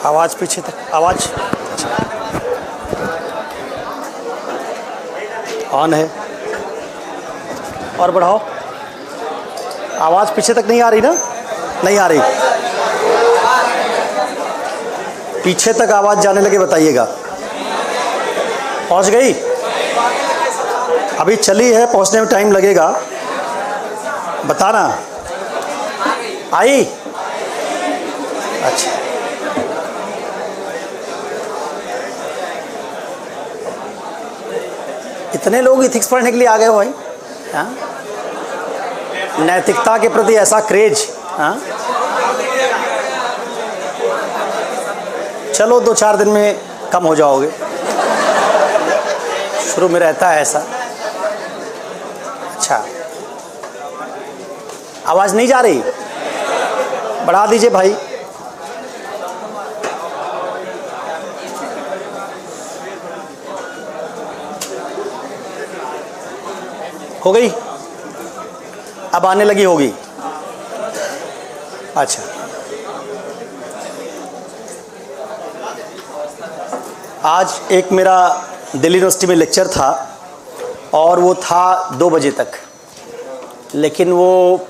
आवाज़ पीछे तक, आवाज़ ऑन है। और बढ़ाओ, आवाज़ पीछे तक नहीं आ रही ना? नहीं आ रही, पीछे तक आवाज़ जाने लगे बताइएगा। पहुंच गई? अभी चली है, पहुंचने में टाइम लगेगा, बताना। आई? अच्छा, इतने लोग इथिक्स पढ़ने के लिए आ गए हो भाई? हाँ, नैतिकता के प्रति ऐसा क्रेज। हाँ, चलो 2-4 दिन में कम हो जाओगे, शुरू में रहता है ऐसा। अच्छा, आवाज़ नहीं जा रही? बढ़ा दीजिए भाई। हो गई? अब आने लगी होगी। अच्छा, आज एक मेरा दिल्ली यूनिवर्सिटी में लेक्चर था और वो था 2 बजे तक, लेकिन वो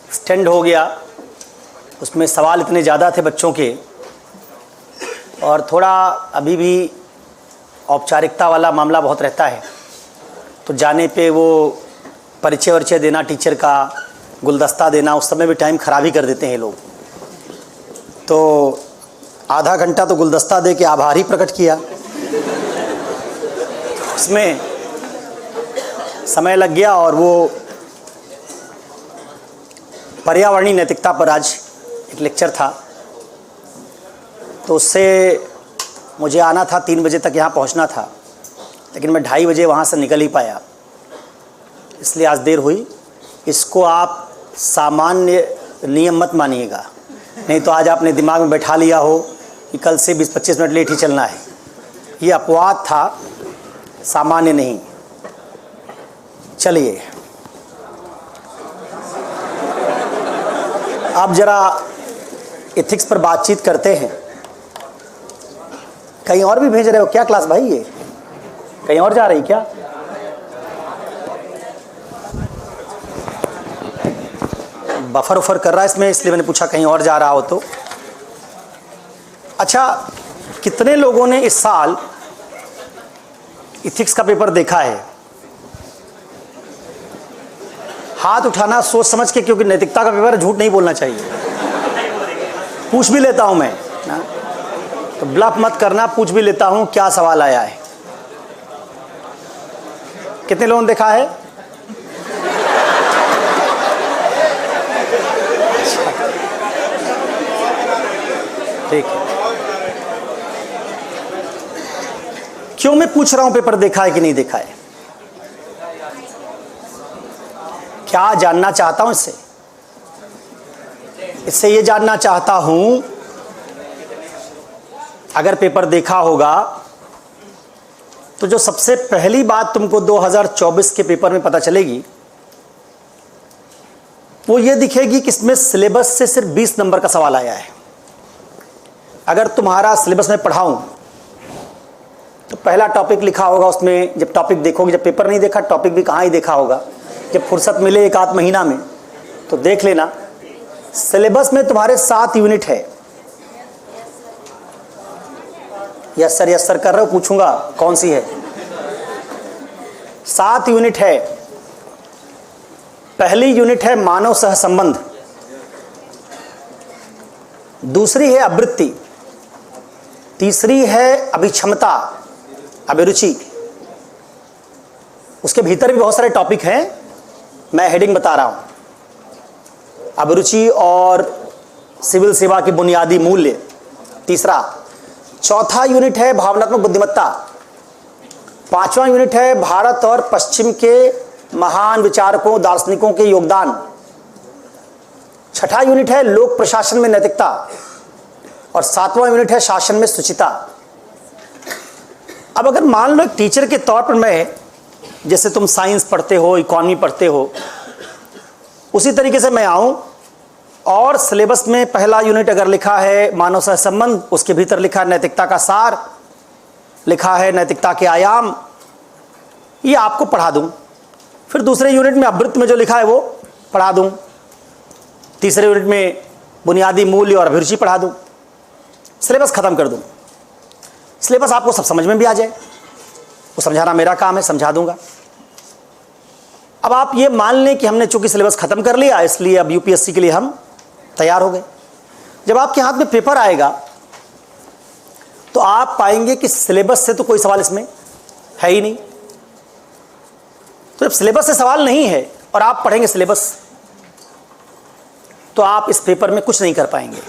एक्सटेंड हो गया। उसमें सवाल इतने ज़्यादा थे बच्चों के, और थोड़ा अभी भी औपचारिकता वाला मामला बहुत रहता है, तो जाने पे वो परिचय वरिचय देना, टीचर का गुलदस्ता देना, उस समय भी टाइम ख़राब ही कर देते हैं लोग। तो आधा घंटा तो गुलदस्ता दे के आभार ही प्रकट किया, उसमें समय लग गया। और वो पर्यावरणीय नैतिकता पर आज एक लेक्चर था, तो उससे मुझे आना था, 3 बजे तक यहाँ पहुँचना था, लेकिन मैं 2:30 बजे वहाँ से निकल ही पाया, इसलिए आज देर हुई। इसको आप सामान्य नियम मत मानिएगा, नहीं तो आज आपने दिमाग में बैठा लिया हो कि कल से 20-25 मिनट लेट ही चलना है। ये अपवाद था, सामान्य नहीं। चलिए अब जरा एथिक्स पर बातचीत करते हैं। कहीं और भी भेज रहे हो क्या क्लास भाई? ये कहीं और जा रही क्या? बफर उफर कर रहा है इसमें, इसलिए मैंने पूछा कहीं और जा रहा हो तो। अच्छा, कितने लोगों ने इस साल इथिक्स का पेपर देखा है? हाथ उठाना सोच समझ के, क्योंकि नैतिकता का पेपर है, झूठ नहीं बोलना चाहिए। पूछ भी लेता हूं मैं ना, तो ब्लफ मत करना, पूछ भी लेता हूं क्या सवाल आया है। कितने लोगों ने देखा है? ठीक है। क्यों मैं पूछ रहा हूं पेपर देखा है कि नहीं देखा है? क्या जानना चाहता हूं इससे? इससे ये जानना चाहता हूं, अगर पेपर देखा होगा तो जो सबसे पहली बात तुमको 2024 के पेपर में पता चलेगी वो ये दिखेगी कि इसमें सिलेबस से सिर्फ 20 नंबर का सवाल आया है। अगर तुम्हारा सिलेबस में पढ़ाऊं तो पहला टॉपिक लिखा होगा उसमें, जब टॉपिक देखोगे, जब पेपर नहीं देखा टॉपिक भी कहाँ ही देखा होगा, जब फुर्सत मिले 1-8 महीना में तो देख लेना। सिलेबस में तुम्हारे 7 यूनिट है। यस सर कर रहे हो? पूछूंगा कौन सी है? 7 यूनिट है। पहली यूनिट है मानव सहसंबंध, दूसरी है आवृत्ति, तीसरी है अभिक्षमता, अभिरुचि। उसके भीतर भी बहुत सारे टॉपिक हैं, मैं हेडिंग बता रहा हूं। अभिरुचि और सिविल सेवा की बुनियादी मूल्य, तीसरा। चौथा यूनिट है भावनात्मक बुद्धिमत्ता। पांचवा यूनिट है भारत और पश्चिम के महान विचारकों, दार्शनिकों के योगदान। छठा यूनिट है लोक प्रशासन में नैतिकता, और 7वां यूनिट है शासन में शुचिता। अब अगर मान लो एक टीचर के तौर पर मैं, जैसे तुम साइंस पढ़ते हो, इकोनॉमी पढ़ते हो, उसी तरीके से मैं आऊं और सिलेबस में पहला यूनिट अगर लिखा है मानव सह संबंध, उसके भीतर लिखा है नैतिकता का सार, लिखा है नैतिकता के आयाम, ये आपको पढ़ा दूं। फिर दूसरे यूनिट में अवृत्त में जो लिखा है वो पढ़ा दूं। तीसरे यूनिट में बुनियादी मूल्य और अभिरुचि पढ़ा दूं। सिलेबस खत्म कर दूं। सिलेबस आपको सब समझ में भी आ जाए, वो समझाना मेरा काम है, समझा दूंगा। अब आप ये मान लें कि हमने चूंकि सिलेबस खत्म कर लिया, इसलिए अब यूपीएससी के लिए हम तैयार हो गए। जब आपके हाथ में पेपर आएगा तो आप पाएंगे कि सिलेबस से तो कोई सवाल इसमें है ही नहीं। तो जब सिलेबस से सवाल नहीं है और आप पढ़ेंगे सिलेबस, तो आप इस पेपर में कुछ नहीं कर पाएंगे।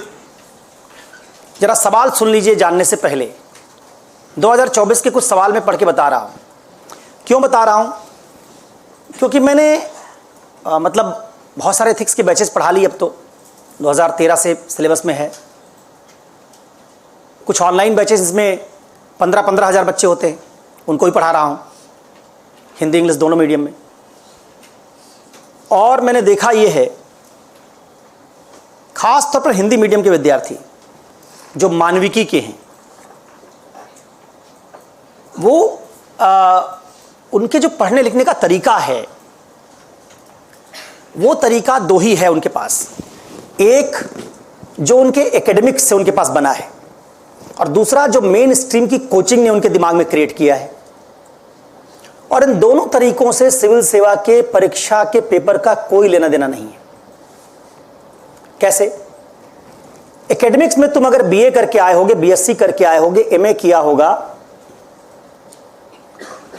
जरा सवाल सुन लीजिए जानने से पहले। 2024 के कुछ सवाल मैं पढ़ के बता रहा हूं। क्यों बता रहा हूं? क्योंकि मैंने मतलब बहुत सारे एथिक्स के बैचेस पढ़ा लिए। अब तो 2013 से सिलेबस में है। कुछ ऑनलाइन बैचेस इसमें 15-15 हज़ार बच्चे होते हैं, उनको ही पढ़ा रहा हूं, हिंदी इंग्लिश दोनों मीडियम में। और मैंने देखा ये है, खास तौर पर हिंदी मीडियम के विद्यार्थी जो मानविकी के हैं, वो उनके जो पढ़ने लिखने का तरीका है, वो तरीका दो ही है उनके पास। एक जो उनके एकेडमिक्स से उनके पास बना है, और दूसरा जो मेन स्ट्रीम की कोचिंग ने उनके दिमाग में क्रिएट किया है। और इन दोनों तरीकों से सिविल सेवा के परीक्षा के पेपर का कोई लेना देना नहीं है। कैसे? एकेडमिक्स में तुम अगर बीए करके आए होगे, बीएससी करके आए होगे, एमए किया होगा,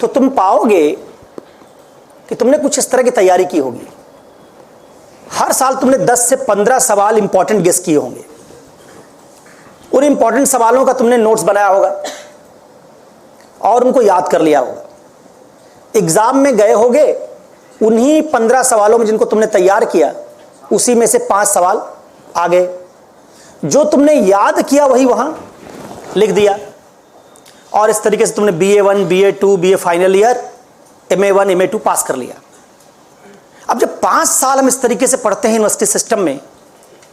तो तुम पाओगे कि तुमने कुछ इस तरह की तैयारी की होगी। हर साल तुमने 10 से 15 सवाल इंपॉर्टेंट गेस किए होंगे। उन इंपॉर्टेंट सवालों का तुमने नोट्स बनाया होगा और उनको याद कर लिया होगा। एग्जाम में गए होगे, उन्हीं 15 सवालों में जिनको तुमने तैयार किया, उसी में से 5 सवाल आ गए। जो तुमने याद किया वही वहां लिख दिया, और इस तरीके से तुमने BA1, BA2, BA final year, MA1, MA2 पास कर लिया। अब जब 5 साल हम इस तरीके से पढ़ते हैं यूनिवर्सिटी सिस्टम में,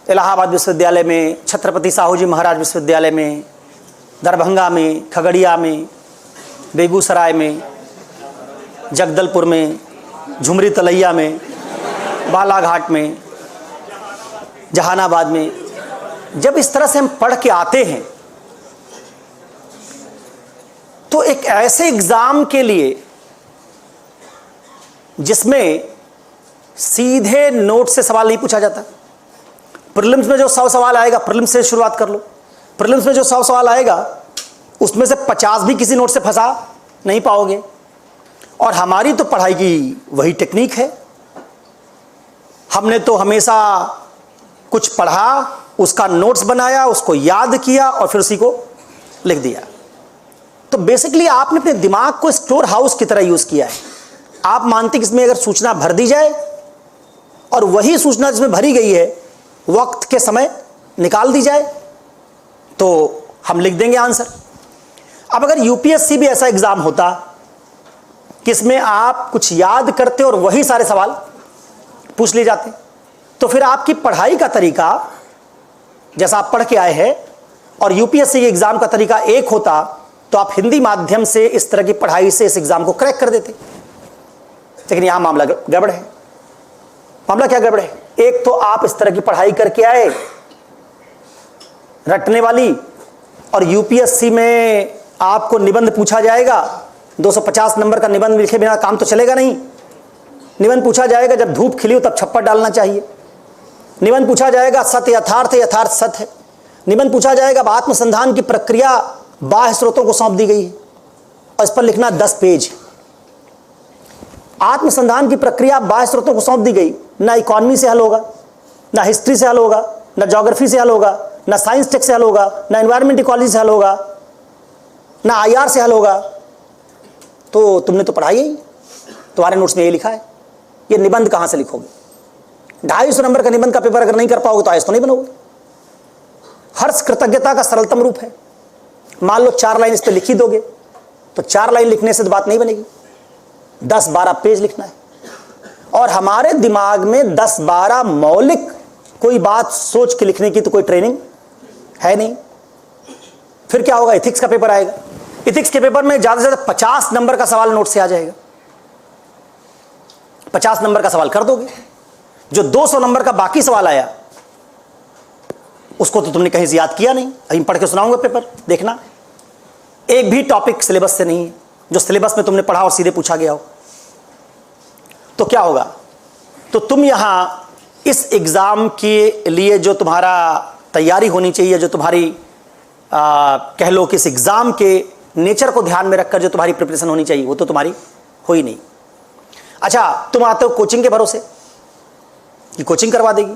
इलाहाबाद विश्वविद्यालय में, छत्रपति साहू जी महाराज विश्वविद्यालय में, दरभंगा में, खगड़िया में, बेगूसराय में, जगदलपुर में, झुमरी तलैया में, बालाघाट में, जहानाबाद में, जब इस तरह से हम पढ़ के आते हैं, तो एक ऐसे एग्जाम के लिए जिसमें सीधे नोट से सवाल नहीं पूछा जाता। प्रीलिम्स में जो 100 सवाल आएगा, प्रीलिम्स से शुरुआत कर लो। प्रीलिम्स में जो 100 सवाल आएगा, उसमें से 50 भी किसी नोट से फंसा नहीं पाओगे। और हमारी तो पढ़ाई की वही टेक्निक है। हमने तो हमेशा कुछ पढ़ा, उसका नोट्स बनाया, उसको याद किया और फिर उसी को लिख दिया। तो बेसिकली आपने अपने दिमाग को स्टोर हाउस की तरह यूज किया है। आप मानते कि इसमें अगर सूचना भर दी जाए और वही सूचना जिसमें भरी गई है वक्त के समय निकाल दी जाए, तो हम लिख देंगे आंसर। अब अगर यूपीएससी भी ऐसा एग्जाम होता कि इसमें आप कुछ याद करते और वही सारे सवाल पूछ लिए जाते, तो फिर आपकी पढ़ाई का तरीका जैसा आप पढ़ के आए हैं और यूपीएससी के एग्जाम का तरीका एक होता, तो आप हिंदी माध्यम से इस तरह की पढ़ाई से इस एग्जाम को क्रैक कर देते। लेकिन यहां मामला गड़बड़ है। मामला क्या गड़बड़ है? एक तो आप इस तरह की पढ़ाई करके आए रटने वाली, और यूपीएससी में आपको निबंध पूछा जाएगा, 250 नंबर का निबंध लिखे बिना काम तो चलेगा नहीं। निबंध पूछा जाएगा जब धूप खिली हो तब छप्पर डालना चाहिए। निबंध पूछा जाएगा सत्य यथार्थ है, यथार्थ सत्य है। निबंध पूछा जाएगा अब आत्मसंधान की प्रक्रिया बाह्य स्रोतों को सौंप दी गई है और इस पर लिखना 10 पेज। आत्मसंधान की प्रक्रिया बाह्य स्रोतों को सौंप दी गई, ना इकोनॉमी से हल होगा, ना हिस्ट्री से हल होगा, ना ज्योग्राफी से हल होगा, ना साइंस टेक से हल होगा, ना एनवायरमेंट इकोलॉजी से हल होगा, ना IR से हल होगा। तो तुमने तो पढ़ाई ही, तुम्हारे नोट्स में ये लिखा है, ये निबंध कहां से लिखोगे? 250 नंबर का निबंध का पेपर अगर नहीं कर पाओगे तो आईएएस तो नहीं बनोगे। हर्ष कृतज्ञता का सरलतम रूप है। मान लो 4 लाइन इस पर लिख ही दोगे, तो 4 लाइन लिखने से तो बात नहीं बनेगी, 10-12 पेज लिखना है। और हमारे दिमाग में 10-12 मौलिक कोई बात सोच के लिखने की तो कोई ट्रेनिंग है नहीं। फिर क्या होगा? एथिक्स का पेपर आएगा। एथिक्स के पेपर में ज्यादा से ज्यादा 50 नंबर का सवाल नोट से आ जाएगा। 50 नंबर का सवाल कर दोगे, जो 200 नंबर का बाकी सवाल आया उसको तो तुमने कहीं से याद किया नहीं। अभी पढ़ के सुनाऊंगा पेपर, देखना। एक भी टॉपिक सिलेबस से नहीं है जो सिलेबस में तुमने पढ़ा और सीधे पूछा गया हो। तो क्या होगा? तो तुम यहां इस एग्जाम के लिए जो तुम्हारा तैयारी होनी चाहिए, जो तुम्हारी कह लो कि इस एग्जाम के नेचर को ध्यान में रखकर जो तुम्हारी प्रिपरेशन होनी चाहिए, वो तो तुम्हारी हो ही नहीं। अच्छा, तुम आते हो कोचिंग के भरोसे कि कोचिंग करवा देगी।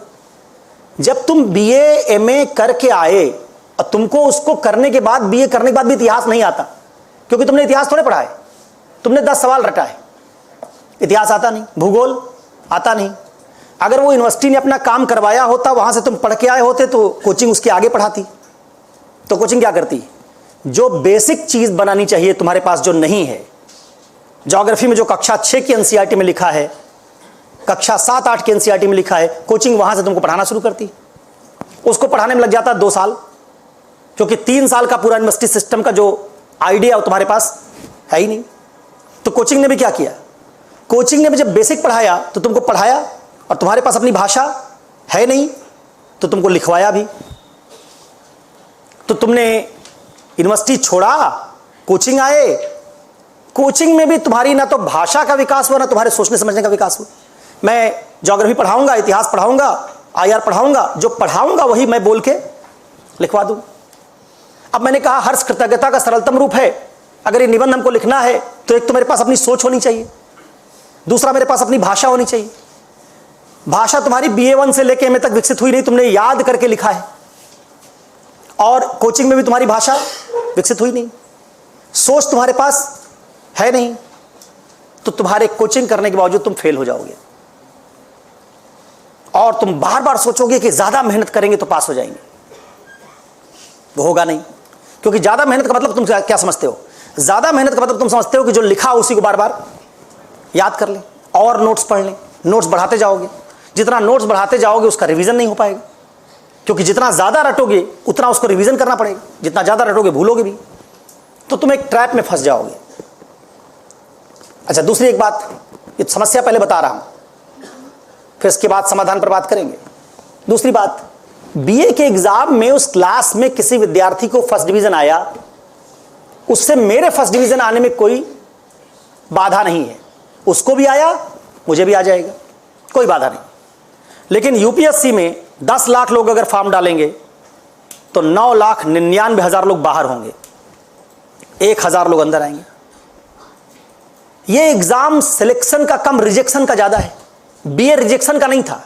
जब तुम बीए एमए करके आए और तुमको उसको करने के बाद, बीए करने के बाद भी इतिहास नहीं आता, क्योंकि तुमने इतिहास थोड़े पढ़ा है, तुमने 10 सवाल रटा है, इतिहास आता नहीं, भूगोल आता नहीं। अगर वो यूनिवर्सिटी ने अपना काम करवाया होता, वहां से तुम पढ़ के आए होते, तो कोचिंग उसके आगे पढ़ाती। तो कोचिंग क्या करती? जो बेसिक चीज बनानी चाहिए तुम्हारे पास जो नहीं है, ज्योग्राफी में जो कक्षा 6 की एनसीईआरटी में लिखा है, कक्षा 7-8 की एनसीईआरटी में लिखा है, कोचिंग वहां से तुमको पढ़ाना शुरू करती। उसको पढ़ाने में लग जाता 2 साल, क्योंकि 3 साल का पूरा यूनिवर्सिटी सिस्टम का जो आइडिया तुम्हारे पास है ही नहीं। तो कोचिंग ने भी क्या किया? कोचिंग ने भी जब बेसिक पढ़ाया तो तुमको पढ़ाया, और तुम्हारे पास अपनी भाषा है नहीं तो तुमको लिखवाया भी। तो तुमने यूनिवर्सिटी छोड़ा, कोचिंग आए, कोचिंग में भी तुम्हारी ना तो भाषा का विकास हुआ, ना तुम्हारे सोचने समझने का विकास हुआ। मैं ज्योग्राफी पढ़ाऊंगा, इतिहास पढ़ाऊंगा, आईआर पढ़ाऊंगा, जो पढ़ाऊंगा वही मैं बोल के लिखवा दूं। अब मैंने कहा हर्ष कृतज्ञता का सरलतम रूप है। अगर ये निबंध हमको लिखना है तो एक तो मेरे पास अपनी सोच होनी चाहिए, दूसरा मेरे पास अपनी भाषा होनी चाहिए। भाषा तुम्हारी BA1 से लेकर एमए तक विकसित हुई नहीं, तुमने याद करके लिखा है। और कोचिंग में भी तुम्हारी भाषा विकसित हुई नहीं, सोच तुम्हारे पास है नहीं, तो तुम्हारे कोचिंग करने के बावजूद तुम फेल हो जाओगे। और तुम बार बार सोचोगे कि ज्यादा मेहनत करेंगे तो पास हो जाएंगे। वो होगा नहीं, क्योंकि ज्यादा मेहनत का मतलब तुम क्या समझते हो? ज्यादा मेहनत का मतलब तुम समझते हो कि जो लिखा उसी को बार बार याद कर ले और नोट्स पढ़ ले। नोट्स बढ़ाते जाओगे, जितना नोट्स बढ़ाते जाओगे उसका रिवीजन नहीं हो पाएगा, क्योंकि जितना ज्यादा रटोगे उतना उसको रिवीजन करना पड़ेगा, जितना ज्यादा रटोगे भूलोगे भी। तो तुम एक ट्रैप में फंस जाओगे। अच्छा, दूसरी एक बात, ये समस्या पहले बता रहा हूं, फिर इसके बाद समाधान पर बात करेंगे। दूसरी बात, बीए के एग्जाम में उस क्लास में किसी विद्यार्थी को फर्स्ट डिवीजन आया, उससे मेरे फर्स्ट डिवीजन आने में कोई बाधा नहीं है। उसको भी आया, मुझे भी आ जाएगा, कोई बाधा नहीं। लेकिन यूपीएससी में 10 लाख लोग अगर फॉर्म डालेंगे तो 9,99,000 लोग बाहर होंगे, 1,000 लोग अंदर आएंगे। ये एग्जाम सिलेक्शन का कम, रिजेक्शन का ज्यादा है। बीए रिजेक्शन का नहीं था।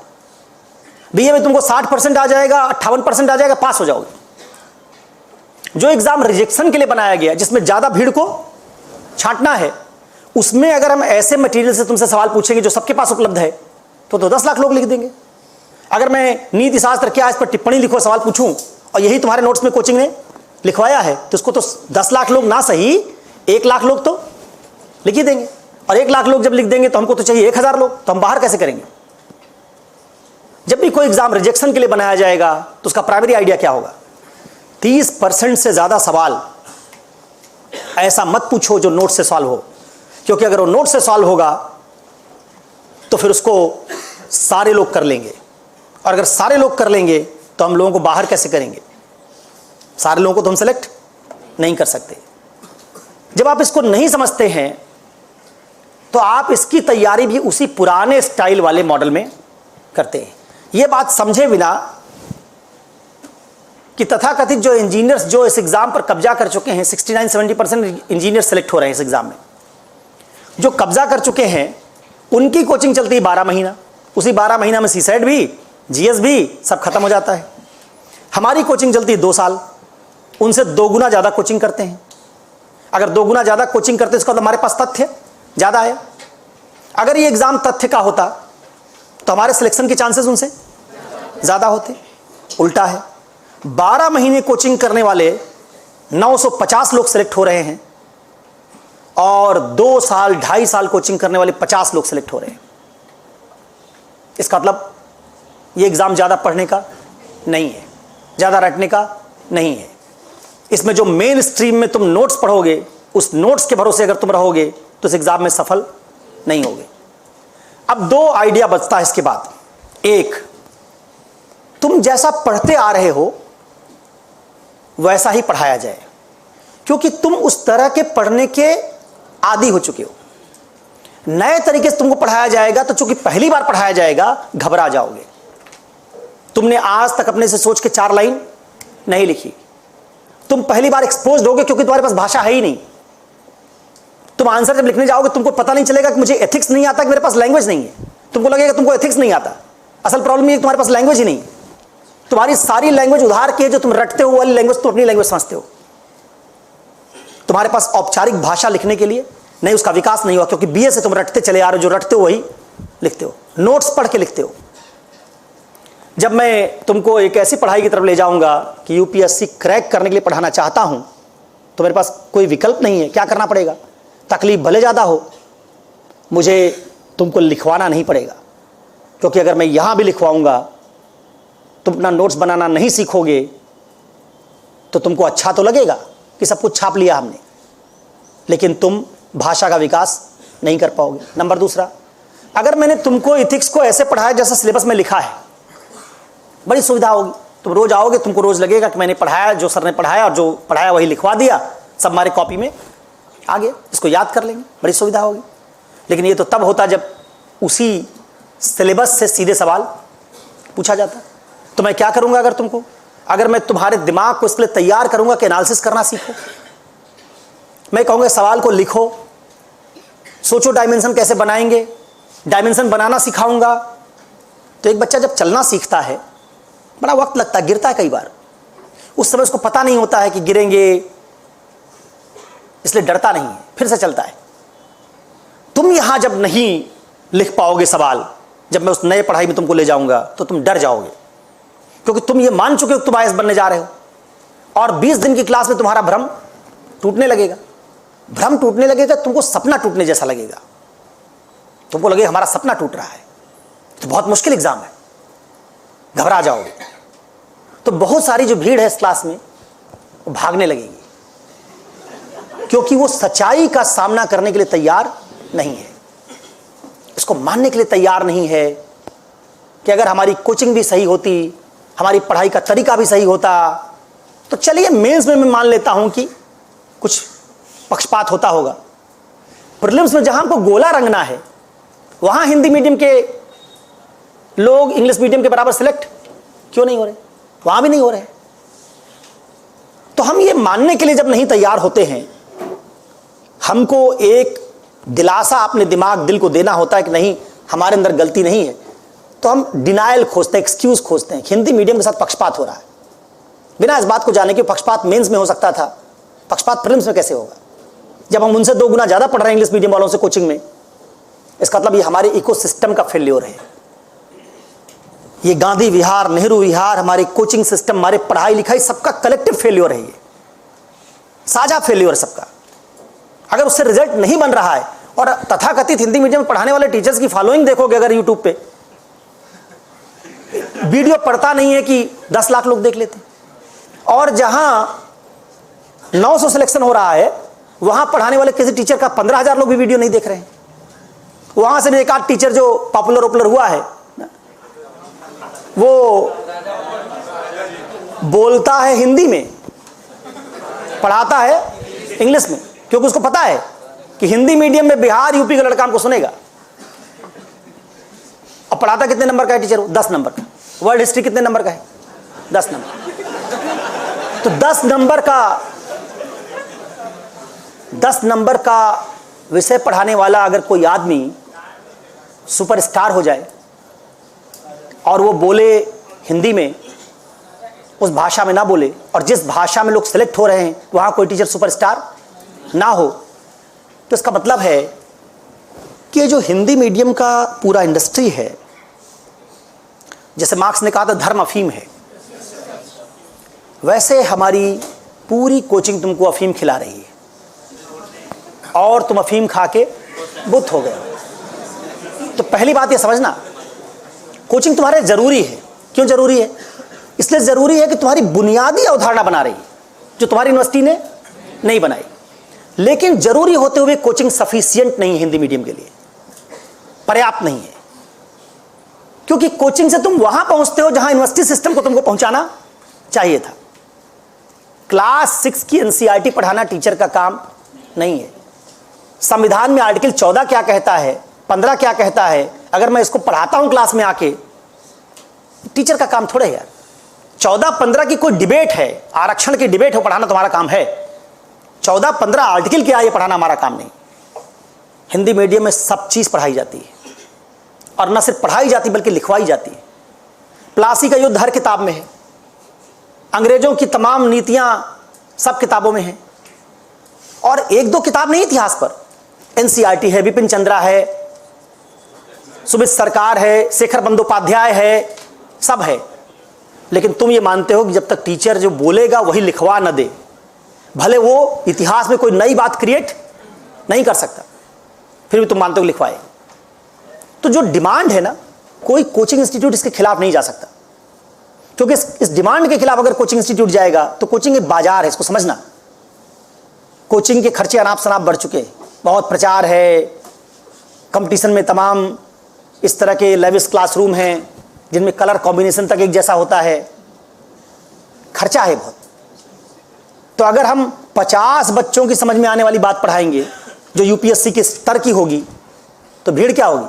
बीए में तुमको 60% आ जाएगा, 58% आ जाएगा, पास हो जाओगे। जो एग्जाम रिजेक्शन के लिए बनाया गया, जिसमें ज्यादा भीड़ को छांटना है, उसमें अगर हम ऐसे मटेरियल से तुमसे सवाल पूछेंगे जो सबके पास उपलब्ध है, तो 10 लाख लोग लिख देंगे। अगर मैं नीति शास्त्र क्या इस पर टिप्पणी लिखो सवाल पूछूं और यही तुम्हारे नोट्स में कोचिंग ने लिखवाया है, तो इसको तो 10 लाख लोग ना सही 1 लाख लोग तो लिख ही देंगे। और 1 लाख लोग जब लिख देंगे तो हमको तो चाहिए 1,000 लोग, तो हम बाहर कैसे करेंगे? जब भी कोई एग्जाम रिजेक्शन के लिए बनाया जाएगा तो उसका प्राइमरी आइडिया क्या होगा? 30% से ज्यादा सवाल ऐसा मत पूछो जो नोट से सॉल्व हो, क्योंकि अगर वो नोट से सॉल्व होगा तो फिर उसको सारे लोग कर लेंगे, और अगर सारे लोग कर लेंगे तो हम लोगों को बाहर कैसे करेंगे? सारे लोगों को तो हम सेलेक्ट नहीं कर सकते। जब आप इसको नहीं समझते हैं तो आप इसकी तैयारी भी उसी पुराने स्टाइल वाले मॉडल में करते हैं। यह बात समझे बिना कि तथाकथित जो इंजीनियर्स जो इस एग्जाम पर कब्जा कर चुके हैं, 69-70% इंजीनियर सेलेक्ट हो रहे हैं इस एग्जाम में, जो कब्जा कर चुके हैं उनकी कोचिंग चलती है 12 महीना। उसी 12 महीना में सीसेट भी, जीएस भी सब खत्म हो जाता है। हमारी कोचिंग चलती है 2 साल, उनसे 2 गुना ज्यादा कोचिंग करते हैं। अगर 2 गुना ज्यादा कोचिंग करते इसका तो हमारे पास तथ्य ज्यादा है। अगर ये एग्जाम तथ्य का होता तो हमारे सिलेक्शन के चांसेस उनसे ज्यादा होते। उल्टा है, 12 महीने कोचिंग करने वाले 950 लोग सिलेक्ट हो रहे हैं और 2 साल 2.5 साल कोचिंग करने वाले 50 लोग सिलेक्ट हो रहे हैं। इसका मतलब ये एग्ज़ाम ज़्यादा पढ़ने का नहीं है, ज़्यादा रटने का नहीं है। इसमें जो मेन स्ट्रीम में तुम नोट्स पढ़ोगे, उस नोट्स के भरोसे अगर तुम रहोगे तो इस एग्ज़ाम में सफल नहीं होगे। अब दो आइडिया बचता है इसके बाद। एक, तुम जैसा पढ़ते आ रहे हो वैसा ही पढ़ाया जाए, क्योंकि तुम उस तरह के पढ़ने के आदी हो चुके हो। नए तरीके से तुमको पढ़ाया जाएगा तो चूंकि पहली बार पढ़ाया जाएगा, घबरा जाओगे। तुमने आज तक अपने से सोच के 4 लाइन नहीं लिखी, तुम पहली बार एक्सपोज्ड होगे क्योंकि तुम्हारे पास भाषा है ही नहीं। तुम आंसर जब लिखने जाओगे तुमको पता नहीं चलेगा कि मुझे एथिक्स नहीं आता, कि मेरे पास लैंग्वेज नहीं है। तुमको लगेगा तुमको एथिक्स नहीं आता। असल प्रॉब्लम ये है तुम्हारे पास लैंग्वेज ही नहीं। तुम्हारी सारी लैंग्वेज उधार की है, जो तुम रटते हो वाली लैंग्वेज तुम अपनी लैंग्वेज समझते हो। तुम्हारे पास औपचारिक भाषा लिखने के लिए नहीं, उसका विकास नहीं हुआ, क्योंकि बीए से तुम रटते चले आ रहे हो। जो रटते हो वही लिखते हो, नोट्स पढ़ के लिखते हो। जब मैं तुमको एक ऐसी पढ़ाई की तरफ ले जाऊंगा कि यूपीएससी क्रैक करने के लिए पढ़ाना चाहता हूं, तो मेरे पास कोई विकल्प नहीं है। क्या करना पड़ेगा? तकलीफ भले ज़्यादा हो, मुझे तुमको लिखवाना नहीं पड़ेगा, क्योंकि अगर मैं यहां भी लिखवाऊंगा, तुम अपना नोट्स बनाना नहीं सीखोगे तो तुमको अच्छा तो लगेगा कि सब कुछ छाप लिया हमने, लेकिन तुम भाषा का विकास नहीं कर पाओगे। नंबर दूसरा, अगर मैंने तुमको इथिक्स को ऐसे पढ़ाया जैसा सिलेबस में लिखा है, बड़ी सुविधा होगी। तुम रोज आओगे, तुमको रोज लगेगा कि मैंने पढ़ाया, जो सर ने पढ़ाया और जो पढ़ाया वही लिखवा दिया, सब हमारे कॉपी में आ गया, इसको याद कर लेंगे, बड़ी सुविधा होगी। लेकिन ये तो तब होता जब उसी सिलेबस से सीधे सवाल पूछा जाता। तो मैं क्या करूंगा अगर मैं तुम्हारे दिमाग को इसके लिए तैयार करूंगा कि एनालिसिस करना सीखो। मैं कहूंगा सवाल को लिखो, सोचो डायमेंशन कैसे बनाएंगे, डायमेंशन बनाना सिखाऊंगा। तो एक बच्चा जब चलना सीखता है, बड़ा वक्त लगता है, गिरता है कई बार। उस समय उसको पता नहीं होता है कि गिरेंगे, इसलिए डरता नहीं है, फिर से चलता है। तुम यहां जब नहीं लिख पाओगे सवाल, जब मैं उस नए पढ़ाई में तुमको ले जाऊंगा, तो तुम डर जाओगे, क्योंकि तुम ये मान चुके हो तुम आईएएस बनने जा रहे हो। और 20 दिन की क्लास में तुम्हारा भ्रम टूटने लगेगा। भ्रम टूटने लगेगा, तुमको सपना टूटने जैसा लगेगा। तुमको लगेगा हमारा सपना टूट रहा है, तो बहुत मुश्किल एग्जाम है, घबरा जाओगे। तो बहुत सारी जो भीड़ है इस क्लास में, वो भागने लगेगी, क्योंकि वो सच्चाई का सामना करने के लिए तैयार नहीं है, इसको मानने के लिए तैयार नहीं है कि अगर हमारी कोचिंग भी सही होती, हमारी पढ़ाई का तरीका भी सही होता, तो चलिए मेंस में मैं मान लेता हूं कि कुछ पक्षपात होता होगा। प्रीलिम्स में जहां हमको गोला रंगना है, वहां हिंदी मीडियम के लोग इंग्लिश मीडियम के बराबर सिलेक्ट क्यों नहीं हो रहे? वहां भी नहीं हो रहे। तो हम ये मानने के लिए जब नहीं तैयार होते हैं, हमको एक दिलासा अपने दिल को देना होता है कि नहीं, हमारे अंदर गलती नहीं है, तो हम डिनायल खोजते हैं, एक्सक्यूज खोजते हैं। हिंदी मीडियम के साथ पक्षपात हो रहा है, बिना इस बात को जाने कि पक्षपात मेंस में हो सकता था, पक्षपात प्रीलिम्स में कैसे होगा? जब हम उनसे 2 गुना ज्यादा पढ़ रहे हैं इंग्लिश मीडियम वालों से कोचिंग में, इसका मतलब ये हमारे इकोसिस्टम का फेल्योर है। ये गांधी विहार, नेहरू विहार, हमारी कोचिंग सिस्टम, हमारे पढ़ाई लिखाई, सबका कलेक्टिव फेल्योर है, ये साझा फेल्योर सबका। अगर उससे रिजल्ट नहीं बन रहा है, और तथाकथित हिंदी मीडियम में पढ़ाने वाले टीचर्स की फॉलोइंग देखोगे अगर यूट्यूब पे, वीडियो पढ़ता नहीं है कि 10 लाख लोग देख लेते, और जहां 900 सिलेक्शन हो रहा है, वहां पढ़ाने वाले किसी टीचर का 15,000 लोग भी वीडियो नहीं देख रहे हैं। वहां से भी एक आध टीचर जो पॉपुलर हुआ है, वो बोलता है हिंदी में, पढ़ाता है इंग्लिश में, क्योंकि उसको पता है कि हिंदी मीडियम में बिहार यूपी का लड़का हमको सुनेगा। अब पढ़ाता कितने नंबर का है टीचर? 10 नंबर का। वर्ल्ड हिस्ट्री कितने नंबर का है? 10 नंबर। तो 10 नंबर का विषय पढ़ाने वाला अगर कोई आदमी सुपरस्टार हो जाए और वो बोले हिंदी में, उस भाषा में ना बोले, और जिस भाषा में लोग सेलेक्ट हो रहे हैं वहां कोई टीचर सुपरस्टार ना हो, तो इसका मतलब है कि जो हिंदी मीडियम का पूरा इंडस्ट्री है, जैसे मार्क्स ने कहा था धर्म अफीम है, वैसे हमारी पूरी कोचिंग तुमको अफीम खिला रही है, और तुम अफीम खा के बुत हो गए। तो पहली बात ये समझना, कोचिंग तुम्हारे जरूरी है, क्यों जरूरी है? इसलिए जरूरी है कि तुम्हारी बुनियादी अवधारणा बना रही है जो तुम्हारी यूनिवर्सिटी ने नहीं बनाई। लेकिन जरूरी होते हुए कोचिंग सफिशिएंट नहीं है हिंदी मीडियम के लिए, पर्याप्त नहीं है। क्योंकि कोचिंग से तुम वहां पहुंचते हो जहां यूनिवर्सिटी सिस्टम को तुमको पहुंचाना चाहिए था। क्लास 6 की एनसीईआरटी पढ़ाना टीचर का काम नहीं है। संविधान में आर्टिकल 14 क्या कहता है, 15 क्या कहता है, अगर मैं इसको पढ़ाता हूं क्लास में आके, टीचर का काम थोड़े यार। 14-15 की कोई डिबेट है, आरक्षण की डिबेट हो, पढ़ाना तुम्हारा काम है। 14-15 आर्टिकल क्या है, ये पढ़ाना हमारा काम नहीं। हिंदी मीडियम में सब चीज पढ़ाई जाती है, और न सिर्फ पढ़ाई जाती बल्कि लिखवाई जाती है। प्लासी का युद्ध हर किताब में है, अंग्रेजों की तमाम नीतियां सब किताबों में हैं, और एक दो किताब नहीं इतिहास पर। एनसीईआरटी है, बिपिन चंद्रा है, सुमित सरकार है, शेखर बंदोपाध्याय है, सब है। लेकिन तुम ये मानते हो कि जब तक टीचर जो बोलेगा वही लिखवा न दे, भले वो इतिहास में कोई नई बात क्रिएट नहीं कर सकता, फिर भी तुम मानते हो लिखवाए। तो जो डिमांड है ना, कोई कोचिंग इंस्टीट्यूट इसके खिलाफ नहीं जा सकता, क्योंकि इस डिमांड के खिलाफ अगर कोचिंग इंस्टीट्यूट जाएगा तो कोचिंग एक बाजार है, इसको समझना। कोचिंग के खर्चे अनाप शनाप बढ़ चुके, बहुत प्रचार है, कंपटीशन में तमाम इस तरह के लेविश क्लासरूम हैं जिनमें कलर कॉम्बिनेशन तक एक जैसा होता है, खर्चा है बहुत। तो अगर हम 50 बच्चों की समझ में आने वाली बात पढ़ाएंगे जो यूपीएससी के स्तर की होगी, तो भीड़ क्या होगी?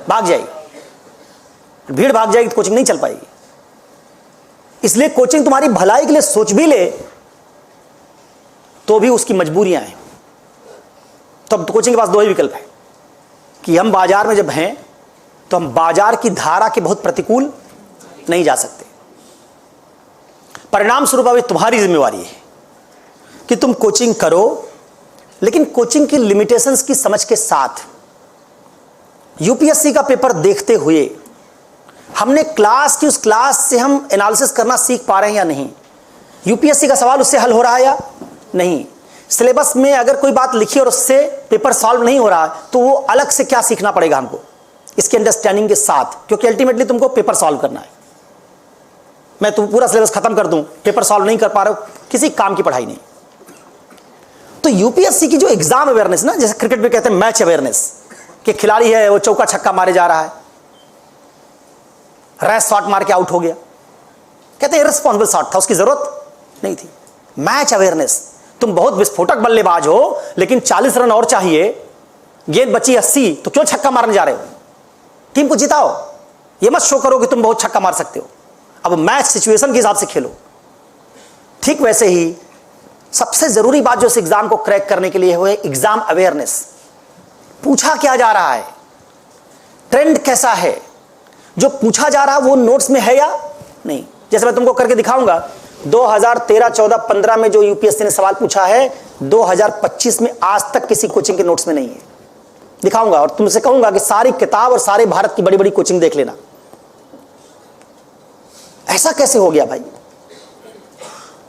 भाग जाएगी। भीड़ भाग जाएगी तो कोचिंग नहीं चल पाएगी। इसलिए कोचिंग तुम्हारी भलाई के लिए सोच भी ले तो भी उसकी मजबूरियां हैं। तो अब कोचिंग के पास दो ही विकल्प है कि हम बाजार में जब हैं तो हम बाजार की धारा के बहुत प्रतिकूल नहीं जा सकते। परिणाम स्वरूप अभी तुम्हारी जिम्मेवारी है कि तुम कोचिंग करो, लेकिन कोचिंग की लिमिटेशंस की समझ के साथ। यूपीएससी का पेपर देखते हुए हमने क्लास की, उस क्लास से हम एनालिसिस करना सीख पा रहे हैं या नहीं, यूपीएससी का सवाल उससे हल हो रहा है या नहीं, सिलेबस में अगर कोई बात लिखी और उससे पेपर सॉल्व नहीं हो रहा तो वो अलग से क्या सीखना पड़ेगा हमको इसके अंडरस्टैंडिंग के साथ, क्योंकि अल्टीमेटली तुमको पेपर सॉल्व करना है। मैं तुम पूरा सिलेबस खत्म कर दूं, पेपर सॉल्व नहीं कर पा रहे हो, किसी काम की पढ़ाई नहीं। तो यूपीएससी की जो एग्जाम अवेयरनेस ना, जैसे क्रिकेट में कहते हैं मैच अवेयरनेस, कि खिलाड़ी है वो चौका छक्का मारे जा रहा है, रैश शॉट मार के आउट हो गया, कहते हैं इररिस्पॉन्सिबल शॉट था, उसकी जरूरत नहीं थी। मैच अवेयरनेस, तुम बहुत विस्फोटक बल्लेबाज हो लेकिन 40 रन और चाहिए, गेंद बची 80, तो क्यों छक्का मारने जा रहे हो? टीम को जिताओ, ये मत शो करो कि तुम बहुत छक्का मार सकते हो। अब मैच सिचुएशन के हिसाब से खेलो। ठीक वैसे ही सबसे जरूरी बात जो इस एग्जाम को क्रैक करने के लिए है एग्जाम अवेयरनेस। पूछा क्या जा रहा है, ट्रेंड कैसा है, जो पूछा जा रहा है वो नोट्स में है या नहीं। जैसे मैं तुमको करके दिखाऊंगा, 2013, 14, 15 में जो यूपीएससी ने सवाल पूछा है, 2025 में आज तक किसी कोचिंग के नोट्स में नहीं है। दिखाऊंगा और तुमसे कहूंगा कि सारी किताब और सारे भारत की बड़ी बड़ी कोचिंग देख लेना। ऐसा कैसे हो गया भाई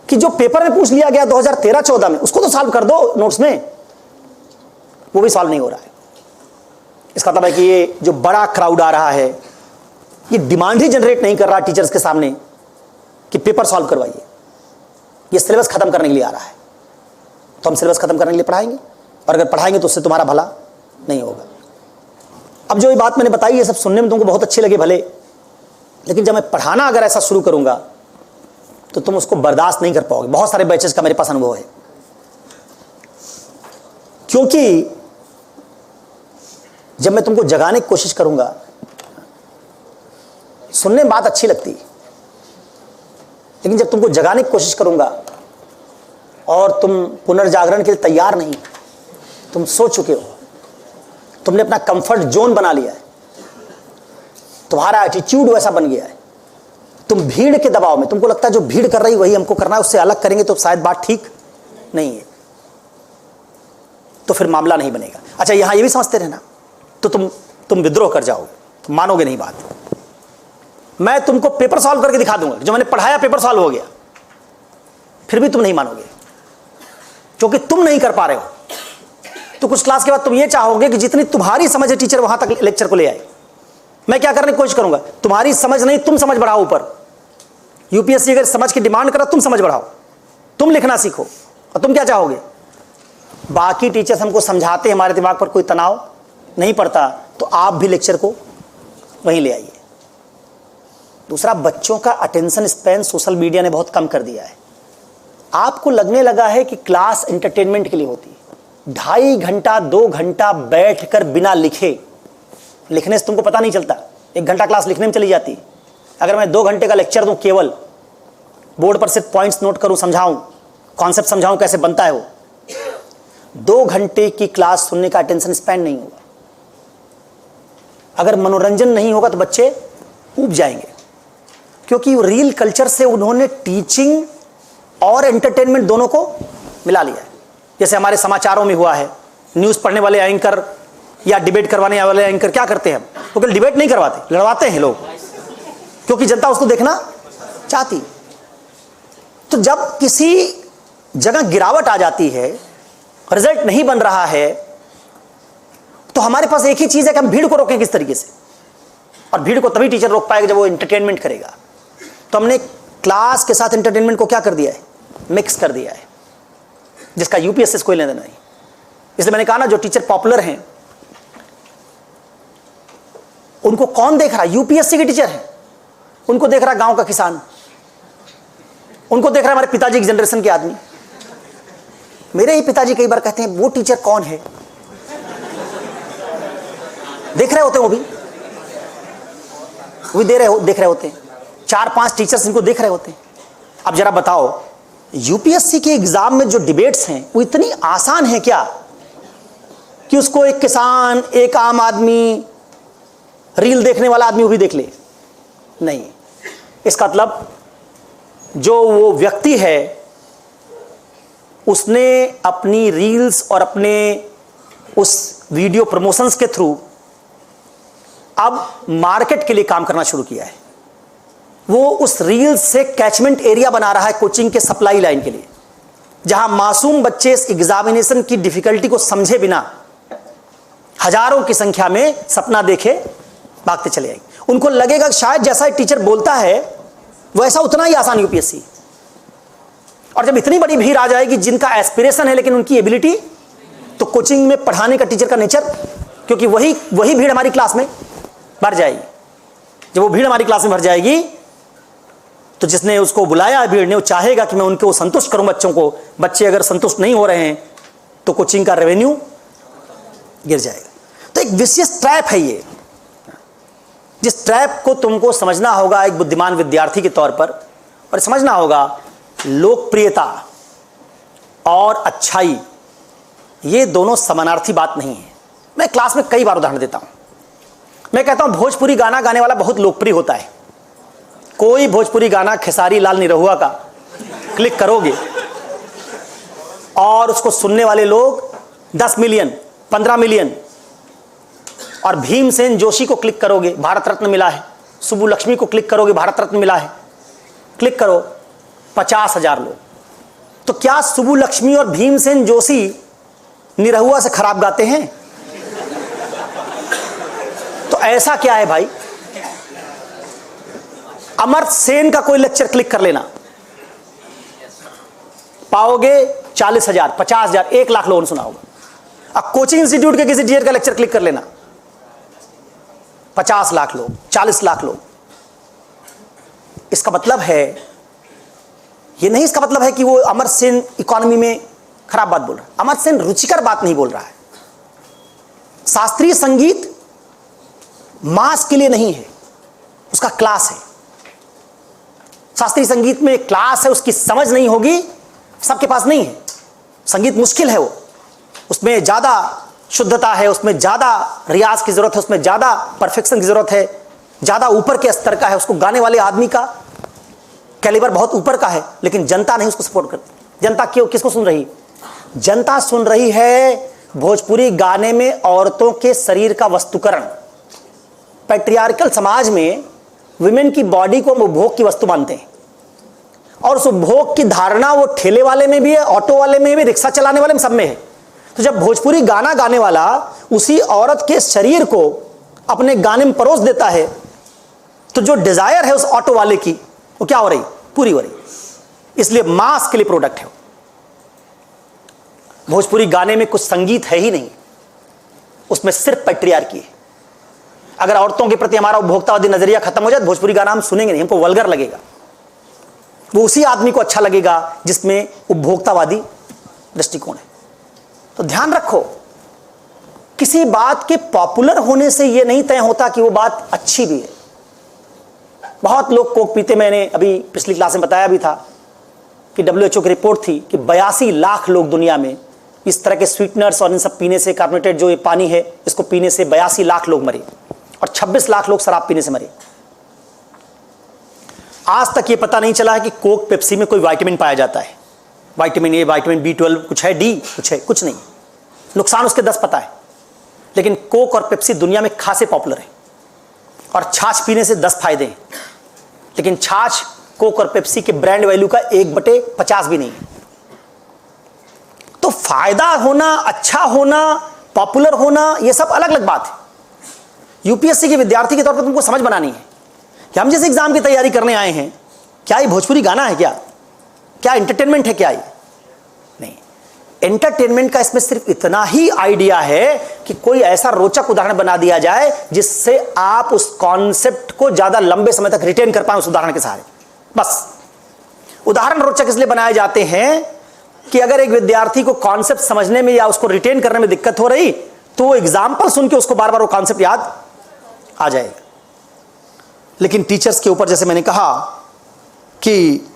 कि जो पेपर में पूछ लिया गया 2013-14 में, उसको तो सॉल्व कर दो नोट्स में, वो भी सॉल्व नहीं हो रहा है। इसका मतलब है कि ये जो बड़ा क्राउड आ रहा है, ये डिमांड ही जनरेट नहीं कर रहा टीचर्स के सामने कि पेपर सॉल्व करवाइए। ये सिलेबस खत्म करने के लिए आ रहा है। तो हम सिलेबस खत्म करने के लिए पढ़ाएंगे, और अगर पढ़ाएंगे तो उससे तुम्हारा भला नहीं होगा। अब जो ये बात मैंने बताई, ये सब सुनने में तुमको बहुत अच्छी लगे भले, लेकिन जब मैं पढ़ाना अगर ऐसा शुरू करूंगा तो तुम उसको बर्दाश्त नहीं कर पाओगे। बहुत सारे बैचेस का मेरे पास अनुभव है, क्योंकि जब मैं तुमको जगाने की कोशिश करूंगा, सुनने में बात अच्छी लगती है, लेकिन जब तुमको जगाने की कोशिश करूंगा और तुम पुनर्जागरण के लिए तैयार नहीं, तुम सो चुके हो, तुमने अपना कंफर्ट जोन बना लिया है, तुम्हारा एटीट्यूड वैसा बन गया है, तुम भीड़ के दबाव में, तुमको लगता है जो भीड़ कर रही वही हमको करना है, उससे अलग करेंगे तो शायद बात ठीक नहीं है, तो फिर मामला नहीं बनेगा। अच्छा, यहां ये भी समझते रहना, तो तुम विद्रोह कर जाओगे, तुम मानोगे नहीं बात। मैं तुमको पेपर सॉल्व करके दिखा दूंगा, जो मैंने पढ़ाया पेपर सॉल्व हो गया, फिर भी तुम नहीं मानोगे, क्योंकि तुम नहीं कर पा रहे हो। तो कुछ क्लास के बाद तुम ये चाहोगे कि जितनी तुम्हारी समझ है टीचर वहां तक लेक्चर को ले आए, मैं क्या करने की कोशिश करूंगा, तुम्हारी समझ नहीं, तुम समझ बढ़ाओ ऊपर। यूपीएससी अगर समझ की डिमांड करो, तुम समझ बढ़ाओ, तुम लिखना सीखो। और तुम क्या चाहोगे, बाकी टीचर्स हमको समझाते, हमारे दिमाग पर कोई तनाव नहीं पड़ता, तो आप भी लेक्चर को वहीं ले आइए। दूसरा, बच्चों का अटेंशन स्पैन सोशल मीडिया ने बहुत कम कर दिया है। आपको लगने लगा है कि क्लास एंटरटेनमेंट के लिए होती है। 2.5 घंटा 2 घंटा बैठकर बिना लिखने से तुमको पता नहीं चलता, 1 घंटा क्लास लिखने में चली जाती है। अगर मैं 2 घंटे का लेक्चर दूं, केवल बोर्ड पर सिर्फ पॉइंट्स नोट करूं, समझाऊं, कॉन्सेप्ट समझाऊं कैसे बनता है, वो 2 घंटे की क्लास सुनने का अटेंशन स्पैन नहीं होगा। अगर मनोरंजन नहीं होगा तो बच्चे ऊब जाएंगे, क्योंकि रील कल्चर से उन्होंने टीचिंग और एंटरटेनमेंट दोनों को मिला लिया है। जैसे हमारे समाचारों में हुआ है, न्यूज़ पढ़ने वाले एंकर या डिबेट करवाने वाले एंकर क्या करते हैं, वो केवल डिबेट नहीं करवाते, लड़वाते हैं लोग, क्योंकि जनता उसको देखना चाहती। तो जब किसी जगह गिरावट आ जाती है, रिजल्ट नहीं बन रहा है, तो हमारे पास एक ही चीज है कि हम भीड़ को रोकें किस तरीके से। और भीड़ को तभी टीचर रोक पाएगा जब वो एंटरटेनमेंट करेगा। तो हमने क्लास के साथ एंटरटेनमेंट को क्या कर दिया है, मिक्स कर दिया है, जिसका यूपीएससी से कोई लेना देना नहीं। इसलिए मैंने कहा ना, जो टीचर पॉपुलर हैं उनको कौन देख रहा है, यूपीएससी के टीचर हैं। उनको देख रहा है गांव का किसान, उनको देख रहा है हमारे पिताजी की जनरेशन के आदमी। मेरे ही पिताजी कई बार कहते हैं, वो टीचर कौन है, देख रहे होते हैं, वो भी देख रहे होते हैं। 4-5 टीचर्स इनको देख रहे होते हैं। अब जरा बताओ, यूपीएससी के एग्जाम में जो डिबेट्स हैं वो इतनी आसान है क्या कि उसको एक किसान, एक आम आदमी, रील देखने वाला आदमी वो भी देख ले? नहीं। इसका मतलब जो वो व्यक्ति है उसने अपनी रील्स और अपने उस वीडियो प्रमोशंस के थ्रू अब मार्केट के लिए काम करना शुरू किया है। वो उस रील्स से कैचमेंट एरिया बना रहा है कोचिंग के सप्लाई लाइन के लिए, जहां मासूम बच्चे इस एग्जामिनेशन की डिफिकल्टी को समझे बिना हजारों की संख्या में सपना देखे भागते चले आएंगे। उनको लगेगा शायद जैसा टीचर बोलता है वैसा उतना ही आसान यूपीएससी। और जब इतनी बड़ी भीड़ आ जाएगी जिनका एस्पिरेशन है लेकिन उनकी एबिलिटी, तो कोचिंग में पढ़ाने का टीचर का नेचर, क्योंकि वही भीड़ हमारी क्लास में भर जाएगी। जब वो भीड़ हमारी क्लास में भर जाएगी तो जिसने उसको बुलाया है भीड़ ने, वो चाहेगा कि मैं उनको संतुष्ट करूं बच्चों को। बच्चे अगर संतुष्ट नहीं हो रहे हैं तो कोचिंग का रेवेन्यू गिर जाएगा। तो एक विशेष ट्रैप है ये, जिस ट्रैप को तुमको समझना होगा एक बुद्धिमान विद्यार्थी के तौर पर, और समझना होगा लोकप्रियता और अच्छाई ये दोनों समानार्थी बात नहीं है। मैं क्लास में कई बार उदाहरण देता हूं। मैं कहता हूं भोजपुरी गाना गाने वाला बहुत लोकप्रिय होता है। कोई भोजपुरी गाना खेसारी लाल निरहुआ का क्लिक करोगे और उसको सुनने वाले लोग 10 मिलियन, 15 मिलियन, और भीमसेन जोशी को क्लिक करोगे, भारत रत्न मिला है, सुब्बुलक्ष्मी को क्लिक करोगे, भारत रत्न मिला है, क्लिक करो 50,000 लोग। तो क्या सुब्बुलक्ष्मी और भीमसेन जोशी निरहुआ से खराब गाते हैं? तो ऐसा क्या है भाई, अमर्त्य सेन का कोई लेक्चर क्लिक कर लेना, पाओगे 40,000, 50,000, 1 लाख लोगों ने सुना होगा। अब कोचिंग इंस्टीट्यूट के किसी टीचर का लेक्चर क्लिक कर लेना, 50 लाख लोग, 40 लाख लोग। इसका मतलब है, ये नहीं इसका मतलब है कि वो अमर्त्य सेन इकोनॉमी में खराब बात बोल रहा है। अमर्त्य सेन रुचिकर बात नहीं बोल रहा है। शास्त्रीय संगीत मास के लिए नहीं है, उसका क्लास है। शास्त्रीय संगीत में क्लास है, उसकी समझ नहीं होगी, सबके पास नहीं है। संगीत मुश्किल है, वो उसमें ज्यादा शुद्धता है, उसमें ज्यादा रियाज की जरूरत है, उसमें ज्यादा परफेक्शन की जरूरत है, ज्यादा ऊपर के स्तर का है। उसको गाने वाले आदमी का कैलिबर बहुत ऊपर का है, लेकिन जनता नहीं उसको सपोर्ट करती। जनता क्यों, किसको सुन रही? जनता सुन रही है भोजपुरी गाने में औरतों के शरीर का वस्तुकरण। पैट्रियार्कल समाज में विमेन की बॉडी को उपभोग की वस्तु मानते हैं, और उस उपभोग की धारणा वो ठेले वाले में भी है, ऑटो वाले में भी, रिक्शा चलाने वाले में, सब में है। तो जब भोजपुरी गाना गाने वाला उसी औरत के शरीर को अपने गाने में परोस देता है, तो जो डिजायर है उस ऑटो वाले की वो क्या हो रही, पूरी हो रही। इसलिए मास के लिए प्रोडक्ट है। भोजपुरी गाने में कुछ संगीत है ही नहीं, उसमें सिर्फ पैट्रियार्की है। अगर औरतों के प्रति हमारा उपभोक्तावादी नजरिया खत्म हो जाए तो भोजपुरी गाना हम सुनेंगे नहीं, हमको वल्गर लगेगा। वो उसी आदमी को अच्छा लगेगा जिसमें उपभोक्तावादी दृष्टिकोण है। तो ध्यान रखो, किसी बात के पॉपुलर होने से यह नहीं तय होता कि वो बात अच्छी भी है। बहुत लोग कोक पीते, मैंने अभी पिछली क्लास में बताया भी था कि WHO की रिपोर्ट थी कि 82 लाख लोग दुनिया में इस तरह के स्वीटनर्स और इन सब पीने से, कार्बोनेटेड जो ये पानी है इसको पीने से 82 लाख लोग मरे और 26 लाख लोग शराब पीने से मरे। आज तक ये पता नहीं चला है कि कोक पेप्सी में कोई विटामिन पाया जाता है, विटामिन ए, विटामिन B12, कुछ है, डी कुछ है, कुछ नहीं। नुकसान उसके 10 पता है। लेकिन कोक और पेप्सी दुनिया में खासे पॉपुलर है और छाछ पीने से 10 फायदे हैं। लेकिन छाछ कोक और पेप्सी के ब्रांड वैल्यू का 1/50 भी नहीं है। तो फायदा होना, अच्छा होना, पॉपुलर होना, यह सब अलग अलग बात है। यूपीएससी के विद्यार्थी के तौर पर तुमको समझ बनानी है कि हम जिस एग्जाम की तैयारी करने आए हैं, क्या ये भोजपुरी गाना है, क्या एंटरटेनमेंट है, क्या ये नहीं। एंटरटेनमेंट का इसमें सिर्फ इतना ही आइडिया है कि कोई ऐसा रोचक उदाहरण बना दिया जाए जिससे आप उस कॉन्सेप्ट को ज्यादा लंबे समय तक रिटेन कर पाए उस उदाहरण के सहारे। बस उदाहरण रोचक इसलिए बनाए जाते हैं कि अगर एक विद्यार्थी को कॉन्सेप्ट समझने में या उसको रिटेन करने में दिक्कत हो रही तो वो एग्जाम्पल सुन के उसको बार बार वो कॉन्सेप्ट याद आ जाएगा। लेकिन टीचर्स के ऊपर, जैसे मैंने कहा, कि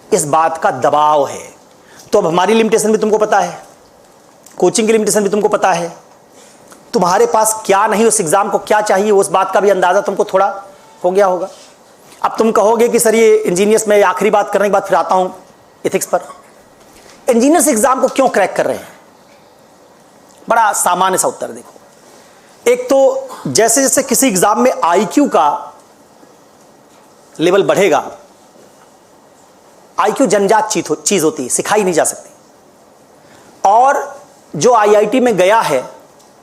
इस बात का दबाव है। तो अब हमारी लिमिटेशन भी तुमको पता है, कोचिंग की लिमिटेशन भी तुमको पता है, तुम्हारे पास क्या नहीं, उस एग्जाम को क्या चाहिए, उस बात का भी अंदाजा तुमको थोड़ा हो गया होगा। अब तुम कहोगे कि सर ये इंजीनियर्स में आखिरी बात करने के बाद फिर आता हूं एथिक्स पर। इंजीनियर्स एग्जाम को क्यों क्रैक कर रहे हैं? बड़ा सामान्य सा उत्तर देखो। एक तो जैसे जैसे किसी एग्जाम में IQ का लेवल बढ़ेगा, IQ जन्मजात चीज होती है, सिखाई नहीं जा सकती। और जो IIT में गया है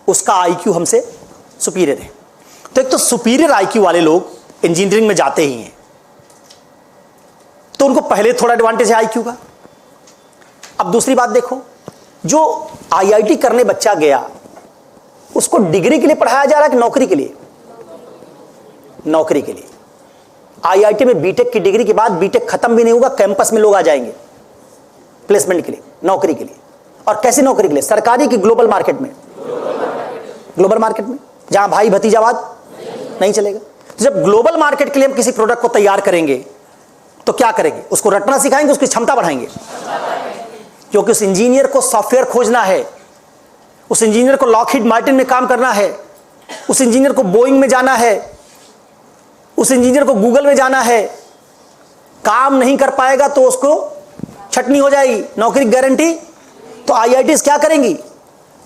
उसका IQ हमसे सुपीरियर है। तो एक तो सुपीरियर IQ वाले लोग इंजीनियरिंग में जाते ही हैं, तो उनको पहले थोड़ा एडवांटेज है IQ का। अब दूसरी बात देखो, जो IIT करने बच्चा गया उसको डिग्री के लिए पढ़ाया जा रहा है कि नौकरी के लिए? नौकरी के लिए। IIT में बीटेक की डिग्री के बाद बीटेक खत्म भी नहीं होगा, कैंपस में लोग आ जाएंगे प्लेसमेंट के लिए, नौकरी के लिए। और कैसी नौकरी के लिए? सरकारी की ग्लोबल मार्केट में? ग्लोबल मार्केट में, जहां भाई भतीजावाद नहीं चलेगा। तो जब ग्लोबल मार्केट के लिए हम किसी प्रोडक्ट को तैयार करेंगे तो क्या करेंगे? उसको रटना सिखाएंगे, उसकी क्षमता बढ़ाएंगे। क्योंकि उस इंजीनियर को सॉफ्टवेयर खोजना है, उस इंजीनियर को लॉकहीड मार्टिन में काम करना है, उस इंजीनियर को बोइंग में जाना है, उस इंजीनियर को गूगल में जाना है। काम नहीं कर पाएगा तो उसको छटनी हो जाएगी, नौकरी गारंटी। तो IITs क्या करेंगी?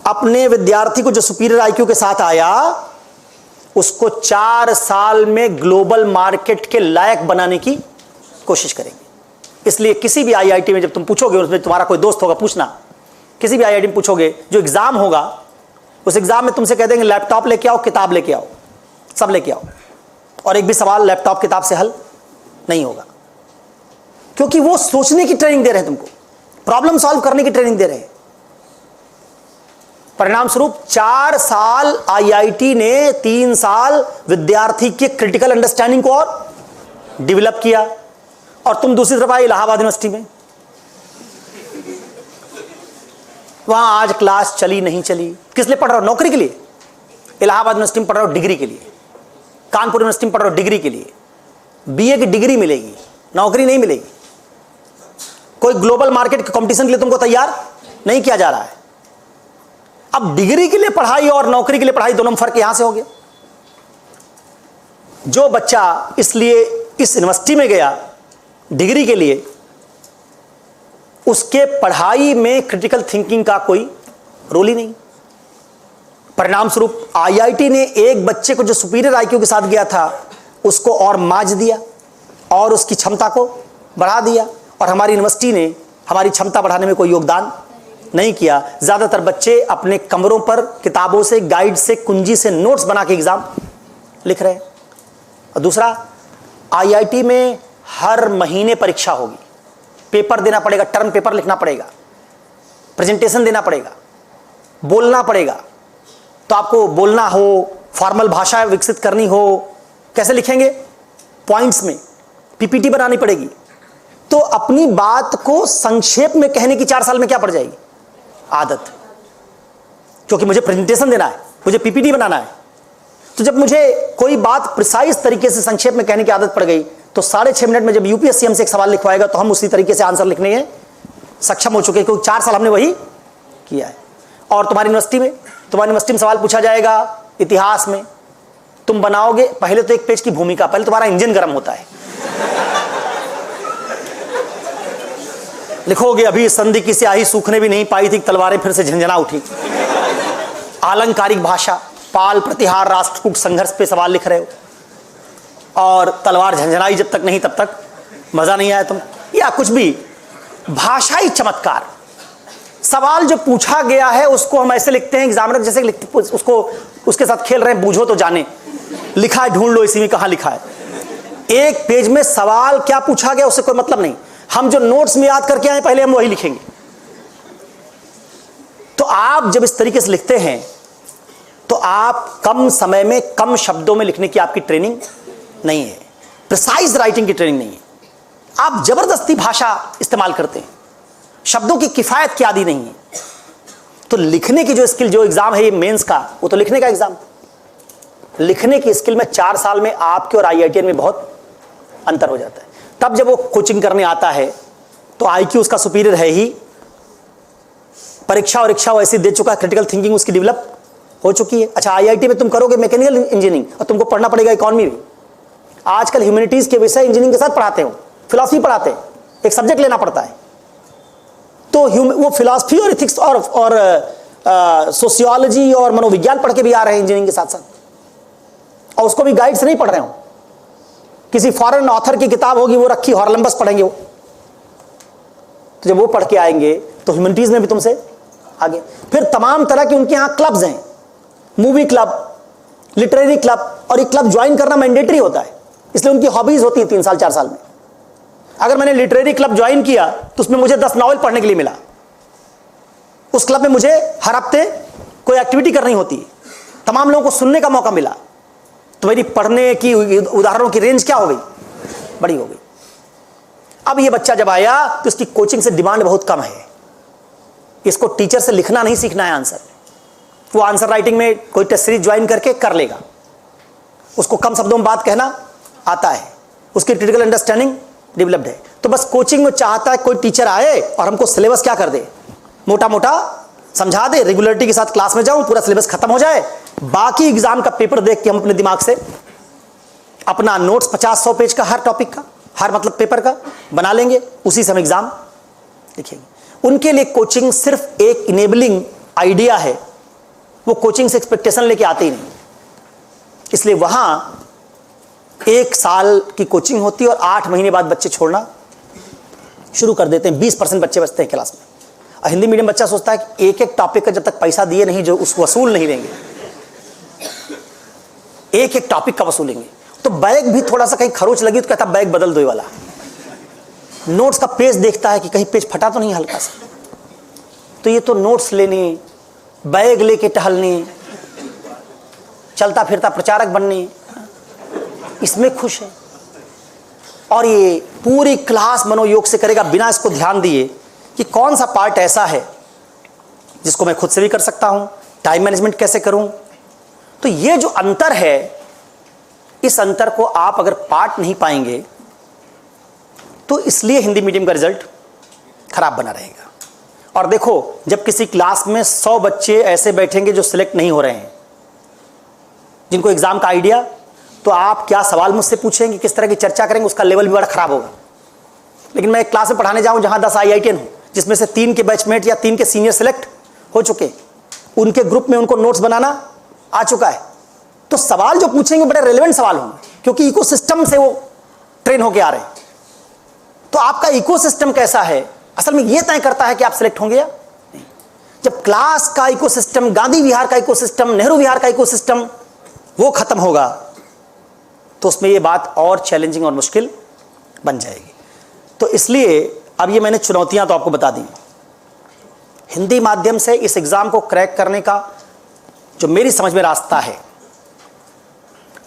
अपने विद्यार्थी को जो सुपीरियर IQ के साथ आया उसको 4 साल में ग्लोबल मार्केट के लायक बनाने की कोशिश करेंगे। इसलिए किसी भी IIT में जब तुम पूछोगे, उसमें तुम्हारा कोई दोस्त होगा, पूछना, किसी भी IIT में पूछोगे, जो एग्जाम होगा उस एग्जाम में तुमसे कह देंगे लैपटॉप लेके आओ, किताब लेके आओ, सब लेके आओ, और एक भी सवाल लैपटॉप किताब से हल नहीं होगा। क्योंकि वो सोचने की ट्रेनिंग दे रहे हैं तुमको, प्रॉब्लम सॉल्व करने की ट्रेनिंग दे रहे हैं। परिणाम स्वरूप 4 साल IIT ने 3 साल विद्यार्थी के क्रिटिकल अंडरस्टैंडिंग को और डेवलप किया। और तुम दूसरी तरफ आए इलाहाबाद यूनिवर्सिटी में, वहां आज क्लास चली नहीं चली, किस लिए पढ़ रहा हो? नौकरी के लिए। इलाहाबाद यूनिवर्सिटी में पढ़ रहा हो डिग्री के लिए, कानपुर यूनिवर्सिटी में पढ़ रहा हो डिग्री के लिए। BA की डिग्री मिलेगी, नौकरी नहीं मिलेगी। कोई ग्लोबल मार्केट के कंपटीशन के लिए तुमको तैयार नहीं किया जा रहा है। अब डिग्री के लिए पढ़ाई और नौकरी के लिए पढ़ाई, दोनों में फर्क यहां से हो गया। जो बच्चा इसलिए इस यूनिवर्सिटी में गया डिग्री के लिए, उसके पढ़ाई में क्रिटिकल थिंकिंग का कोई रोल ही नहीं। परिणाम स्वरूप IIT ने एक बच्चे को जो सुपीरियर IQ के साथ गया था उसको और माज दिया और उसकी क्षमता को बढ़ा दिया, और हमारी यूनिवर्सिटी ने हमारी क्षमता बढ़ाने में कोई योगदान नहीं किया। ज़्यादातर बच्चे अपने कमरों पर किताबों से, गाइड से, कुंजी से नोट्स बना के एग्ज़ाम लिख रहे हैं। और दूसरा, आईआईटी में हर महीने परीक्षा होगी, पेपर देना पड़ेगा, टर्म पेपर लिखना पड़ेगा, प्रेजेंटेशन देना पड़ेगा, बोलना पड़ेगा। तो आपको बोलना हो, फॉर्मल भाषा विकसित करनी हो, कैसे लिखेंगे? पॉइंट्स में, पीपीटी बनानी पड़ेगी। तो अपनी बात को संक्षेप में कहने की 4 साल में क्या पड़ जाएगी? आदत। क्योंकि मुझे प्रेजेंटेशन देना है, मुझे पीपीटी बनाना है। तो जब मुझे कोई बात प्रिसाइज तरीके से संक्षेप में कहने की आदत पड़ गई, तो 6.5 मिनट में जब यूपीएससी हमसे एक सवाल लिखवाएगा तो हम उसी तरीके से आंसर लिखने में सक्षम हो चुके हैं, क्योंकि 4 साल हमने वही किया है। और तुम्हारी यूनिवर्सिटी में सवाल पूछा जाएगा इतिहास में, तुम बनाओगे पहले तो 1 पेज की भूमिका, पहले तुम्हारा इंजन गर्म होता है, लिखोगे अभी संधि की स्याही सूखने भी नहीं पाई थी, तलवारें फिर से झंझना उठी। आलंकारिक भाषा, पाल प्रतिहार, राष्ट्रकूट संघर्ष पे सवाल लिख रहे हो, और तलवार झंझनाई जब तक नहीं तब तक मजा नहीं आया तुम, या कुछ भी भाषाई चमत्कार। सवाल जो पूछा गया है उसको हम ऐसे लिखते हैं एग्जामिनर जैसे लिखते, उसको उसके साथ खेल रहे हैं, बूझो तो जाने, लिखा है ढूंढ लो इसी में कहां लिखा है। 1 पेज में सवाल क्या पूछा गया उससे कोई मतलब नहीं। हम जो नोट्स में याद करके आए पहले हम वही लिखेंगे। तो आप जब इस तरीके से लिखते हैं तो आप कम समय में कम शब्दों में लिखने की आपकी ट्रेनिंग नहीं है, प्रिसाइज राइटिंग की ट्रेनिंग नहीं है। आप जबरदस्ती भाषा इस्तेमाल करते हैं, शब्दों की किफायत की आदि नहीं है। तो लिखने की जो स्किल, जो एग्जाम है ये मेंस का, वो तो लिखने का एग्जाम, लिखने की स्किल में 4 साल में आपके और आईआईटीएन में बहुत अंतर हो जाता है। तब जब वो कोचिंग करने आता है तो आईक्यू उसका सुपीरियर है ही, परीक्षा और इच्छा वैसे दे चुका है, क्रिटिकल थिंकिंग उसकी डेवलप हो चुकी है। अच्छा, आईआईटी में तुम करोगे मैकेनिकल इंजीनियरिंग और तुमको पढ़ना पड़ेगा इकोनॉमी भी। आजकल ह्यूमैनिटीज के विषय इंजीनियरिंग के साथ पढ़ाते हो, फिलॉसफी पढ़ाते हैं, एक सब्जेक्ट लेना पड़ता है। तो वो फिलॉसफी और इथिक्स और सोशियोलॉजी और मनोविज्ञान पढ़ के भी आ रहे हैं इंजीनियरिंग के साथ साथ, और उसको भी गाइड से नहीं पढ़ रहे हो, किसी फॉरेन ऑथर की किताब होगी वो रखी, हॉर्लम्बस पढ़ेंगे वो। तो जब वो पढ़ के आएंगे तो ह्यूमैनिटीज में भी तुमसे आगे। फिर तमाम तरह के उनके यहाँ क्लब्स हैं, मूवी क्लब, लिटरेरी क्लब, और ये क्लब ज्वाइन करना मैंडेटरी होता है, इसलिए उनकी हॉबीज होती है 3 साल 4 साल में। अगर मैंने लिटरेरी क्लब ज्वाइन किया तो उसमें मुझे 10 नॉवेल पढ़ने के लिए मिला, उस क्लब में मुझे हर हफ्ते कोई एक्टिविटी करनी होती है, तमाम लोगों को सुनने का मौका मिला, तो मेरी पढ़ने की उदाहरणों की रेंज क्या हो गई? बड़ी हो गई। अब ये बच्चा जब आया तो इसकी कोचिंग से डिमांड बहुत कम है, इसको टीचर से लिखना नहीं सीखना है आंसर, वो आंसर राइटिंग में कोई टेस्ट सीरीज ज्वाइन करके कर लेगा, उसको कम शब्दों में बात कहना आता है, उसकी क्रिटिकल अंडरस्टैंडिंग डेवलप्ड है। तो बस कोचिंग में चाहता है कोई टीचर आए और हमको सिलेबस क्या कर दे, मोटा मोटा समझा दे, रेगुलरिटी के साथ क्लास में जाऊं, पूरा सिलेबस खत्म हो जाए, बाकी एग्जाम का पेपर देख के हम अपने दिमाग से अपना नोट्स 50-100 पेज का हर टॉपिक का, हर मतलब पेपर का बना लेंगे, उसी से हम एग्जाम लिखेंगे। उनके लिए कोचिंग सिर्फ एक इनेबलिंग आइडिया है, वो कोचिंग से एक्सपेक्टेशन लेके आते ही नहीं। इसलिए वहां 1 साल की कोचिंग होती है और 8 महीने बाद बच्चे छोड़ना शुरू कर देते हैं। 20% बच्चे बचते हैं क्लास में। और हिंदी मीडियम बच्चा सोचता है कि एक टॉपिक का जब तक पैसा दिए नहीं जो उसको वसूल नहीं देंगे, एक टॉपिक का वसूलेंगे। तो बैग भी थोड़ा सा कहीं खरोच लगी तो कहता बैग बदल दो वाला, नोट्स का पेज देखता है कि कहीं पेज फटा तो नहीं हल्का सा। तो ये तो नोट्स लेने, बैग लेके टहलने, चलता फिरता प्रचारक बनने, इसमें खुश है। और ये पूरी क्लास मनोयोग से करेगा बिना इसको ध्यान दिए कि कौन सा पार्ट ऐसा है जिसको मैं खुद से भी कर सकता हूं, टाइम मैनेजमेंट कैसे करूं। तो ये जो अंतर है, इस अंतर को आप अगर पार्ट नहीं पाएंगे तो इसलिए हिंदी मीडियम का रिजल्ट खराब बना रहेगा। और देखो, जब किसी क्लास में 100 बच्चे ऐसे बैठेंगे जो सिलेक्ट नहीं हो रहे हैं, जिनको एग्जाम का आइडिया, तो आप क्या सवाल मुझसे पूछेंगे, किस तरह की चर्चा करेंगे, उसका लेवल भी बड़ा खराब होगा। लेकिन मैं एक क्लास में पढ़ाने जाऊं जहां 10 आईआईटीएन हूं, जिसमें से 3 के बैचमेट या 3 के सीनियर सिलेक्ट हो चुके, उनके ग्रुप में उनको नोट्स बनाना आ चुका है, तो सवाल जो पूछेंगे बड़े रेलेवेंट सवाल होंगे, क्योंकि इकोसिस्टम से वो ट्रेन होके आ रहे हैं। तो आपका इकोसिस्टम कैसा है, असल में ये तय करता है कि आप सिलेक्ट होंगे या नहीं। जब क्लास का इकोसिस्टम, गांधी विहार का इकोसिस्टम, नेहरू विहार का इकोसिस्टम वो खत्म होगा तो उसमें ये बात और चैलेंजिंग और मुश्किल बन जाएगी। तो इसलिए अब ये मैंने चुनौतियां तो आपको बता दी। हिंदी माध्यम से इस एग्जाम को क्रैक करने का जो मेरी समझ में रास्ता है,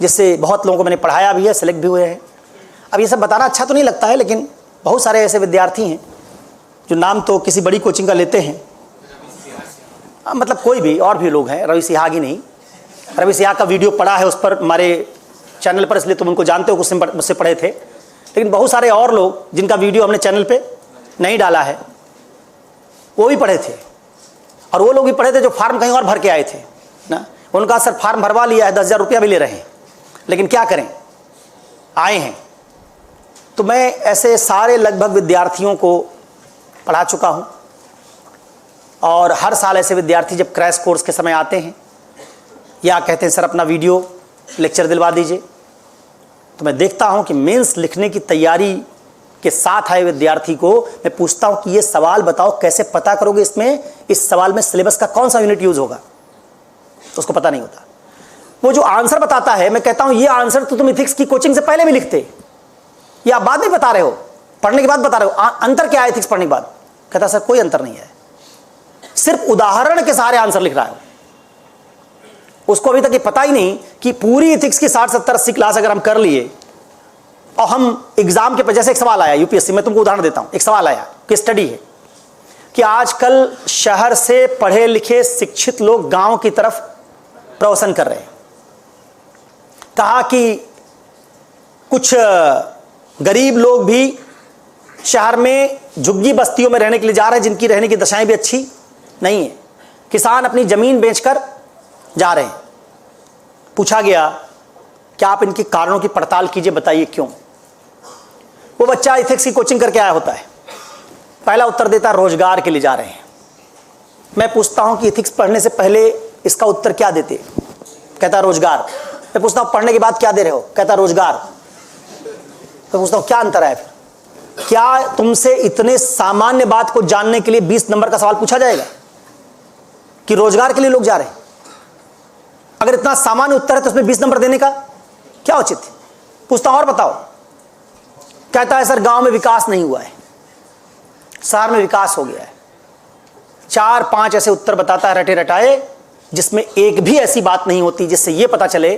जिससे बहुत लोगों को मैंने पढ़ाया भी है, सेलेक्ट भी हुए हैं। अब ये सब बताना अच्छा तो नहीं लगता है, लेकिन बहुत सारे ऐसे विद्यार्थी हैं जो नाम तो किसी बड़ी कोचिंग का लेते हैं, मतलब कोई भी और भी लोग हैं, रवि सिहाग ही नहीं, रवि सिहाग का वीडियो पड़ा है उस पर हमारे चैनल पर, इसलिए तुम उनको जानते हो, कुछ मुझसे पढ़े थे। लेकिन बहुत सारे और लोग जिनका वीडियो हमने चैनल पे नहीं डाला है वो भी पढ़े थे, और वो लोग भी पढ़े थे जो फार्म कहीं और भर के आए थे ना, उनका सर फार्म भरवा लिया है, 10,000 रुपया भी ले रहे हैं, लेकिन क्या करें, आए हैं। तो मैं ऐसे सारे लगभग विद्यार्थियों को पढ़ा चुका हूँ, और हर साल ऐसे विद्यार्थी जब क्रैश कोर्स के समय आते हैं या कहते हैं सर अपना वीडियो लेक्चर दिलवा दीजिए, तो मैं देखता हूँ कि मेंस लिखने की तैयारी के साथ आए विद्यार्थी को मैं पूछता हूँ कि ये सवाल बताओ कैसे पता करोगे, इसमें इस सवाल में सिलेबस का कौन सा यूनिट यूज होगा, तो उसको पता नहीं होता। वो जो आंसर बताता है, मैं कहता हूँ ये आंसर तो तुम इथिक्स की कोचिंग से पहले भी लिखते, या आप बाद में बता रहे हो, पढ़ने के बाद बता रहे हो, अंतर क्या है इथिक्स पढ़ने के बाद? कहता सर कोई अंतर नहीं है, सिर्फ उदाहरण के सहारे आंसर लिख रहा है। उसको अभी तक ये पता ही नहीं कि पूरी इथिक्स की 60-70-80 क्लास अगर हम कर लिए और हम एग्जाम के, जैसे एक सवाल आया यूपीएससी में, तुमको उदाहरण देता हूं, एक सवाल आया कि स्टडी है कि आजकल शहर से पढ़े लिखे शिक्षित लोग गांव की तरफ प्रवासन कर रहे हैं। कहा कि कुछ गरीब लोग भी शहर में झुग्गी बस्तियों में रहने के लिए जा रहे हैं, जिनकी रहने की दशाएं भी अच्छी नहीं है। किसान अपनी जमीन बेचकर जा रहे हैं। पूछा गया कि आप इनके कारणों की पड़ताल कीजिए, बताइए क्यों। वो बच्चा इथिक्स की कोचिंग करके आया होता है, पहला उत्तर देता रोजगार के लिए जा रहे हैं। मैं पूछता हूं कि इथिक्स पढ़ने से पहले इसका उत्तर क्या देते? कहता रोजगार। मैं पूछता हूं पढ़ने के बाद क्या दे रहे हो? कहता रोजगार। मैं पूछता हूं क्या अंतर है? फिर क्या तुमसे इतने सामान्य बात को जानने के लिए 20 नंबर का सवाल पूछा जाएगा कि रोजगार के लिए लोग जा रहे हैं? अगर इतना सामान्य उत्तर है तो उसमें 20 नंबर देने का क्या उचित है? पूछता हूं और बताओ। कहता है सर गांव में विकास नहीं हुआ है, शहर में विकास हो गया है। 4-5 ऐसे उत्तर बताता है रटे रटाए, जिसमें एक भी ऐसी बात नहीं होती जिससे यह पता चले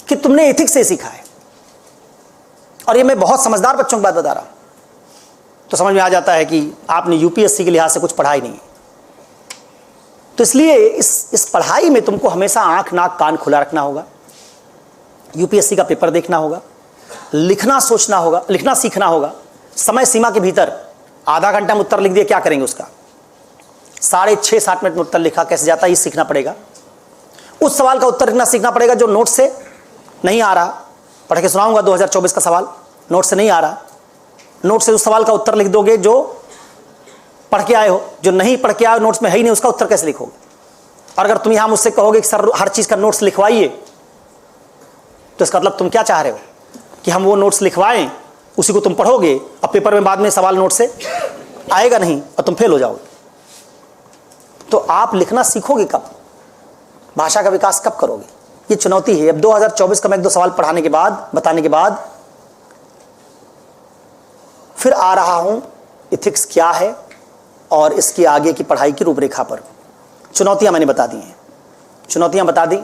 कि तुमने एथिक्स से सीखा है। और ये मैं बहुत समझदार बच्चों की बात बता रहा हूं, तो समझ में आ जाता है कि आपने यूपीएससी के लिहाज से कुछ पढ़ा ही नहीं है। तो इसलिए इस पढ़ाई में तुमको हमेशा आंख नाक कान खुला रखना होगा, यूपीएससी का पेपर देखना होगा, लिखना सोचना होगा, लिखना सीखना होगा। समय सीमा के भीतर आधा घंटा में उत्तर लिख दिया, क्या करेंगे उसका? 6.5-7 मिनट में उत्तर लिखा कैसे जाता है ये सीखना पड़ेगा। उस सवाल का उत्तर लिखना सीखना पड़ेगा जो नोट से नहीं आ रहा। पढ़ के सुनाऊंगा 2024 का सवाल, नोट से नहीं आ रहा। नोट से उस सवाल का उत्तर लिख दोगे जो पढ़ के आए हो। जो नहीं पढ़ के आए हो, नोट्स में है ही नहीं, उसका उत्तर कैसे लिखोगे? और अगर तुम यहां मुझसे कहोगे कि सर हर चीज का नोट्स लिखवाइए, तो इसका मतलब तुम क्या चाह रहे हो कि हम वो नोट्स लिखवाएं, उसी को तुम पढ़ोगे और पेपर में बाद में सवाल नोट से आएगा नहीं और तुम फेल हो जाओगे। तो आप लिखना सीखोगे कब? भाषा का विकास कब करोगे? ये चुनौती है। अब 2024 का मैं 1-2 सवाल पढ़ाने के बाद, बताने के बाद फिर आ रहा हूं इथिक्स क्या है और इसकी आगे की पढ़ाई की रूपरेखा पर। चुनौतियां मैंने बता दी हैं, चुनौतियां बता दी।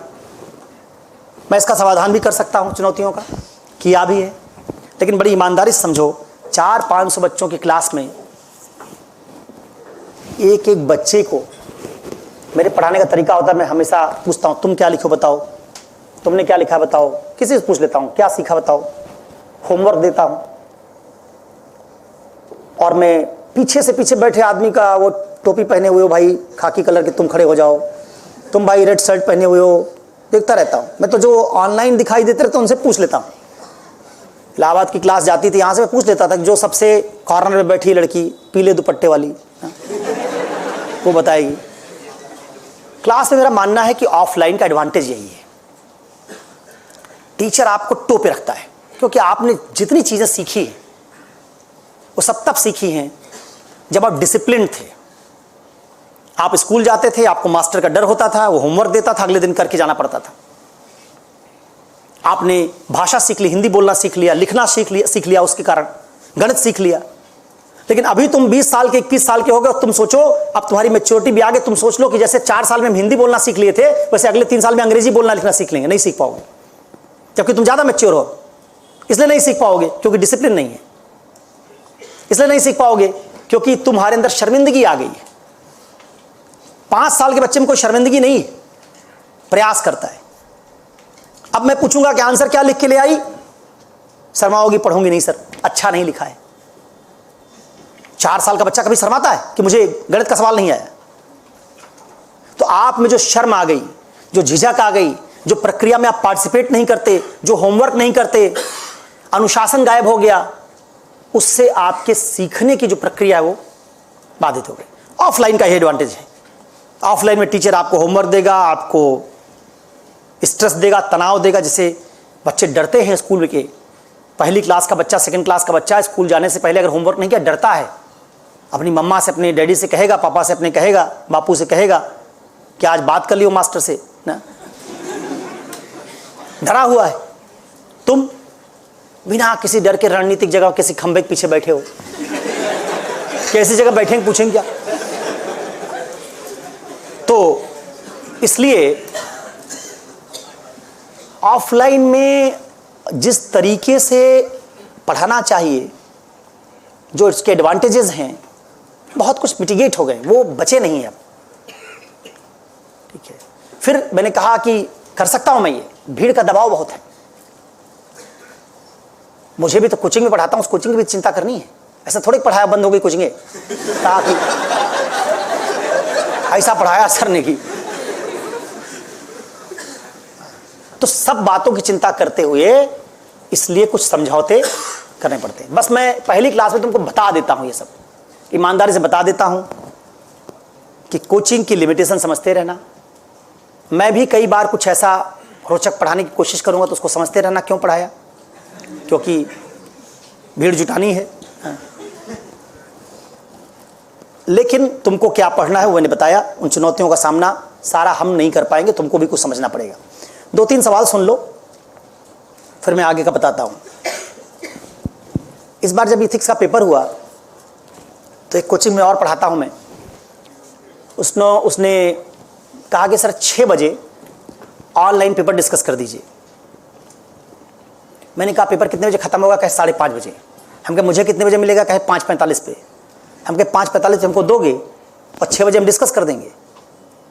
मैं इसका समाधान भी कर सकता हूं, चुनौतियों का किया भी है। लेकिन बड़ी ईमानदारी से समझो, 400-500 बच्चों की क्लास में एक एक बच्चे को मेरे पढ़ाने का तरीका होता है, मैं हमेशा पूछता हूं तुम क्या लिखो बताओ, तुमने क्या लिखा बताओ। किसी से पूछ लेता हूं क्या सीखा बताओ, होमवर्क देता हूं। और मैं पीछे से पीछे बैठे आदमी का, वो टोपी पहने हुए हो भाई खाकी कलर के, तुम खड़े हो जाओ, तुम भाई रेड शर्ट पहने हुए हो, देखता रहता हूं। मैं तो जो ऑनलाइन दिखाई देते रहते उनसे पूछ लेता हूं। इलाहाबाद की क्लास जाती थी, यहां से मैं पूछ लेता था कि जो सबसे कॉर्नर में बैठी लड़की पीले दुपट्टे वाली, वो बताएगी। क्लास में मेरा मानना है कि ऑफलाइन का एडवांटेज यही है, टीचर आपको टोपे रखता है, क्योंकि आपने जितनी चीजें सीखी है वो सब तब सीखी हैं जब आप डिसिप्लिन थे, आप स्कूल जाते थे, आपको मास्टर का डर होता था, वो होमवर्क देता था, अगले दिन करके जाना पड़ता था। आपने भाषा सीख ली, हिंदी बोलना सीख लिया, लिखना सीख लिया, उसके कारण गणित सीख लिया। लेकिन अभी तुम 20 साल के 21 साल के हो गए, तुम सोचो, अब तुम्हारी मैच्योरिटी भी आ गई, तुम सोच लो कि जैसे 4 साल में हम हिंदी बोलना सीख लिए थे, वैसे अगले 3 साल में अंग्रेजी बोलना लिखना सीख लेंगे। नहीं सीख पाओगे, क्योंकि तुम ज्यादा मैच्योर हो। इसलिए नहीं सीख पाओगे क्योंकि डिसिप्लिन नहीं है। इसलिए नहीं सीख पाओगे क्योंकि तुम्हारे अंदर शर्मिंदगी आ गई है। 5 साल के बच्चे में कोई शर्मिंदगी नहीं है, प्रयास करता है। अब मैं पूछूंगा कि आंसर क्या लिख के ले आई, शर्माओगी, पढ़ूंगी नहीं सर, अच्छा नहीं लिखा है। 4 साल का बच्चा कभी शर्माता है कि मुझे गणित का सवाल नहीं आया? तो आप में जो शर्म आ गई, जो झिझक आ गई, जो प्रक्रिया में आप पार्टिसिपेट नहीं करते, जो होमवर्क नहीं करते, अनुशासन गायब हो गया, उससे आपके सीखने की जो प्रक्रिया है वो बाधित हो गई। ऑफलाइन का ही एडवांटेज है। ऑफलाइन में टीचर आपको होमवर्क देगा, आपको स्ट्रेस देगा, तनाव देगा, जिसे बच्चे डरते हैं स्कूल के। पहली क्लास का बच्चा, सेकंड क्लास का बच्चा स्कूल जाने से पहले अगर होमवर्क नहीं किया, डरता है। अपनी मम्मा से, अपने डैडी से कहेगा, पापा से अपने कहेगा, बापू से कहेगा कि आज बात कर लियो मास्टर से ना, डरा हुआ है। तुम बिना किसी डर के रणनीतिक जगह किसी खंबे के पीछे बैठे हो, कैसी जगह बैठेंगे पूछेंगे क्या? तो इसलिए ऑफलाइन में जिस तरीके से पढ़ाना चाहिए, जो इसके एडवांटेजेस हैं, बहुत कुछ मिटिगेट हो गए, वो बचे नहीं हैं अब। ठीक है, फिर मैंने कहा कि कर सकता हूं मैं, ये भीड़ का दबाव बहुत है। मुझे भी तो कोचिंग में पढ़ाता हूं, उस कोचिंग की भी चिंता करनी है। ऐसा थोड़ी पढ़ाया बंद हो गई कोचिंग, ताकि ऐसा पढ़ाया सर ने की। तो सब बातों की चिंता करते हुए इसलिए कुछ समझौते करने पड़ते हैं। बस मैं पहली क्लास में तुमको बता देता हूं, ये सब ईमानदारी से बता देता हूं कि कोचिंग की लिमिटेशन समझते रहना। मैं भी कई बार कुछ ऐसा रोचक पढ़ाने की कोशिश करूंगा तो उसको समझते रहना, क्यों पढ़ाया, क्योंकि भीड़ जुटानी है। लेकिन तुमको क्या पढ़ना है वो मैंने बताया। उन चुनौतियों का सामना सारा हम नहीं कर पाएंगे, तुमको भी कुछ समझना पड़ेगा। 2-3 सवाल सुन लो, फिर मैं आगे का बताता हूं। इस बार जब इथिक्स का पेपर हुआ तो एक कोचिंग में और पढ़ाता हूं मैं, उसने कहा कि सर 6 बजे ऑनलाइन पेपर डिस्कस कर दीजिए। मैंने कहा पेपर कितने बजे खत्म होगा? कहे 5:30 बजे। हम कहे मुझे कितने बजे मिलेगा? कहे 5:45 पे। हम कहे 5:45 पे हमको दोगे और 6 बजे हम डिस्कस कर देंगे,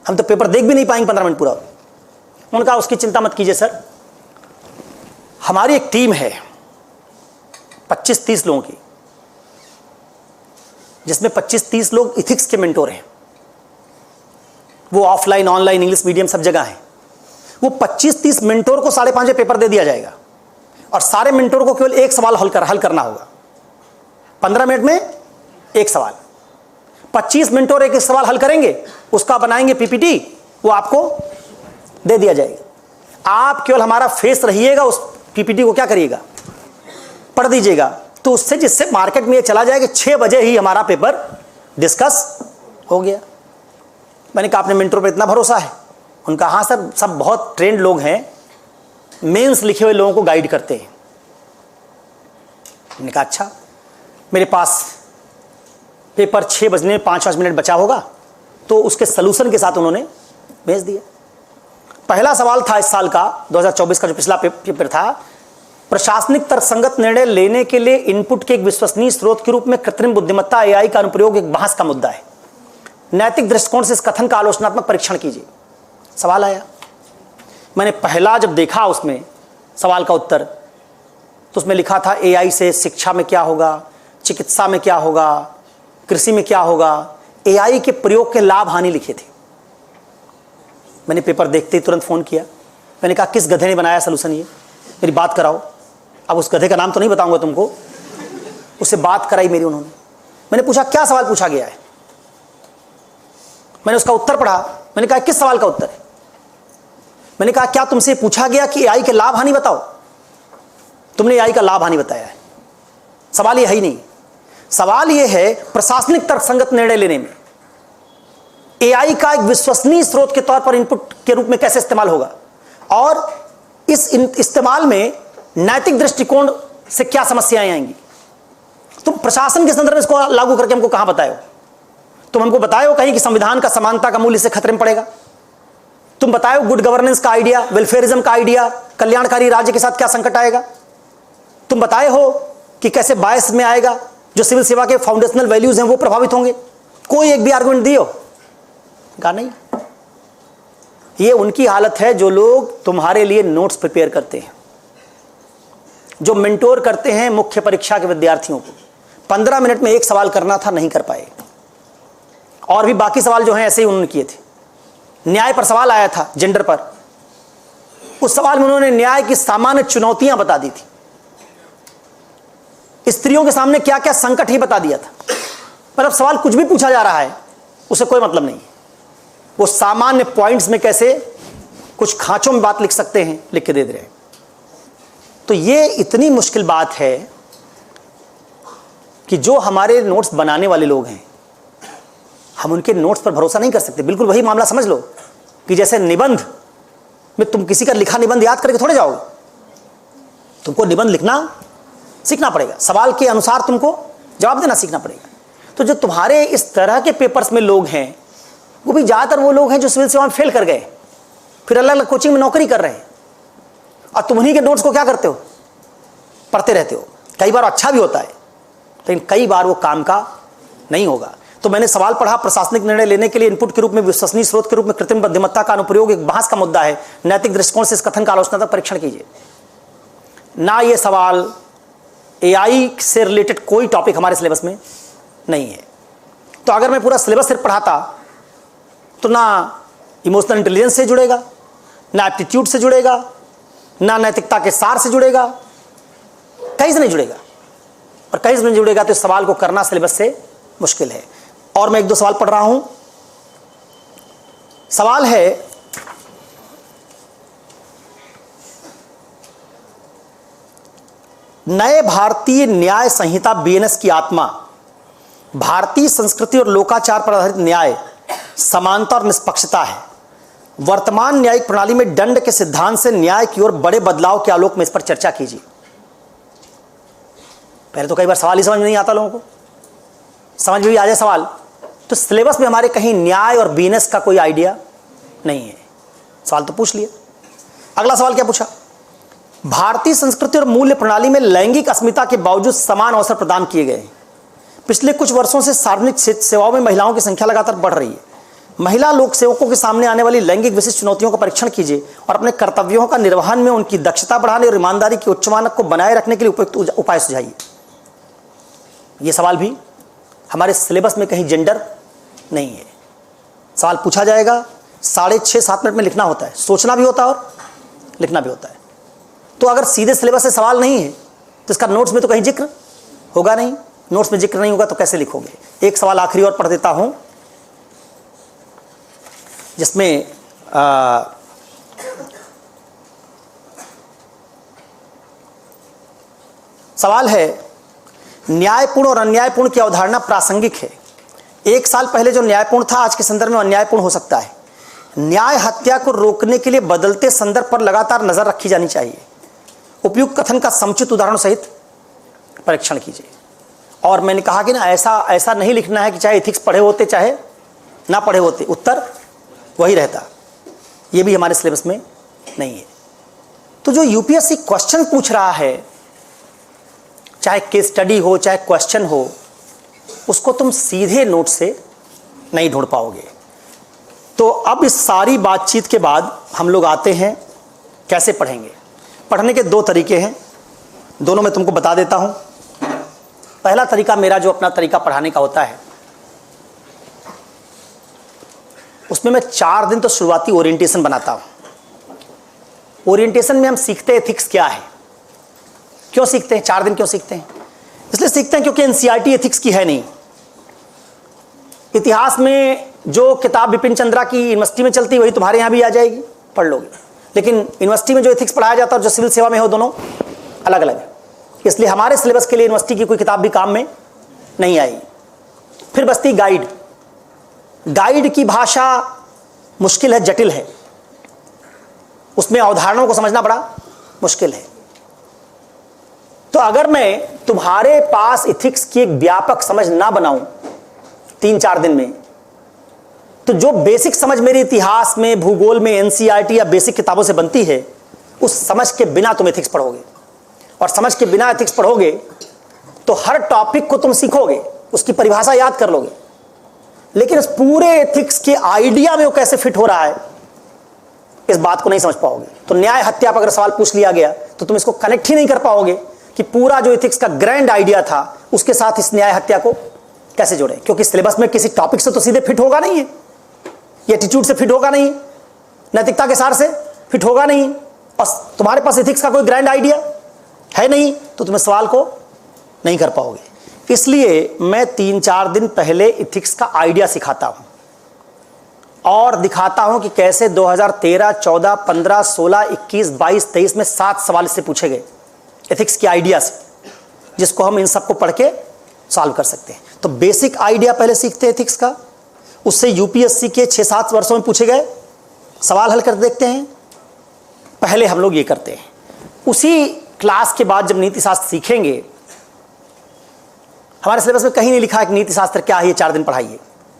हम तो पेपर देख भी नहीं पाएंगे 15 मिनट पूरा। उन्होंने कहा उसकी चिंता मत कीजिए सर, हमारी एक टीम है 25-30 लोगों की, जिसमें 25-30 लोग इथिक्स के मेंटोर हैं। वो ऑफलाइन, ऑनलाइन, इंग्लिश मीडियम सब जगह हैं। वो 25-30 मेंटोर को 5:30 बजे पेपर दे दिया जाएगा और सारे मेंटोर को केवल एक सवाल हल करना होगा। 15 मिनट में एक सवाल, 25 मेंटोर एक सवाल हल करेंगे, उसका बनाएंगे पीपीटी, वो आपको दे दिया जाएगा। आप केवल हमारा फेस रहिएगा, उस पीपीटी को क्या करिएगा, पढ़ दीजिएगा। तो उससे जिससे मार्केट में ये चला जाए कि 6 बजे ही हमारा पेपर डिस्कस हो गया। मैंने कहा आपने मेंटोर पर इतना भरोसा है? उनका हाँ सर, सब बहुत ट्रेंड लोग हैं, मेंस लिखे हुए लोगों को गाइड करते हैं। मैंने कहा अच्छा। मेरे पास पेपर 6 बजने में 5-5 मिनट बचा होगा, तो उसके सलूशन के साथ उन्होंने भेज दिया। पहला सवाल था इस साल का, 2024 का जो पिछला पेपर था, प्रशासनिक तर्कसंगत निर्णय लेने के लिए इनपुट के एक विश्वसनीय स्रोत के रूप में कृत्रिम बुद्धिमत्ता एआई का अनुप्रयोग एक बहस का मुद्दा है। नैतिक दृष्टिकोण से इस कथन का आलोचनात्मक परीक्षण कीजिए। सवाल आया। मैंने पहला जब देखा उसमें सवाल का उत्तर, तो उसमें लिखा था एआई से शिक्षा में क्या होगा, चिकित्सा में क्या होगा, कृषि में क्या होगा, एआई के प्रयोग के लाभ हानि लिखे थे। मैंने पेपर देखते ही तुरंत फ़ोन किया। मैंने कहा किस गधे ने बनाया सलूशन, ये मेरी बात कराओ। अब उस गधे का नाम तो नहीं बताऊंगा तुमको, उससे बात कराई मेरी उन्होंने। मैंने पूछा क्या सवाल पूछा गया है, मैंने उसका उत्तर पढ़ा। मैंने कहा किस सवाल का उत्तर है? मैंने कहा क्या तुमसे पूछा गया कि एआई के लाभ हानि बताओ? तुमने एआई का लाभ हानि बताया है। सवाल ये है ही नहीं। सवाल ये है प्रशासनिक तर्कसंगत निर्णय लेने में एआई का एक विश्वसनीय स्रोत के तौर पर इनपुट के रूप में कैसे इस्तेमाल होगा, और इस इस्तेमाल में नैतिक दृष्टिकोण से क्या समस्याएं आएंगी। तुम प्रशासन के संदर्भ में इसको लागू करके हमको कहां बताए हो? तुम हमको बताए हो कहीं कि संविधान का समानता का मूल्य से खतरे में पड़ेगा? तुम बताए हो गुड गवर्नेंस का आइडिया, वेलफेयरिज्म का आइडिया, कल्याणकारी राज्य के साथ क्या संकट आएगा? तुम बताए हो कि कैसे बायस में आएगा, जो सिविल सेवा के फाउंडेशनल वैल्यूज हैं वो प्रभावित होंगे? कोई एक भी आर्गुमेंट दियो? कहा नहीं। ये उनकी हालत है जो लोग तुम्हारे लिए नोट्स प्रिपेयर करते हैं, जो मेंटोर करते हैं मुख्य परीक्षा के विद्यार्थियों को। 15 मिनट में एक सवाल करना था, नहीं कर पाए, और भी बाकी सवाल जो हैं ऐसे ही उन्होंने किए थे। न्याय पर सवाल आया था, जेंडर पर, उस सवाल में उन्होंने न्याय की सामान्य चुनौतियां बता दी थी, स्त्रियों के सामने क्या क्या संकट ही बता दिया था। पर अब सवाल कुछ भी पूछा जा रहा है, उसे कोई मतलब नहीं। वो सामान्य पॉइंट्स में कैसे कुछ खांचों में बात लिख सकते हैं, लिख के दे रहे हैं। तो ये इतनी मुश्किल बात है कि जो हमारे नोट्स बनाने वाले लोग हैं, हम उनके नोट्स पर भरोसा नहीं कर सकते। बिल्कुल वही मामला समझ लो कि जैसे निबंध में तुम किसी का लिखा निबंध याद करके थोड़े जाओगे, तुमको निबंध लिखना सीखना पड़ेगा, सवाल के अनुसार तुमको जवाब देना सीखना पड़ेगा। तो जो तुम्हारे इस तरह के पेपर्स में लोग हैं, वो भी ज़्यादातर वो लोग हैं जो सिविल सेवा में फेल कर गए, फिर अलग अलग कोचिंग में नौकरी कर रहे हैं, और तुम उन्हीं के नोट्स को क्या करते हो? पढ़ते रहते हो। कई बार अच्छा भी होता है, लेकिन कई बार वो काम का नहीं होगा। तो मैंने सवाल पढ़ा, प्रशासनिक निर्णय लेने के लिए इनपुट के रूप में विश्वसनीय स्रोत के रूप में कृत्रिम बुद्धिमत्ता का अनुप्रयोग एक बहस का मुद्दा है। नैतिक दृष्टिकोण से इस कथन का आलोचनात्मक परीक्षण कीजिए। ना ये सवाल एआई से रिलेटेड कोई टॉपिक हमारे सिलेबस में नहीं है। तो अगर मैं पूरा सिलेबस सिर्फ पढ़ाता तो ना इमोशनल इंटेलिजेंस से जुड़ेगा, ना एप्टीट्यूड से जुड़ेगा, ना नैतिकता के सार से जुड़ेगा, कहीं से नहीं जुड़ेगा। और कहीं से नहीं जुड़ेगा तो इस सवाल को करना सिलेबस से मुश्किल है। और मैं एक दो सवाल पढ़ रहा हूं। सवाल है, नए भारतीय न्याय संहिता बीएनएस की आत्मा भारतीय संस्कृति और लोकाचार पर आधारित न्याय, समानता और निष्पक्षता है। वर्तमान न्यायिक प्रणाली में दंड के सिद्धांत से न्याय की ओर बड़े बदलाव के आलोक में इस पर चर्चा कीजिए। पहले तो कई बार सवाल ही समझ में नहीं आता लोगों को, समझ में भी आ जाए सवाल तो सिलेबस में हमारे कहीं न्याय और बीएनएस का कोई आइडिया नहीं है। सवाल तो पूछ लिया। अगला सवाल क्या पूछा? भारतीय संस्कृति और मूल्य प्रणाली में लैंगिक अस्मिता के बावजूद समान अवसर प्रदान किए गए हैं। पिछले कुछ वर्षों से सार्वजनिक सेवाओं में महिलाओं की संख्या लगातार बढ़ रही है। महिला लोक सेवकों के सामने आने वाली लैंगिक विशिष्ट चुनौतियों का परीक्षण कीजिए और अपने कर्तव्यों का निर्वहन में उनकी दक्षता बढ़ाने और ईमानदारी के उच्च मानक को बनाए रखने के लिए उपयुक्त उपाय सुझाइए। यह सवाल भी हमारे सिलेबस में कहीं जेंडर नहीं है। सवाल पूछा जाएगा, 6.5-7 मिनट में लिखना होता है, सोचना भी होता है और लिखना भी होता है। तो अगर सीधे सिलेबस से सवाल नहीं है तो इसका नोट्स में तो कहीं जिक्र होगा नहीं। नोट्स में जिक्र नहीं होगा तो कैसे लिखोगे? एक सवाल आखिरी और पढ़ देता हूं, जिसमें सवाल है, न्यायपूर्ण और अन्यायपूर्ण की अवधारणा प्रासंगिक है। 1 साल पहले जो न्यायपूर्ण था आज के संदर्भ में अन्यायपूर्ण हो सकता है। न्याय हत्या को रोकने के लिए बदलते संदर्भ पर लगातार नजर रखी जानी चाहिए। उपयुक्त कथन का समुचित उदाहरण सहित परीक्षण कीजिए। और मैंने कहा कि ना ऐसा नहीं लिखना है कि चाहे एथिक्स पढ़े होते चाहे ना पढ़े होते, उत्तर वही रहता। ये भी हमारे सिलेबस में नहीं है। तो जो यूपीएससी क्वेश्चन पूछ रहा है, चाहे केस स्टडी हो चाहे क्वेश्चन हो, उसको तुम सीधे नोट से नहीं ढूंढ पाओगे। तो अब इस सारी बातचीत के बाद हम लोग आते हैं कैसे पढ़ेंगे। पढ़ने के 2 तरीके हैं, दोनों मैं तुमको बता देता हूं। पहला तरीका मेरा जो अपना तरीका पढ़ाने का होता है, उसमें मैं 4 दिन तो शुरुआती ओरिएंटेशन बनाता हूं। ओरिएंटेशन में हम सीखते हैं एथिक्स क्या है। क्यों सीखते हैं? 4 दिन क्यों सीखते हैं? इसलिए सीखते हैं क्योंकि एनसीईआरटी एथिक्स की है नहीं। इतिहास में जो किताब बिपिन चंद्रा की यूनिवर्सिटी में चलती है वही तुम्हारे यहाँ भी आ जाएगी, पढ़ लोगे। लेकिन यूनिवर्सिटी में जो एथिक्स पढ़ाया जाता है और जो सिविल सेवा में हो, दोनों अलग अलग है। इसलिए हमारे सिलेबस के लिए यूनिवर्सिटी की कोई किताब भी काम में नहीं आई। फिर बचती गाइड। गाइड की भाषा मुश्किल है, जटिल है, उसमें अवधारणाओं को समझना बड़ा मुश्किल है। तो अगर मैं तुम्हारे पास इथिक्स की एक व्यापक समझ ना बनाऊं 3-4 दिन में, तो जो बेसिक समझ मेरी इतिहास में, भूगोल में, एनसीईआरटी या बेसिक किताबों से बनती है, उस समझ के बिना तुम एथिक्स पढ़ोगे, और समझ के बिना एथिक्स पढ़ोगे तो हर टॉपिक को तुम सीखोगे, उसकी परिभाषा याद कर लोगे, लेकिन इस पूरे एथिक्स के आइडिया में वो कैसे फिट हो रहा है, इस बात को नहीं समझ पाओगे। तो न्याय हत्या पर अगर सवाल पूछ लिया गया तो तुम इसको कनेक्ट ही नहीं कर पाओगे कि पूरा जो एथिक्स का ग्रैंड आइडिया था उसके साथ इस न्याय हत्या को कैसे जोड़े, क्योंकि सिलेबस में किसी टॉपिक से तो सीधे फिट होगा नहीं है, ये एटीट्यूड से फिट होगा नहीं, नैतिकता के सार से फिट होगा नहीं, और तुम्हारे पास एथिक्स का कोई ग्रैंड आइडिया है नहीं, तो तुम सवाल को नहीं कर पाओगे। इसलिए मैं 3-4 दिन पहले एथिक्स का आइडिया सिखाता हूं और दिखाता हूं कि कैसे 2013, 14, 15, 16, 21, 22, 23 में 7 सवाल इससे पूछे गए एथिक्स के आइडिया से, जिसको हम इन सबको पढ़ के सॉल्व कर सकते हैं। तो बेसिक आइडिया पहले सीखते हैं एथिक्स का, उससे यूपीएससी के 6-7 वर्षों में पूछे गए सवाल हल कर देखते हैं। पहले हम लोग ये करते हैं। उसी क्लास के बाद जब नीति शास्त्र सीखेंगे, हमारे सिलेबस में कहीं नहीं लिखा है कि नीति शास्त्र क्या है, ये 4 दिन पढ़ाइए।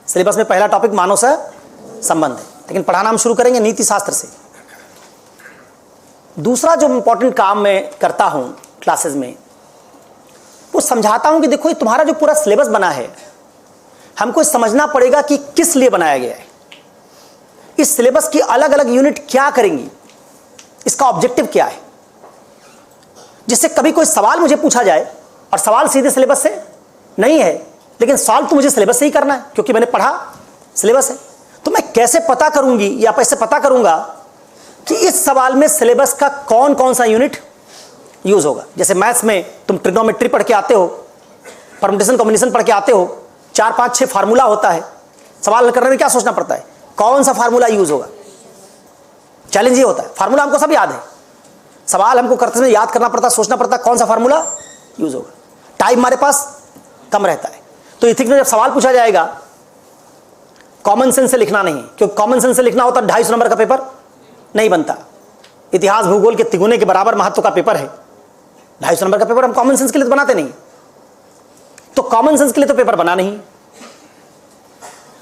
सिलेबस में पहला टॉपिक मानव से संबंध है, लेकिन पढ़ाना हम शुरू करेंगे नीति शास्त्र से। दूसरा जो इंपॉर्टेंट काम मैं करता हूं क्लासेस में, वो समझाता हूं कि देखो ये तुम्हारा जो पूरा सिलेबस बना है, हमको समझना पड़ेगा कि किस लिए बनाया गया है, इस सिलेबस की अलग अलग यूनिट क्या करेंगी, इसका ऑब्जेक्टिव क्या है, जिससे कभी कोई सवाल मुझे पूछा जाए और सवाल सीधे सिलेबस से नहीं है, लेकिन सॉल्व तो मुझे सिलेबस से ही करना है क्योंकि मैंने पढ़ा सिलेबस है, तो मैं कैसे पता करूंगी या कैसे पता करूंगा कि इस सवाल में सिलेबस का कौन कौन सा यूनिट यूज होगा। जैसे मैथ्स में तुम ट्रिग्नोमेट्री पढ़ के आते हो, परम्यूटेशन कॉम्बिनेशन पढ़ के आते हो, 4-5-6 फार्मूला होता है, सवाल करने में क्या सोचना पड़ता है, कौन सा फार्मूला यूज होगा। चैलेंज ये होता है, फार्मूला हमको सब याद है, सवाल हमको करते समय याद करना पड़ता, सोचना पड़ता कौन सा फार्मूला यूज होगा। टाइम हमारे पास कम रहता है, तो एथिक्स में जब सवाल पूछा जाएगा कॉमन सेंस से लिखना नहीं, क्योंकि कॉमन सेंस से लिखना होता 250 नंबर का पेपर नहीं बनता। इतिहास भूगोल के तिगुने के बराबर महत्व का पेपर है, 250 नंबर का पेपर हम कॉमन सेंस के लिए तो बनाते नहीं, तो कॉमन सेंस के लिए तो पेपर बना नहीं।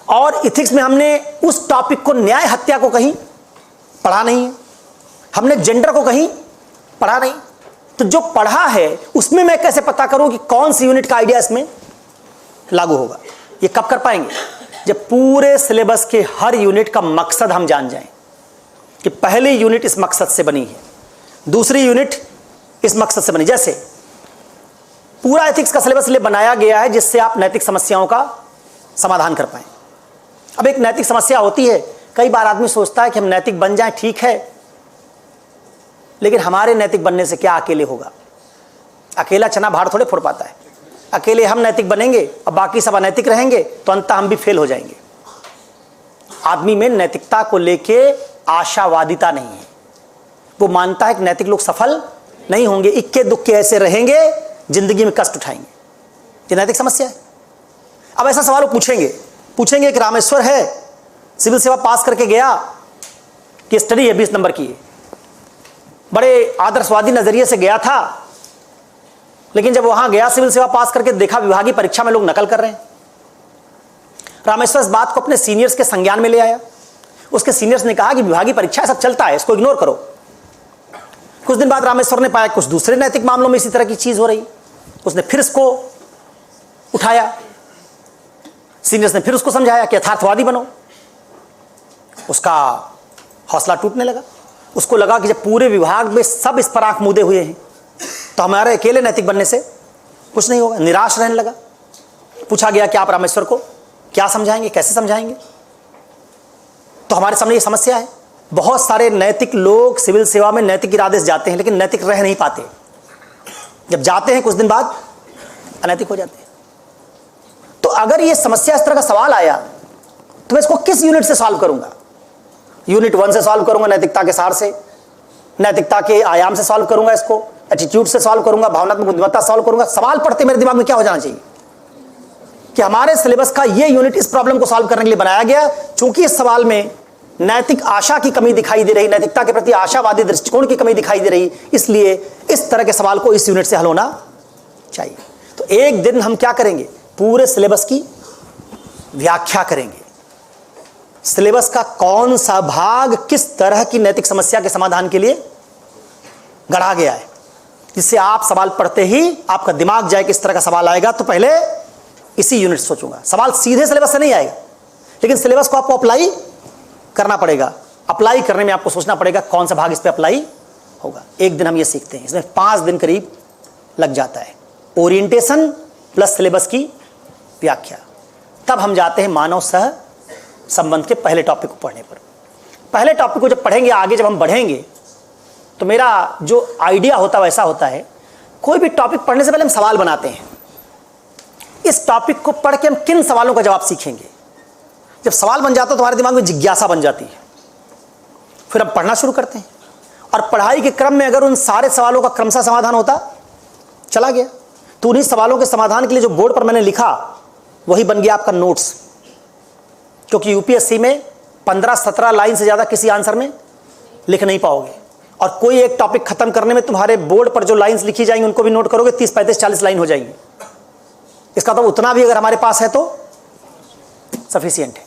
और इथिक्स में हमने उस टॉपिक को, न्याय हत्या को कहीं पढ़ा नहीं है, हमने जेंडर को कहीं पढ़ा नहीं, तो जो पढ़ा है उसमें मैं कैसे पता करूं कि कौन सी यूनिट का आइडिया इसमें लागू होगा। ये कब कर पाएंगे, जब पूरे सिलेबस के हर यूनिट का मकसद हम जान जाएं कि पहली यूनिट इस मकसद से बनी है, दूसरी यूनिट इस मकसद से बनी। जैसे पूरा एथिक्स का सिलेबस इसलिए बनाया गया है जिससे आप नैतिक समस्याओं का समाधान कर पाएं। अब एक नैतिक समस्या होती है, कई बार आदमी सोचता है कि हम नैतिक बन जाएं, ठीक है, लेकिन हमारे नैतिक बनने से क्या अकेले होगा, अकेला चना भार थोड़े फोड़ पाता है, अकेले हम नैतिक बनेंगे और बाकी सब अनैतिक रहेंगे तो अंततः हम भी फेल हो जाएंगे। आदमी में नैतिकता को लेके आशावादिता नहीं है, वो मानता है कि नैतिक लोग सफल नहीं होंगे, इक्के दुक्के ऐसे रहेंगे, जिंदगी में कष्ट उठाएंगे। ये नैतिक समस्या है। अब ऐसा सवाल वो पूछेंगे कि रामेश्वर है, सिविल सेवा पास करके गया, कि स्टडी है 20 नंबर की है, बड़े आदर्शवादी नजरिए से गया था, लेकिन जब वहां गया सिविल सेवा पास करके देखा विभागीय परीक्षा में लोग नकल कर रहे हैं। रामेश्वर इस बात को अपने सीनियर्स के संज्ञान में ले आया। उसके सीनियर्स ने कहा कि विभागीय परीक्षा सब चलता है, इसको इग्नोर करो। कुछ दिन बाद रामेश्वर ने पाया कुछ दूसरे नैतिक मामलों में इसी तरह की चीज हो रही, उसने फिर इसको उठाया, सीनियर्स ने फिर उसको समझाया कि यथार्थवादी बनो। उसका हौसला टूटने लगा, उसको लगा कि जब पूरे विभाग में सब इस पर आंख मूंदे हुए हैं तो हमारे अकेले नैतिक बनने से कुछ नहीं होगा, निराश रहने लगा। पूछा गया कि आप रामेश्वर को क्या समझाएंगे, कैसे समझाएंगे। तो हमारे सामने ये समस्या है, बहुत सारे नैतिक लोग सिविल सेवा में नैतिक इरादे से जाते हैं लेकिन नैतिक रह नहीं पाते, जब जाते हैं कुछ दिन बाद अनैतिक हो जाते हैं। तो अगर ये समस्या, इस तरह का सवाल आया तो मैं इसको किस यूनिट से सॉल्व करूंगा। यूनिट 1 से सॉल्व करूंगा, नैतिकता के सार से, नैतिकता के आयाम से सॉल्व करूंगा, इसको एटीट्यूड से सॉल्व करूंगा, भावनात्मक बुद्धिमत्ता सॉल्व करूंगा। सवाल पढ़ते मेरे दिमाग में क्या हो जाना चाहिए, कि हमारे सिलेबस का ये यूनिट इस प्रॉब्लम को सॉल्व करने के लिए बनाया गया, चूंकि इस सवाल में नैतिक आशा की कमी दिखाई दे रही, नैतिकता के प्रति आशावादी दृष्टिकोण की कमी दिखाई दे रही, इसलिए इस तरह के सवाल को इस यूनिट से हल होना चाहिए। तो एक दिन हम क्या करेंगे, पूरे सिलेबस की व्याख्या करेंगे। सिलेबस का कौन सा भाग किस तरह की नैतिक समस्या के समाधान के लिए गढ़ा गया है, जिससे आप सवाल पढ़ते ही आपका दिमाग जाए कि इस तरह का सवाल आएगा तो पहले इसी यूनिट सोचूंगा। सवाल सीधे सिलेबस से नहीं आएगा, लेकिन सिलेबस को आपको अप्लाई करना पड़ेगा। अप्लाई करने में आपको सोचना पड़ेगा कौन सा भाग इस पे अप्लाई होगा। एक दिन हम ये सीखते हैं, इसमें 5 दिन करीब लग जाता है। ओरिएंटेशन प्लस सिलेबस की व्याख्या। तब हम जाते हैं मानव सह संबंध के पहले टॉपिक को पढ़ने पर। पहले टॉपिक को जब पढ़ेंगे, आगे जब हम बढ़ेंगे, तो मेरा जो आइडिया होता है वैसा होता है, कोई भी टॉपिक पढ़ने से पहले हम सवाल बनाते हैं। इस टॉपिक को पढ़ के हम किन सवालों का जवाब सीखेंगे। जब सवाल बन जाता है तो हमारे दिमाग में जिज्ञासा बन जाती है, फिर हम पढ़ना शुरू करते हैं। और पढ़ाई के क्रम में अगर उन सारे सवालों का क्रमशः समाधान होता चला गया, तो उन्हीं सवालों के समाधान के लिए जो बोर्ड पर मैंने लिखा वही बन गया आपका नोट्स। क्योंकि यूपीएससी में 15-17 लाइन से ज़्यादा किसी आंसर में लिख नहीं पाओगे, और कोई एक टॉपिक खत्म करने में तुम्हारे बोर्ड पर जो लाइन्स लिखी जाएंगी उनको भी नोट करोगे, 30-35-40 लाइन हो जाएंगी। इसका तो उतना भी अगर हमारे पास है तो सफिशिएंट है।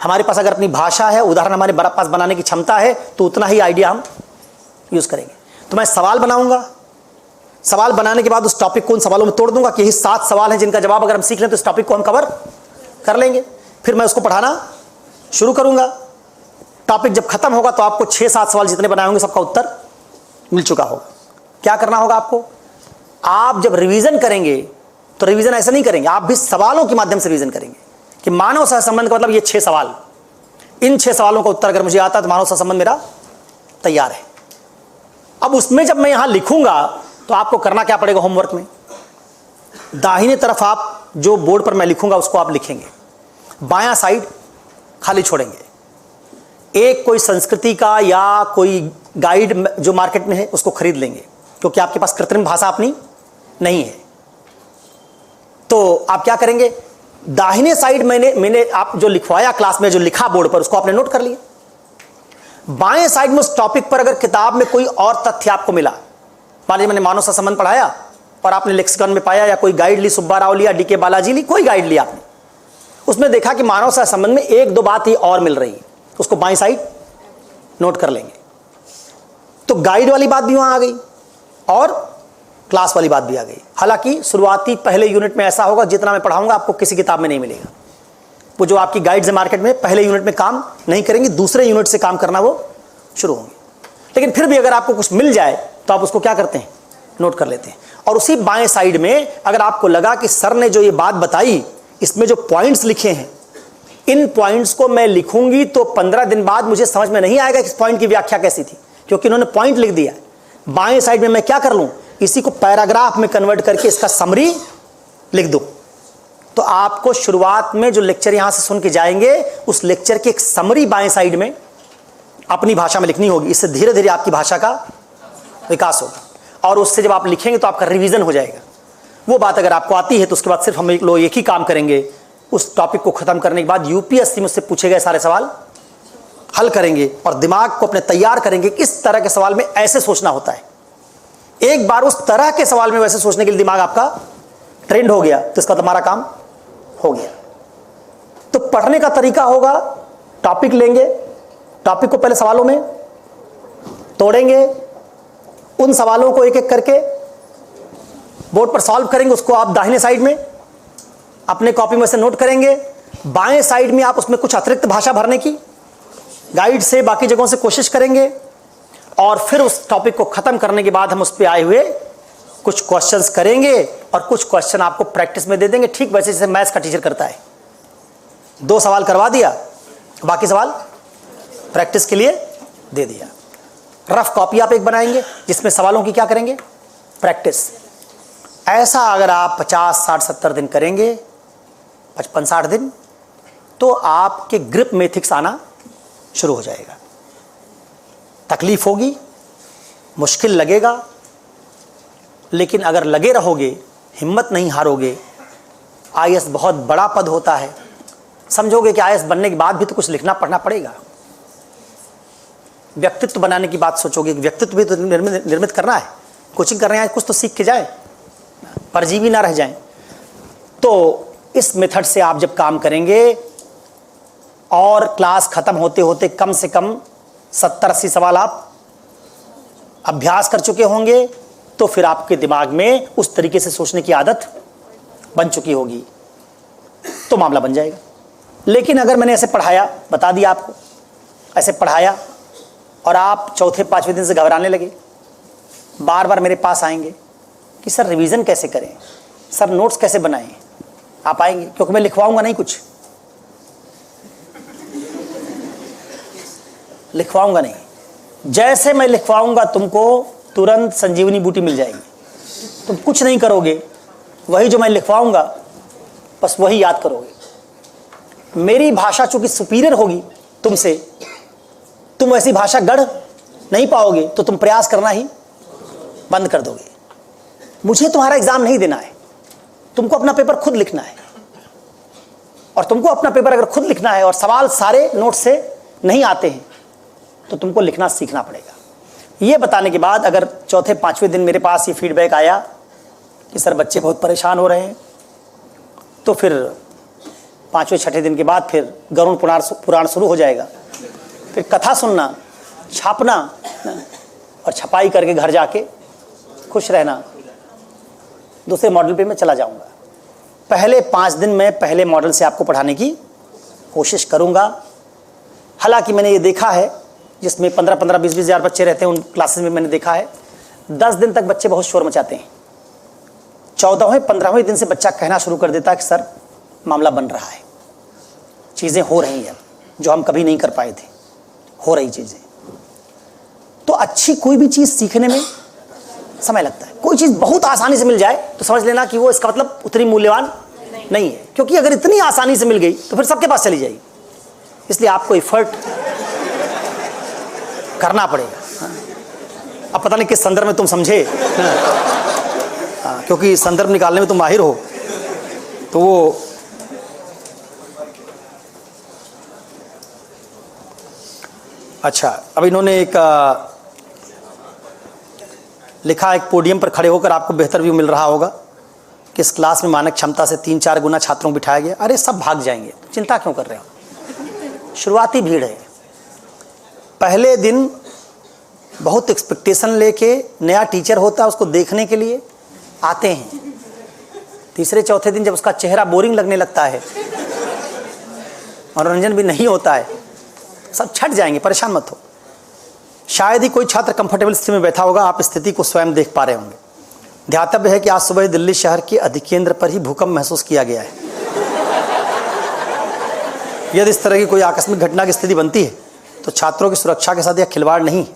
हमारे पास अगर अपनी भाषा है, उदाहरण हमारे पास बनाने की क्षमता है, तो उतना ही आइडिया हम यूज़ करेंगे। तो मैं सवाल बनाऊंगा, सवाल बनाने के बाद उस टॉपिक को उन सवालों में तोड़ दूंगा कि यही 7 सवाल हैं जिनका जवाब अगर हम सीख लें तो इस टॉपिक को हम कवर कर लेंगे। फिर मैं उसको पढ़ाना शुरू करूंगा। टॉपिक जब खत्म होगा तो आपको 6-7 सवाल जितने बनाए होंगे सबका उत्तर मिल चुका होगा। क्या करना होगा आपको, आप जब रिवीजन करेंगे तो रिवीजन ऐसा नहीं करेंगे, आप भी सवालों के माध्यम से रिवीजन करेंगे कि मानव सहसंबंध का मतलब ये 6 सवाल, इन 6 सवालों का उत्तर अगर मुझे आता है तो मानव सहसंबंध मेरा तैयार है। अब उसमें जब मैं यहां लिखूंगा तो आपको करना क्या पड़ेगा, होमवर्क में दाहिने तरफ आप जो बोर्ड पर मैं लिखूंगा उसको आप लिखेंगे, बायां साइड खाली छोड़ेंगे। एक कोई संस्कृति का या कोई गाइड जो मार्केट में है उसको खरीद लेंगे, क्योंकि आपके पास कृत्रिम भाषा अपनी नहीं है। तो आप क्या करेंगे, दाहिने साइड मैंने आप जो लिखवाया क्लास में, जो लिखा बोर्ड पर, उसको आपने नोट कर लिया। बाएं साइड में उस टॉपिक पर अगर किताब में कोई और तथ्य आपको मिला, मान लीजिए मैंने मानव सहसंबंध पढ़ाया और आपने लेक्सिकॉन में पाया, या कोई गाइड ली, सुब्बा राव लिया, डीके बालाजी ली, कोई गाइड लिया आपने, उसमें देखा कि मानव सहसंबंध में 1-2 बात ही और मिल रही है, उसको बाएं साइड नोट कर लेंगे। तो गाइड वाली बात भी वहां आ गई और क्लास वाली बात भी आ गई। हालांकि शुरुआती पहले यूनिट में ऐसा होगा, जितना मैं पढ़ाऊंगा आपको किसी किताब में नहीं मिलेगा। वो जो आपकी गाइड्स है मार्केट में, पहले यूनिट में काम नहीं करेंगी, दूसरे यूनिट से काम करना वो शुरू होंगे। लेकिन फिर भी अगर आपको कुछ मिल जाए तो आप उसको क्या करते हैं, नोट कर लेते हैं। और उसी बाएं साइड में अगर आपको लगा कि सर ने जो ये बात बताई, इसमें जो पॉइंट्स लिखे हैं, इन पॉइंट्स को मैं लिखूंगी तो 15 दिन बाद मुझे समझ में नहीं आएगा कि इस पॉइंट की व्याख्या कैसी थी, क्योंकि इन्होंने पॉइंट लिख दिया। बाएं साइड में मैं क्या कर लूं, इसी को पैराग्राफ में कन्वर्ट करके इसका समरी लिख दूं। तो आपको शुरुआत में जो लेक्चर यहां से सुन के जाएंगे, उस लेक्चर की एक समरी बाएं साइड में अपनी भाषा में लिखनी होगी। इससे धीरे धीरे आपकी भाषा का विकास होगा, और उससे जब आप लिखेंगे तो आपका रिवीजन हो जाएगा। वो बात अगर आपको आती है तो उसके बाद सिर्फ हम एक ही काम करेंगे, उस टॉपिक को खत्म करने के बाद यूपीएससी में उससे पूछे गए सारे सवाल हल करेंगे और दिमाग को अपने तैयार करेंगे कि इस तरह के सवाल में ऐसे सोचना होता है। एक बार उस तरह के सवाल में वैसे सोचने के लिए दिमाग आपका ट्रेंड हो गया तो इसका तुम्हारा काम हो गया। तो पढ़ने का तरीका होगा, टॉपिक लेंगे, टॉपिक को पहले सवालों में तोड़ेंगे, उन सवालों को एक एक करके बोर्ड पर सॉल्व करेंगे। उसको आप दाहिने साइड में अपने कॉपी में से नोट करेंगे। बाएं साइड में आप उसमें कुछ अतिरिक्त भाषा भरने की गाइड से, बाकी जगहों से कोशिश करेंगे, और फिर उस टॉपिक को खत्म करने के बाद हम उस पर आए हुए कुछ क्वेश्चंस करेंगे और कुछ क्वेश्चन आपको प्रैक्टिस में दे देंगे, ठीक वैसे जैसे मैथ्स का टीचर करता है। 2 सवाल करवा दिया, बाकी सवाल प्रैक्टिस के लिए दे दिया। रफ कॉपी आप एक बनाएंगे जिसमें सवालों की क्या करेंगे, प्रैक्टिस। ऐसा अगर आप 50, 60, 70 दिन करेंगे, 55, 60 दिन, तो आपके ग्रिप में एथिक्स आना शुरू हो जाएगा। तकलीफ होगी, मुश्किल लगेगा, लेकिन अगर लगे रहोगे, हिम्मत नहीं हारोगे, आईएएस बहुत बड़ा पद होता है, समझोगे कि आईएएस बनने के बाद भी तो कुछ लिखना पढ़ना पड़ेगा। व्यक्तित्व बनाने की बात सोचोगे कि व्यक्तित्व भी तो निर्मित करना है, कोचिंग कर रहे हैं कुछ तो सीख के जाए, परजीवी ना रह जाएं। तो इस मेथड से आप जब काम करेंगे और क्लास खत्म होते होते कम से कम 70-80 सवाल आप अभ्यास कर चुके होंगे, तो फिर आपके दिमाग में उस तरीके से सोचने की आदत बन चुकी होगी, तो मामला बन जाएगा। लेकिन अगर मैंने ऐसे पढ़ाया, बता दिया आपको, ऐसे पढ़ाया और आप चौथे पांचवें दिन से घबराने लगे, बार बार मेरे पास आएंगे कि सर रिवीजन कैसे करें, सर नोट्स कैसे बनाएं, आप आएंगे क्योंकि मैं लिखवाऊंगा नहीं, कुछ लिखवाऊंगा नहीं। जैसे मैं लिखवाऊंगा तुमको तुरंत संजीवनी बूटी मिल जाएगी, तुम कुछ नहीं करोगे, वही जो मैं लिखवाऊंगा बस वही याद करोगे। मेरी भाषा चूंकि सुपीरियर होगी तुमसे, तुम वैसी भाषा गढ़ नहीं पाओगे तो तुम प्रयास करना ही बंद कर दोगे। मुझे तुम्हारा एग्जाम नहीं देना है, तुमको अपना पेपर खुद लिखना है, और तुमको अपना पेपर अगर खुद लिखना है और सवाल सारे नोट से नहीं आते हैं तो तुमको लिखना सीखना पड़ेगा। ये बताने के बाद अगर चौथे पांचवें दिन मेरे पास ये फीडबैक आया कि सर बच्चे बहुत परेशान हो रहे हैं, तो फिर पांचवें छठे दिन के बाद फिर गरुड़ पुराण शुरू हो जाएगा। फिर कथा सुनना, छापना और छपाई करके घर जाके खुश रहना। दूसरे मॉडल पे मैं चला जाऊंगा। पहले 5 दिन में पहले मॉडल से आपको पढ़ाने की कोशिश करूंगा। हालांकि मैंने ये देखा है जिसमें 15-15, 20-20 हज़ार बच्चे रहते हैं, उन क्लासेस में मैंने देखा है 10 दिन तक बच्चे बहुत शोर मचाते हैं। 14वें 15वें दिन से बच्चा कहना शुरू कर देता है कि सर मामला बन रहा है, चीज़ें हो रही हैं जो हम कभी नहीं कर पाए थे, हो रही चीज़ें। तो अच्छी कोई भी चीज़ सीखने में समय लगता है। कोई चीज़ बहुत आसानी से मिल जाए तो समझ लेना कि वो इसका मतलब उतनी मूल्यवान नहीं है, क्योंकि अगर इतनी आसानी से मिल गई तो फिर सबके पास चली जाएगी। इसलिए आपको एफर्ट करना पड़ेगा। अब पता नहीं किस संदर्भ में तुम समझे, क्योंकि संदर्भ निकालने में तुम माहिर हो, तो वो अच्छा। अब इन्होंने एक लिखा, एक पोडियम पर खड़े होकर आपको बेहतर व्यू मिल रहा होगा कि इस क्लास में मानक क्षमता से 3-4 गुना छात्रों को बिठाया गया। अरे सब भाग जाएंगे, चिंता क्यों कर रहे हो, शुरुआती भीड़ है। पहले दिन बहुत एक्सपेक्टेशन लेके नया टीचर होता है, उसको देखने के लिए आते हैं। तीसरे चौथे दिन जब उसका चेहरा बोरिंग लगने लगता है, मनोरंजन भी नहीं होता है, सब छट जाएंगे, परेशान मत हो। शायद ही कोई छात्र कंफर्टेबल स्थिति में बैठा होगा, आप स्थिति को स्वयं देख पा रहे होंगे। ध्यातव्य है कि आज सुबह दिल्ली शहर के अधिकेंद्र पर ही भूकंप महसूस किया गया है। यदि इस तरह की कोई आकस्मिक घटना की स्थिति बनती है तो छात्रों की सुरक्षा के साथ यह खिलवाड़ नहीं।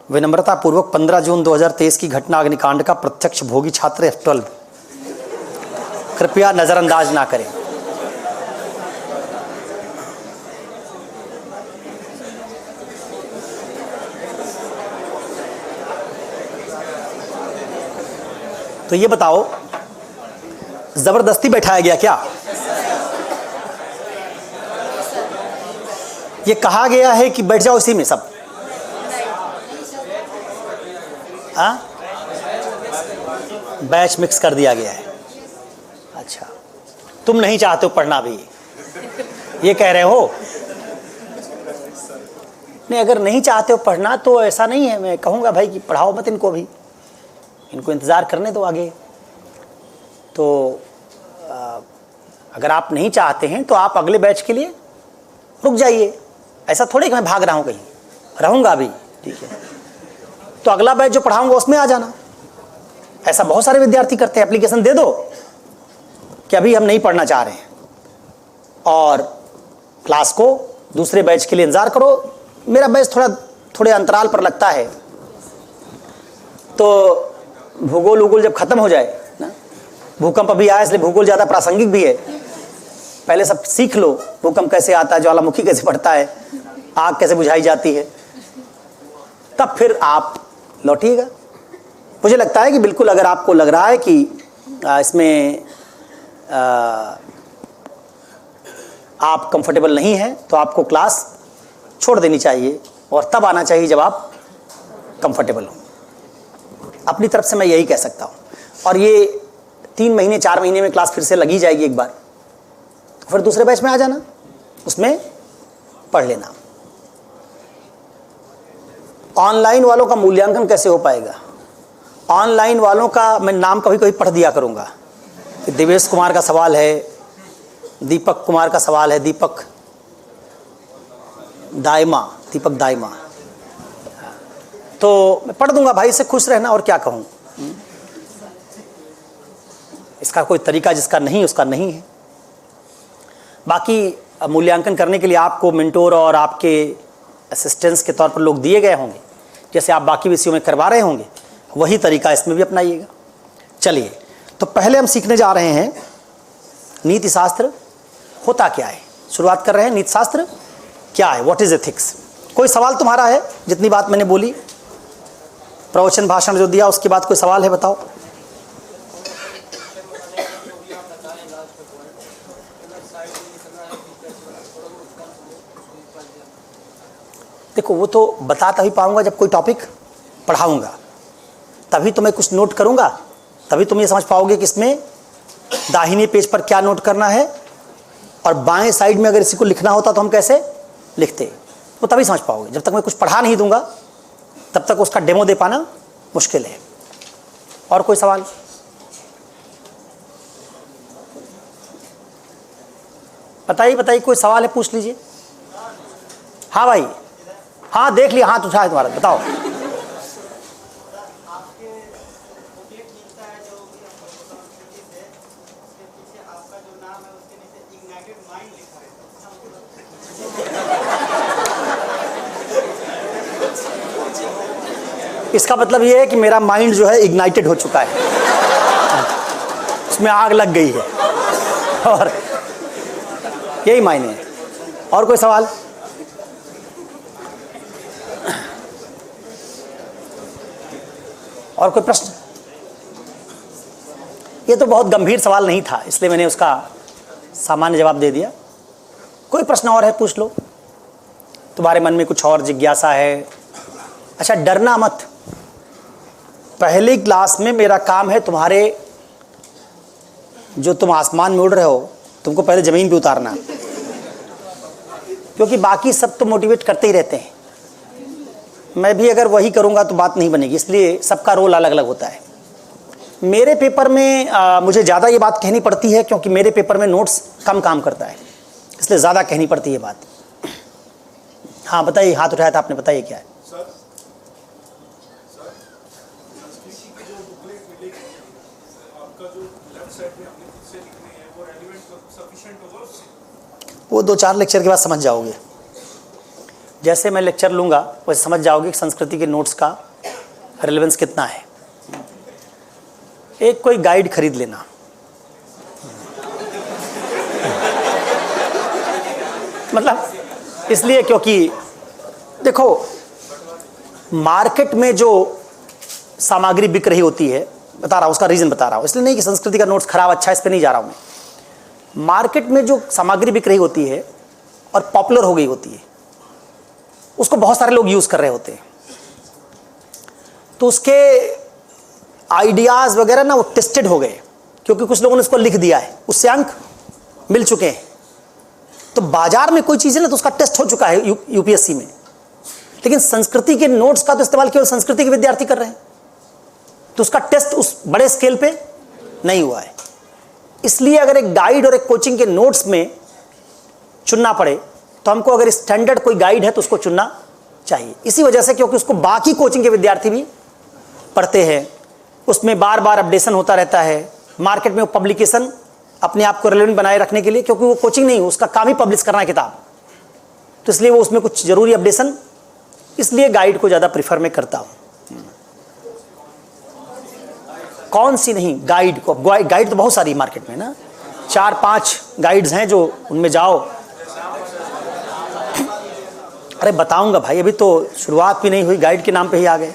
विनम्रता पूर्वक 15 जून 2023 की घटना अग्निकांड का प्रत्यक्ष भोगी छात्र F12 कृपया नजरअंदाज ना करें। तो ये बताओ, जबरदस्ती बैठाया गया क्या? ये कहा गया है कि बैठ जाओ इसी में सब? हाँ, बैच मिक्स कर दिया गया है। अच्छा, तुम नहीं चाहते हो पढ़ना भी, ये कह रहे हो? नहीं, अगर नहीं चाहते हो पढ़ना तो ऐसा नहीं है, मैं कहूँगा भाई कि पढ़ाओ मत इनको, भी इनको इंतज़ार करने दो आगे। तो अगर आप नहीं चाहते हैं तो आप अगले बैच के लिए रुक जाइए। ऐसा थोड़ी कि मैं भाग रहा हूँ, कहीं रहूँगा भी, ठीक है, तो अगला बैच जो पढ़ाऊँगा उसमें आ जाना। ऐसा बहुत सारे विद्यार्थी करते हैं, एप्लीकेशन दे दो कि अभी हम नहीं पढ़ना चाह रहे हैं, और क्लास को दूसरे बैच के लिए इंतज़ार करो। मेरा बैच थोड़े अंतराल पर लगता है, तो भूगोल जब खत्म हो जाए ना, भूकंप अभी आया इसलिए भूगोल ज़्यादा प्रासंगिक भी है, पहले सब सीख लो, भूकंप कैसे आता है, ज्वालामुखी कैसे पड़ता है, आग कैसे बुझाई जाती है, तब फिर आप लौटिएगा। मुझे लगता है कि बिल्कुल अगर आपको लग रहा है कि इसमें आप कंफर्टेबल नहीं हैं तो आपको क्लास छोड़ देनी चाहिए और तब आना चाहिए जब आप कंफर्टेबल हो। अपनी तरफ से मैं यही कह सकता हूँ। और ये 3 महीने 4 महीने में क्लास फिर से लगी जाएगी एक बार, तो फिर दूसरे बैच में आ जाना, उसमें पढ़ लेना। ऑनलाइन वालों का मूल्यांकन कैसे हो पाएगा? ऑनलाइन वालों का मैं नाम कभी कभी पढ़ दिया करूँगा कि देवेश कुमार का सवाल है, दीपक कुमार का सवाल है, दीपक दाइमा, तो मैं पढ़ दूंगा भाई, इससे खुश रहना, और क्या कहूँ। इसका कोई तरीका जिसका नहीं उसका नहीं है। बाकी मूल्यांकन करने के लिए आपको मेंटोर और आपके असिस्टेंट्स के तौर पर लोग दिए गए होंगे, जैसे आप बाकी विषयों में करवा रहे होंगे, वही तरीका इसमें भी अपनाइएगा। चलिए, तो पहले हम सीखने जा रहे हैं नीति शास्त्र होता क्या है। शुरुआत कर रहे हैं, नीति शास्त्र क्या है, व्हाट इज एथिक्स। कोई सवाल तुम्हारा है? जितनी बात मैंने बोली, प्रवचन भाषण जो दिया, उसके बाद कोई सवाल है? बताओ। देखो, वो तो बता तभी पाऊंगा जब कोई टॉपिक पढ़ाऊंगा, तभी तो मैं कुछ नोट करूंगा, तभी तुम ये समझ पाओगे कि इसमें दाहिने पेज पर क्या नोट करना है और बाएं साइड में अगर इसी को लिखना होता तो हम कैसे लिखते, वो तभी समझ पाओगे। जब तक मैं कुछ पढ़ा नहीं दूंगा तब तक उसका डेमो दे पाना मुश्किल है। और कोई सवाल? बताइए, कोई सवाल है पूछ लीजिए। हाँ भाई, हाँ देख लिया, हाथ उठाया तुम्हारा, बताओ। इसका मतलब ये है कि मेरा माइंड जो है इग्नाइटेड हो चुका है, उसमें आग लग गई है, और यही मायने है। और कोई सवाल? और कोई प्रश्न? ये तो बहुत गंभीर सवाल नहीं था, इसलिए मैंने उसका सामान्य जवाब दे दिया। कोई प्रश्न और है? पूछ लो। तुम्हारे मन में कुछ और जिज्ञासा है? अच्छा, डरना मत। पहली क्लास में मेरा काम है तुम्हारे, जो तुम आसमान में उड़ रहे हो, तुमको पहले ज़मीन पे उतारना, क्योंकि बाकी सब तो मोटिवेट करते ही रहते हैं। मैं भी अगर वही करूँगा तो बात नहीं बनेगी, इसलिए सबका रोल अलग अलग होता है। मेरे पेपर में मुझे ज़्यादा ये बात कहनी पड़ती है, क्योंकि मेरे पेपर में नोट्स कम काम करता है, इसलिए ज़्यादा कहनी पड़ती है बात। हाँ बताइए, हाथ उठाया था आपने, बताइए क्या है। वो 2-4 लेक्चर के बाद समझ जाओगे। जैसे मैं लेक्चर लूँगा वैसे समझ जाओगे कि संस्कृति के नोट्स का रेलेवेंस कितना है। एक कोई गाइड खरीद लेना, मतलब इसलिए क्योंकि देखो, मार्केट में जो सामग्री बिक रही होती है, बता रहा हूँ उसका रीज़न बता रहा हूँ, इसलिए नहीं कि संस्कृति का नोट्स खराब अच्छा, इस पर नहीं जा रहा हूँ मैं। मार्केट में जो सामग्री बिक रही होती है और पॉपुलर हो गई होती है, उसको बहुत सारे लोग यूज़ कर रहे होते हैं, तो उसके आइडियाज़ वगैरह ना वो टेस्टेड हो गए, क्योंकि कुछ लोगों ने उसको लिख दिया है, उससे अंक मिल चुके हैं। तो बाजार में कोई चीज़ है ना, तो उसका टेस्ट हो चुका है यूपीएससी में। लेकिन संस्कृति के नोट्स का तो इस्तेमाल केवल संस्कृति के विद्यार्थी कर रहे हैं, तो उसका टेस्ट उस बड़े स्केल पे नहीं हुआ है। इसलिए अगर एक गाइड और एक कोचिंग के नोट्स में चुनना पड़े, तो हमको अगर स्टैंडर्ड कोई गाइड है तो उसको चुनना चाहिए। इसी वजह से क्योंकि उसको बाकी कोचिंग के विद्यार्थी भी पढ़ते हैं, उसमें बार बार अपडेशन होता रहता है। मार्केट में वो पब्लिकेशन अपने आप को रेलेवेंट बनाए रखने के लिए, क्योंकि वो कोचिंग नहीं, उसका काम ही पब्लिश करना है किताब, तो इसलिए वो उसमें कुछ ज़रूरी अपडेशन, इसलिए गाइड को ज़्यादा प्रीफर मैं करता हूँ। कौन सी नहीं, गाइड को, गाइड तो बहुत सारी मार्केट में ना, 4-5 गाइड्स हैं जो उनमें जाओ। अरे बताऊंगा भाई, अभी तो शुरुआत भी नहीं हुई, गाइड के नाम पे ही आ गए,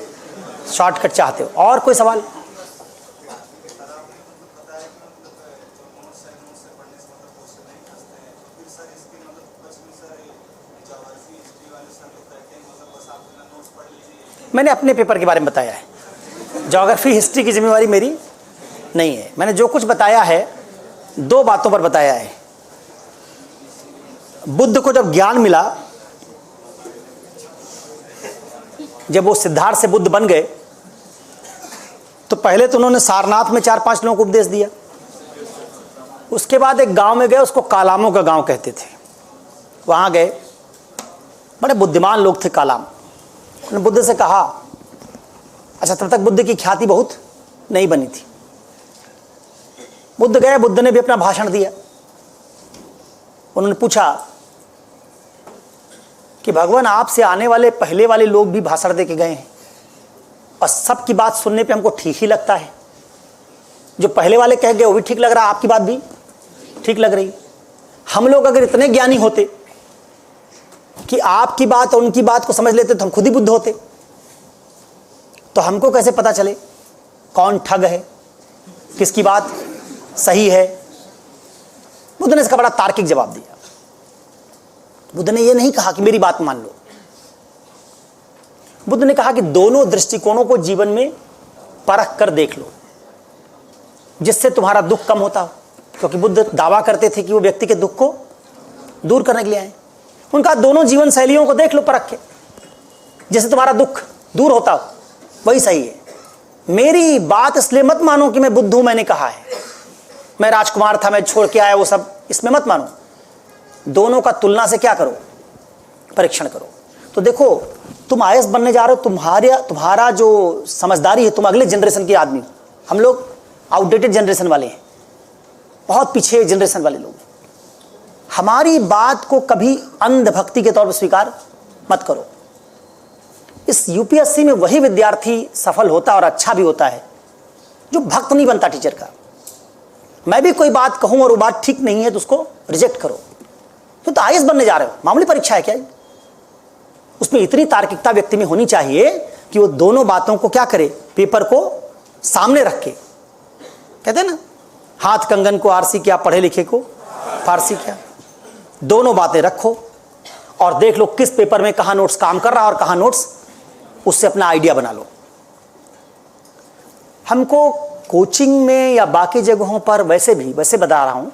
शॉर्टकट चाहते हो। और कोई सवाल? मैंने अपने पेपर के बारे में बताया है, ज्योग्राफी हिस्ट्री की जिम्मेवारी मेरी नहीं है। मैंने जो कुछ बताया है 2 बातों पर बताया है। बुद्ध को जब ज्ञान मिला, जब वो सिद्धार्थ से बुद्ध बन गए, तो पहले तो उन्होंने सारनाथ में 4-5 लोगों को उपदेश दिया। उसके बाद एक गांव में गए, उसको कालामों का गांव कहते थे। वहां गए, बड़े बुद्धिमान लोग थे कालाम। उन्होंने बुद्ध से कहा, अच्छा तब तक बुद्ध की ख्याति बहुत नहीं बनी थी। बुद्ध गए, बुद्ध ने भी अपना भाषण दिया। उन्होंने पूछा कि भगवान, आपसे आने वाले पहले वाले लोग भी भाषण दे के गए हैं और सबकी बात सुनने पे हमको ठीक ही लगता है। जो पहले वाले कह गए वो भी ठीक लग रहा, आपकी बात भी ठीक लग रही। हम लोग अगर इतने ज्ञानी होते कि आपकी बात और उनकी बात को समझ लेते तो हम खुद ही बुद्ध होते। तो हमको कैसे पता चले कौन ठग है, किसकी बात सही है? बुद्ध ने इसका बड़ा तार्किक जवाब दिया। बुद्ध ने यह नहीं कहा कि मेरी बात मान लो। बुद्ध ने कहा कि दोनों दृष्टिकोणों को जीवन में परख कर देख लो, जिससे तुम्हारा दुख कम होता हो। क्योंकि बुद्ध दावा करते थे कि वो व्यक्ति के दुख को दूर करने के लिए आए। उनका दोनों जीवन शैलियों को देख लो परख के, जिससे तुम्हारा दुख दूर होता हो, वही सही है। मेरी बात इसलिए मत मानो कि मैं बुद्ध हूं, मैंने कहा है, मैं राजकुमार था, मैं छोड़ के आया, वो सब इसमें मत मानो। दोनों का तुलना से क्या करो, परीक्षण करो। तो देखो, तुम आईएएस बनने जा रहे हो, तुम्हारा जो समझदारी है, तुम अगले जनरेशन के आदमी हो। हम लोग आउटडेटेड जनरेशन वाले हैं, बहुत पीछे जनरेशन वाले लोग। हमारी बात को कभी अंधभक्ति के तौर पर स्वीकार मत करो। इस यूपीएससी में वही विद्यार्थी सफल होता और अच्छा भी होता है जो भक्त नहीं बनता टीचर का। मैं भी कोई बात कहूं और वो बात ठीक नहीं है तो उसको रिजेक्ट करो। तो आईएएस बनने जा रहे हो, मामूली परीक्षा है क्या? उसमें इतनी तार्किकता व्यक्ति में होनी चाहिए कि वो दोनों बातों को क्या करे, पेपर को सामने रख के, कहते हैं ना, हाथ कंगन को आरसी क्या, पढ़े लिखे को फारसी क्या। दोनों बातें रखो और देख लो किस पेपर में कहां नोट्स काम कर रहा है और कहां नोट्स, उससे अपना आइडिया बना लो। हमको कोचिंग में या बाकी जगहों पर वैसे बता रहा हूं,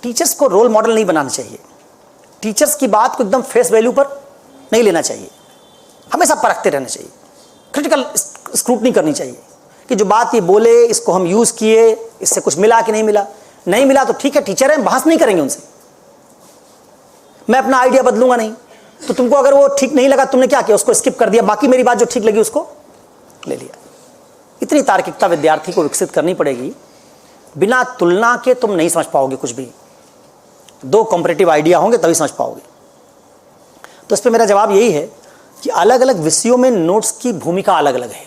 टीचर्स को रोल मॉडल नहीं बनाना चाहिए। टीचर्स की बात को एकदम फेस वैल्यू पर नहीं लेना चाहिए, हमेशा परखते रहना चाहिए, क्रिटिकल स्क्रूटनी करनी चाहिए कि जो बात ये बोले इसको हम यूज किए, इससे कुछ मिला कि नहीं मिला। नहीं मिला तो ठीक है, टीचर है, बहस नहीं करेंगे उनसे, मैं अपना आइडिया बदलूंगा नहीं। तो तुमको अगर वो ठीक नहीं लगा, तुमने क्या किया, उसको स्किप कर दिया, बाकी मेरी बात जो ठीक लगी उसको ले लिया। इतनी तार्किकता विद्यार्थी को विकसित करनी पड़ेगी। बिना तुलना के तुम नहीं समझ पाओगे कुछ भी। 2 कॉम्परेटिव आइडिया होंगे तभी समझ पाओगे। तो इस पर मेरा जवाब यही है कि अलग अलग विषयों में नोट्स की भूमिका अलग अलग है।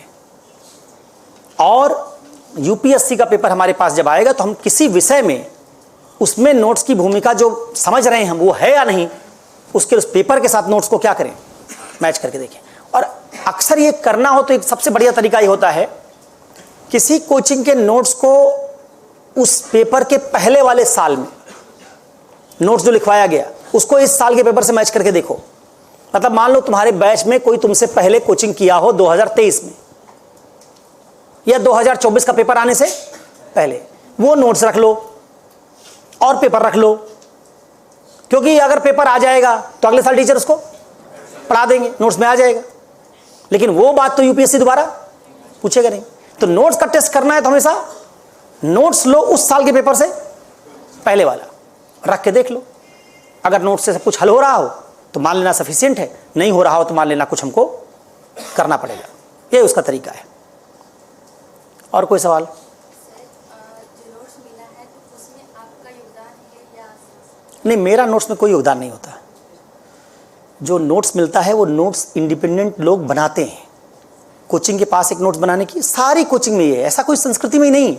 और यूपीएससी का पेपर हमारे पास जब आएगा तो हम किसी विषय में उसमें नोट्स की भूमिका जो समझ रहे हैं हम, वो है या नहीं, उसके उस पेपर के साथ नोट्स को क्या करें, मैच करके देखें। और अक्सर ये करना हो तो एक सबसे बढ़िया तरीका ये होता है, किसी कोचिंग के नोट्स को उस पेपर के पहले वाले साल में नोट्स जो लिखवाया गया उसको इस साल के पेपर से मैच करके देखो। मतलब मान लो तुम्हारे बैच में कोई तुमसे पहले कोचिंग किया हो 2023 में या 2024 का पेपर आने से पहले, वो नोट्स रख लो और पेपर रख लो। क्योंकि अगर पेपर आ जाएगा तो अगले साल टीचर उसको पढ़ा देंगे, नोट्स में आ जाएगा। लेकिन वो बात तो यूपीएससी दोबारा पूछेगा नहीं। तो नोट्स का टेस्ट करना है तो हमेशा नोट्स लो उस साल के पेपर से पहले वाला, रख के देख लो। अगर नोट्स से सब कुछ हल हो रहा हो तो मान लेना सफिशिएंट है, नहीं हो रहा हो तो मान लेना कुछ हमको करना पड़ेगा। ये उसका तरीका है। और कोई सवाल? नहीं, मेरा नोट्स में कोई योगदान नहीं होता। जो नोट्स मिलता है वो नोट्स इंडिपेंडेंट लोग बनाते हैं। कोचिंग के पास एक नोट्स बनाने की सारी कोचिंग में ही है, ऐसा कोई संस्कृति में ही नहीं।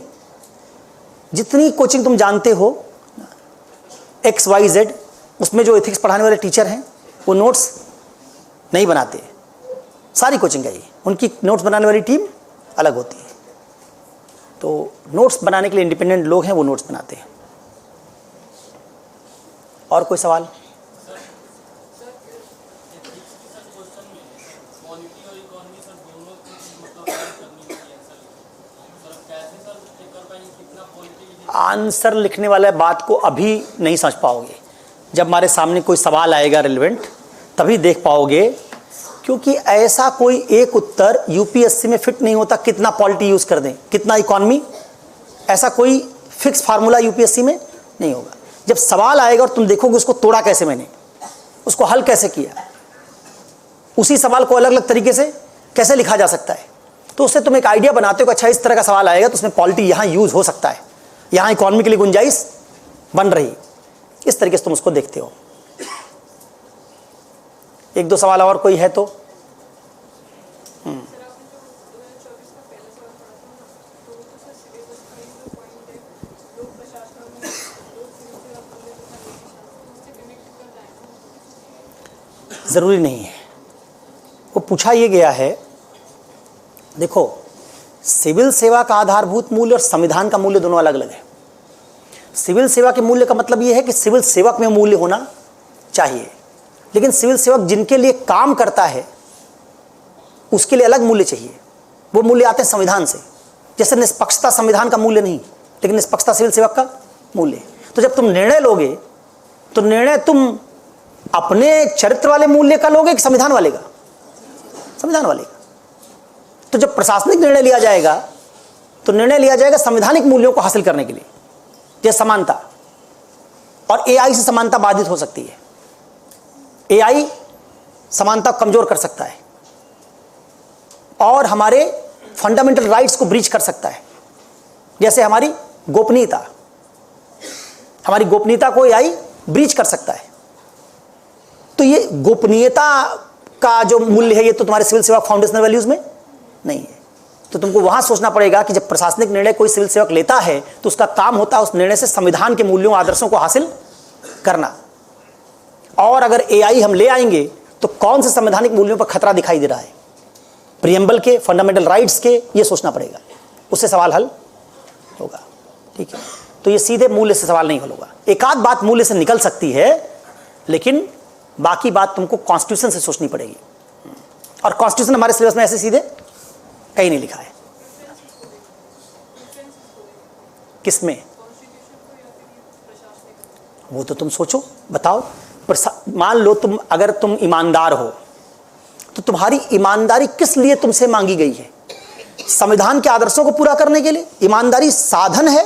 जितनी कोचिंग तुम जानते हो XYZ, उसमें जो एथिक्स पढ़ाने वाले टीचर हैं वो नोट्स नहीं बनाते। सारी कोचिंग का ही, उनकी नोट्स बनाने वाली टीम अलग होती है। तो नोट्स बनाने के लिए इंडिपेंडेंट लोग हैं, वो नोट्स बनाते हैं। और कोई सवाल? आंसर लिखने वाले बात को अभी नहीं समझ पाओगे, जब हमारे सामने कोई सवाल आएगा रिलेवेंट तभी देख पाओगे, क्योंकि ऐसा कोई एक उत्तर यूपीएससी में फिट नहीं होता। कितना पॉलिटी यूज कर दें, कितना इकोनॉमी, ऐसा कोई फिक्स फार्मूला यूपीएससी में नहीं होगा। जब सवाल आएगा और तुम देखोगे उसको तोड़ा कैसे, मैंने उसको हल कैसे किया, उसी सवाल को अलग अलग तरीके से कैसे लिखा जा सकता है, तो उससे तुम एक आइडिया बनाते हो कि अच्छा इस तरह का सवाल आएगा तो उसमें पॉलिटी यहाँ यूज हो सकता है, यहाँ इकोनॉमी के लिए गुंजाइश बन रही, इस तरीके से तुम उसको देखते हो। एक दो सवाल और कोई है तो जरूरी नहीं है। वो पूछा ये गया है, देखो सिविल सेवा का आधारभूत मूल्य और संविधान का मूल्य दोनों अलग अलग है। सिविल सेवा के मूल्य का मतलब ये है कि सिविल सेवक में मूल्य होना चाहिए, लेकिन सिविल सेवक जिनके लिए काम करता है उसके लिए अलग मूल्य चाहिए। वो मूल्य आते हैं संविधान से। जैसे निष्पक्षता संविधान का मूल्य नहीं, लेकिन निष्पक्षता सिविल सेवक का मूल्य। तो जब तुम निर्णय लोगे तो निर्णय तुम अपने चरित्र वाले मूल्य का लोगे कि संविधान वाले का? संविधान वाले का। तो जब प्रशासनिक निर्णय लिया जाएगा तो निर्णय लिया जाएगा संवैधानिक मूल्यों को हासिल करने के लिए, जैसे समानता, और एआई से समानता बाधित हो सकती है। एआई समानता कमजोर कर सकता है और हमारे फंडामेंटल राइट्स को ब्रीच कर सकता है, जैसे हमारी गोपनीयता। हमारी गोपनीयता को एआई ब्रीच कर सकता है। तो ये गोपनीयता का जो मूल्य है ये तो तुम्हारे सिविल सेवा फाउंडेशनल वैल्यूज में नहीं है। तो तुमको वहां सोचना पड़ेगा कि जब प्रशासनिक निर्णय कोई सिविल सेवक लेता है तो उसका काम होता है उस निर्णय से संविधान के मूल्यों आदर्शों को हासिल करना। और अगर एआई हम ले आएंगे तो कौन से संवैधानिक मूल्यों पर खतरा दिखाई दे रहा है, प्रियम्बल के, फंडामेंटल राइट्स के, ये सोचना पड़ेगा, उससे सवाल हल होगा। ठीक है, तो ये सीधे मूल्य से सवाल नहीं हल होगा। एक आध बात मूल्य से निकल सकती है, लेकिन बाकी बात तुमको कॉन्स्टिट्यूशन से सोचनी पड़ेगी, और कॉन्स्टिट्यूशन हमारे सिलेबस में ऐसे सीधे कहीं नहीं लिखा है। किसमें? वो तो तुम सोचो, बताओ। मान लो अगर तुम ईमानदार हो तो तुम्हारी ईमानदारी किस लिए तुमसे मांगी गई है? संविधान के आदर्शों को पूरा करने के लिए। ईमानदारी साधन है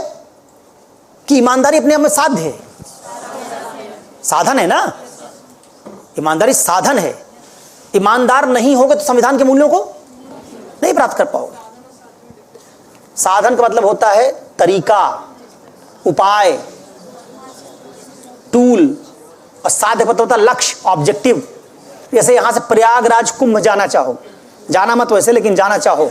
कि ईमानदारी अपने आप में साध्य है? साधन है ना, ईमानदारी साधन है। ईमानदार नहीं होगे तो संविधान के मूल्यों को नहीं प्राप्त कर पाओगे। साधन का मतलब होता है तरीका, उपाय, टूल, और साध्य पता होता है लक्ष्य, ऑब्जेक्टिव। जैसे यहां से प्रयागराज कुंभ जाना चाहो, जाना मत वैसे, लेकिन जाना चाहो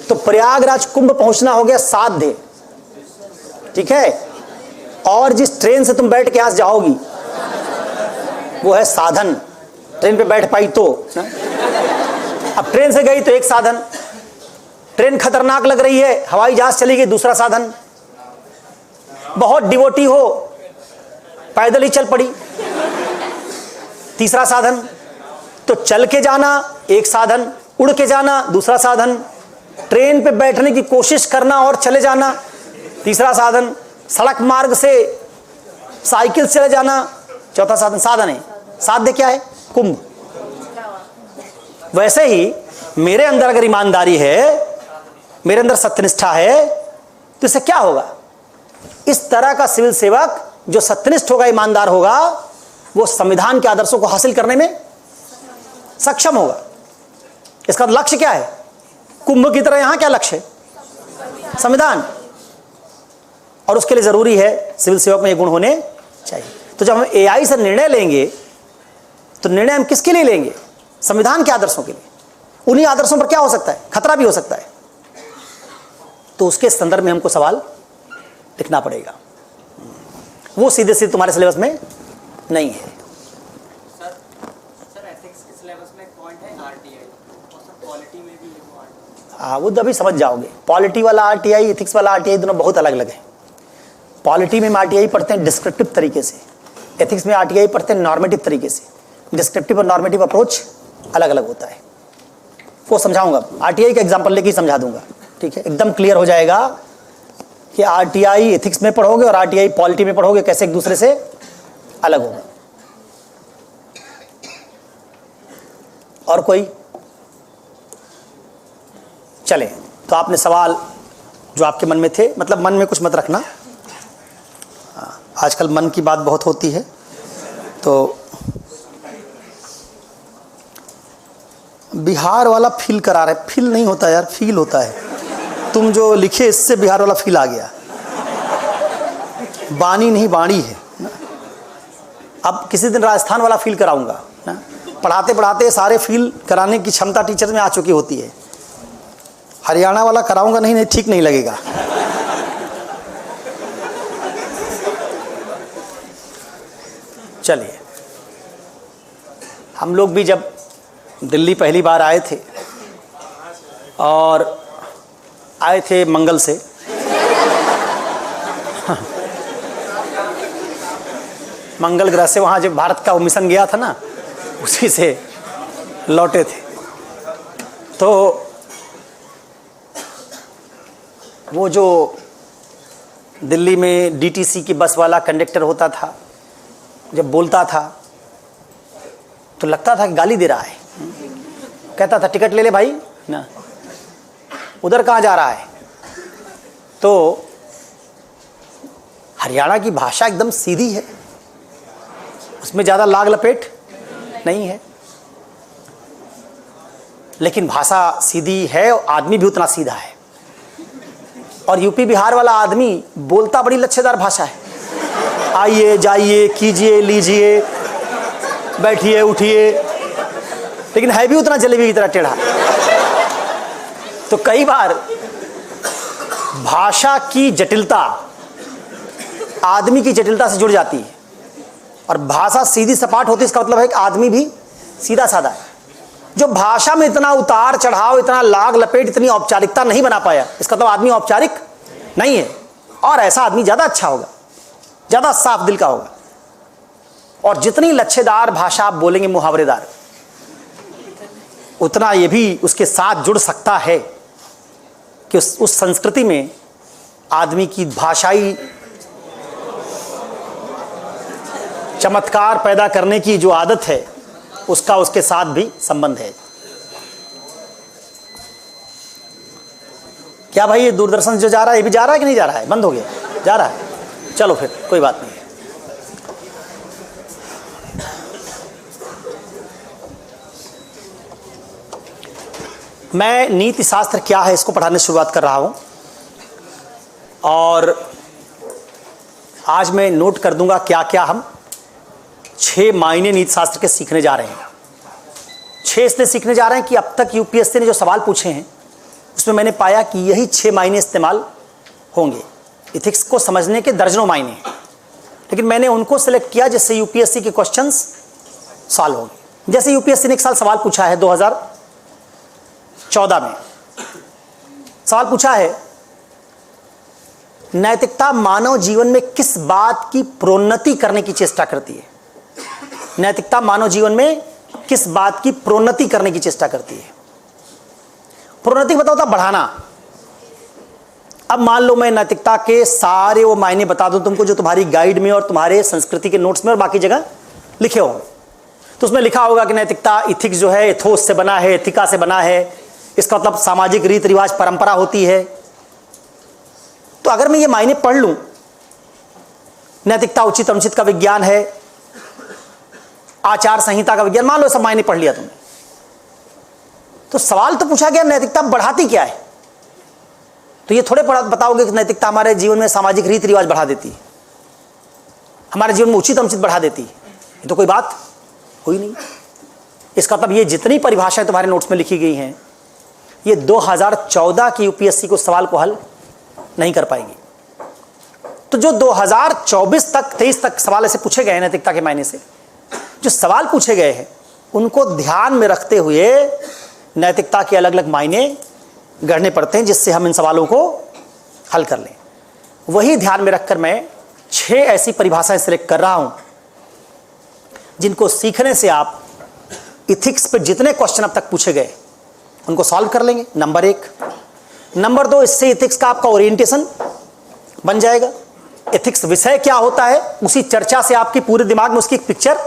तो प्रयागराज कुंभ पहुंचना हो गया साध्य, ठीक है। और जिस ट्रेन से तुम बैठ के यहां से जाओगी वो है साधन। ट्रेन पे बैठ पाई तो, अब ट्रेन से गई तो एक साधन, ट्रेन खतरनाक लग रही है, हवाई जहाज चली गई, दूसरा साधन। बहुत डिवोटी हो, पैदल ही चल पड़ी, तीसरा साधन। तो चल के जाना एक साधन, उड़ के जाना दूसरा साधन, ट्रेन पे बैठने की कोशिश करना और चले जाना तीसरा साधन, सड़क मार्ग से साइकिल से चले जाना चौथा साधन। साधन है। साध्य क्या है? कुंभ। वैसे ही मेरे अंदर अगर ईमानदारी है, मेरे अंदर सत्यनिष्ठा है, तो इससे क्या होगा? इस तरह का सिविल सेवक जो सत्यनिष्ठ होगा, ईमानदार होगा, वो संविधान के आदर्शों को हासिल करने में सक्षम होगा। इसका लक्ष्य क्या है? कुंभ की तरह यहां क्या लक्ष्य है? संविधान। और उसके लिए जरूरी है सिविल सेवक में ये गुण होने चाहिए। तो जब हम एआई से निर्णय लेंगे तो निर्णय हम किसके लिए लेंगे? संविधान के आदर्शों के लिए। उन्हीं आदर्शों पर क्या हो सकता है? खतरा भी हो सकता है। तो उसके संदर्भ में हमको सवाल लिखना पड़ेगा। वो सीधे सीधे तुम्हारे सिलेबस में नहीं है। सर एथिक्स के सिलेबस में एक पॉइंट है आरटीआई, और सर पॉलिटी में भी एक पॉइंट। हाँ, वो अभी समझ जाओगे। पॉलिटी वाला आरटीआई, एथिक्स वाला आरटीआई दोनों बहुत अलग अलग है। पॉलिटी में आरटीआई पढ़ते हैं डिस्क्रिप्टिव तरीके से, एथिक्स में आरटीआई पढ़ते हैं नॉर्मेटिव तरीके से। डिस्क्रिप्टिव और नॉर्मेटिव अप्रोच अलग अलग होता है। वो समझाऊंगा, आरटीआई का एग्जांपल लेके ही समझा दूंगा, ठीक है, एकदम क्लियर हो जाएगा कि आरटीआई एथिक्स में पढ़ोगे और आरटीआई पॉलिटी में पढ़ोगे, कैसे एक दूसरे से अलग होगा। और कोई? चले, तो आपने सवाल जो आपके मन में थे, मतलब मन में कुछ मत रखना, आजकल मन की बात बहुत होती है। तो बिहार वाला फील करा रहे, फील नहीं होता यार, फील होता है। तुम जो लिखे इससे बिहार वाला फील आ गया, बानी नहीं बाणी है ना। अब किसी दिन राजस्थान वाला फील कराऊंगा ना। पढ़ाते पढ़ाते सारे फील कराने की क्षमता टीचर में आ चुकी होती है। हरियाणा वाला कराऊंगा नहीं, ठीक नहीं लगेगा। चलिए, हम लोग भी जब दिल्ली पहली बार आए थे और आए थे मंगल से, मंगल ग्रह से, वहाँ जब भारत का वो मिशन गया था ना, उसी से लौटे थे। तो वो जो दिल्ली में डीटीसी की बस वाला कंडक्टर होता था, जब बोलता था तो लगता था कि गाली दे रहा है। कहता था टिकट ले ले भाई ना, उधर कहाँ जा रहा है। तो हरियाणा की भाषा एकदम सीधी है, उसमें ज़्यादा लाग लपेट नहीं है, लेकिन भाषा सीधी है और आदमी भी उतना सीधा है। और यूपी बिहार वाला आदमी बोलता बड़ी लच्छेदार भाषा है। आइए जाइए, कीजिए लीजिए, बैठिए उठिए, लेकिन है भी उतना जलेबी की तरह टेढ़ा। तो कई बार भाषा की जटिलता आदमी की जटिलता से जुड़ जाती है, और भाषा सीधी सपाट होती है, इसका मतलब है कि आदमी भी सीधा साधा है। जो भाषा में इतना उतार चढ़ाव, इतना लाग लपेट, इतनी औपचारिकता नहीं बना पाया, इसका मतलब आदमी औपचारिक नहीं है। और ऐसा आदमी ज़्यादा अच्छा होगा, ज़्यादा साफ दिल का होगा। और जितनी लच्छेदार भाषा आप बोलेंगे, मुहावरेदार, उतना ये भी उसके साथ जुड़ सकता है कि उस संस्कृति में आदमी की भाषाई चमत्कार पैदा करने की जो आदत है, उसका उसके साथ भी संबंध है। क्या भाई ये दूरदर्शन जो जा रहा है, ये भी जा रहा है कि नहीं जा रहा है? बंद हो गया? जा रहा है, चलो फिर कोई बात नहीं। मैं नीति शास्त्र क्या है इसको पढ़ाने की शुरुआत कर रहा हूं, और आज मैं नोट कर दूंगा क्या क्या हम 6 मायने नीति शास्त्र के सीखने जा रहे हैं। 6 इसलिए सीखने जा रहे हैं कि अब तक यूपीएससी ने जो सवाल पूछे हैं उसमें मैंने पाया कि यही 6 मायने इस्तेमाल होंगे। इथिक्स को समझने के दर्जनों मायने हैं, लेकिन मैंने उनको सेलेक्ट किया जिससे यूपीएससी के क्वेश्चंस सॉल्व होंगे। जैसे यूपीएससी ने एक साल सवाल पूछा है 2014 में, सवाल पूछा है नैतिकता मानव जीवन में किस बात की प्रोन्नति करने की चेष्टा करती है। नैतिकता मानव जीवन में किस बात की प्रोन्नति करने की चेष्टा करती है। प्रोन्नति बताओ था बढ़ाना। अब मान लो मैं नैतिकता के सारे वो मायने बता दूं तुमको जो तुम्हारी गाइड में और तुम्हारे संस्कृति के नोट्स में और बाकी जगह लिखे होंगे। तो उसमें लिखा होगा कि नैतिकता इथिक्स जो है एथोस से बना है, एथिका से बना है, इसका मतलब सामाजिक रीति रिवाज परंपरा होती है। तो अगर मैं ये मायने पढ़ लूं, नैतिकता उचित अनुचित का विज्ञान है, आचार संहिता का विज्ञान, मान लो सब मायने पढ़ लिया तुमने, तो सवाल तो पूछा गया नैतिकता बढ़ाती क्या है। तो ये थोड़े बताओगे कि नैतिकता हमारे जीवन में सामाजिक रीति रिवाज बढ़ा देती है, हमारे जीवन में उचित अनुचित बढ़ा देती है। ये तो कोई बात हुई नहीं। इसका मतलब ये जितनी परिभाषाएं तुम्हारे नोट्स में लिखी गई हैं, ये 2014 की यूपीएससी को सवाल को हल नहीं कर पाएंगी। तो जो 2024 तक 23 तक सवाल ऐसे पूछे गए हैं नैतिकता के मायने से, जो सवाल पूछे गए हैं उनको ध्यान में रखते हुए नैतिकता के अलग अलग मायने गढ़ने पड़ते हैं, जिससे हम इन सवालों को हल कर लें। वही ध्यान में रखकर मैं 6 ऐसी परिभाषाएं सिलेक्ट कर रहा हूं जिनको सीखने से आप इथिक्स पर जितने क्वेश्चन अब तक पूछे गए उनको सॉल्व कर लेंगे, नंबर 1। नंबर 2, इससे इथिक्स का आपका ओरिएंटेशन बन जाएगा। एथिक्स विषय क्या होता है, उसी चर्चा से आपकी पूरे दिमाग में उसकी एक पिक्चर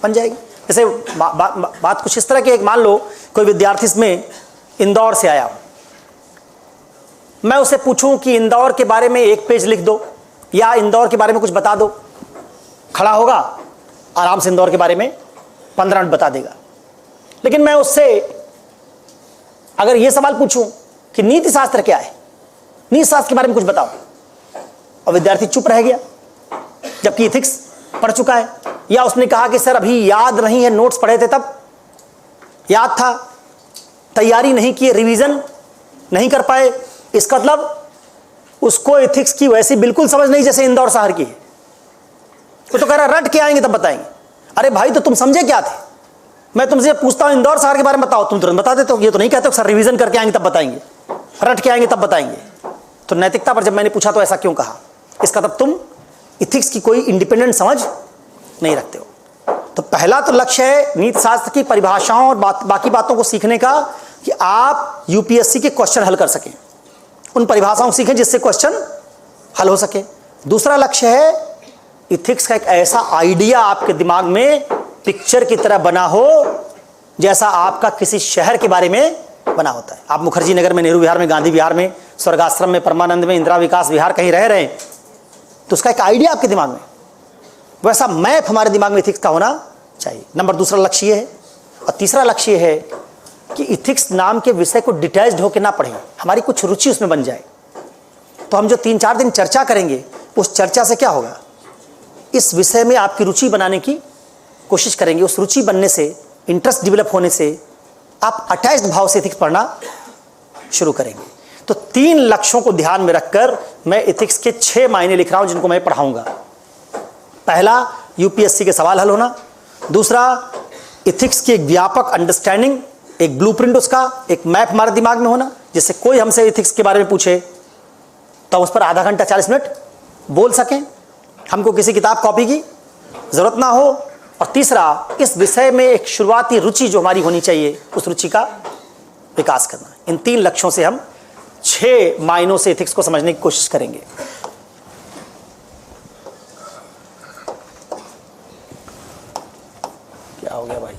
बन जाएगी। जैसे बात कुछ इस तरह की, एक मान लो कोई विद्यार्थी इसमें इंदौर से आया, मैं उसे पूछूं कि इंदौर के बारे में एक पेज लिख दो या इंदौर के बारे में कुछ बता दो, खड़ा होगा आराम से इंदौर के बारे में 15 मिनट बता देगा। लेकिन मैं उससे अगर यह सवाल पूछूं कि नीति शास्त्र क्या है, नीति शास्त्र के बारे में कुछ बताओ, और विद्यार्थी चुप रह गया जबकि इथिक्स पढ़ चुका है, या उसने कहा कि सर अभी याद नहीं है, नोट्स पढ़े थे तब याद था, तैयारी नहीं की, रिवीजन नहीं कर पाए, इसका मतलब उसको एथिक्स की वैसी बिल्कुल समझ नहीं जैसे इंदौर शहर की है। वो तो कह रहा रट के आएंगे तब बताएंगे। अरे भाई तो तुम समझे क्या थे, मैं तुमसे पूछता हूं इंदौर शहर के बारे में बताओ, तुम तुरंत बता देते हो। ये तो नहीं कहते हो सर रिवीजन करके आएंगे तब बताएंगे, रट के आएंगे तब बताएंगे। तो नैतिकता पर जब मैंने पूछा तो ऐसा क्यों कहा, इसका तब तुम इथिक्स की कोई इंडिपेंडेंट समझ नहीं रखते हो। तो पहला तो लक्ष्य है नीति शास्त्र की परिभाषाओं और बाकी बातों को सीखने का कि आप यूपीएससी के क्वेश्चन हल कर सकें, उन परिभाषाओं को सीखें जिससे क्वेश्चन हल हो सके। दूसरा लक्ष्य है इथिक्स का एक ऐसा आइडिया आपके दिमाग में पिक्चर की तरह बना हो जैसा आपका किसी शहर के बारे में बना होता है। आप मुखर्जी नगर में, नेहरू विहार में, गांधी विहार में, स्वर्गाश्रम में, परमानंद में, इंदिरा विकास विहार कहीं रह रहे हैं तो उसका एक आइडिया आपके दिमाग में, वैसा मैप हमारे दिमाग में इथिक्स का होना चाहिए। नंबर दूसरा लक्ष्य ये है। और तीसरा लक्ष्य ये है कि इथिक्स नाम के विषय को डिटैच्ड होकर ना पढ़ें, हमारी कुछ रुचि उसमें बन जाए। तो हम जो 3-4 दिन चर्चा करेंगे उस चर्चा से क्या होगा, इस विषय में आपकी रुचि बनाने की कोशिश करेंगे। उस रुचि बनने से, इंटरेस्ट डेवलप होने से आप अटैच्ड भाव से इथिक्स पढ़ना शुरू करेंगे। तो 3 लक्ष्यों को ध्यान में रखकर मैं इथिक्स के 6 मायने लिख रहा हूं जिनको मैं पढ़ाऊंगा। पहला, यूपीएससी के सवाल हल होना। दूसरा, इथिक्स की एक व्यापक अंडरस्टैंडिंग, एक ब्लूप्रिंट, उसका एक मैप हमारे दिमाग में होना, जिससे कोई हमसे इथिक्स के बारे में पूछे तो उस पर आधा घंटा 40 मिनट बोल सकें, हमको किसी किताब कॉपी की जरूरत ना हो। और तीसरा, इस विषय में एक शुरुआती रुचि जो हमारी होनी चाहिए, उस रुचि का विकास करना। इन 3 लक्ष्यों से हम 6 मायनों से इथिक्स को समझने की कोशिश करेंगे। क्या हो गया भाई?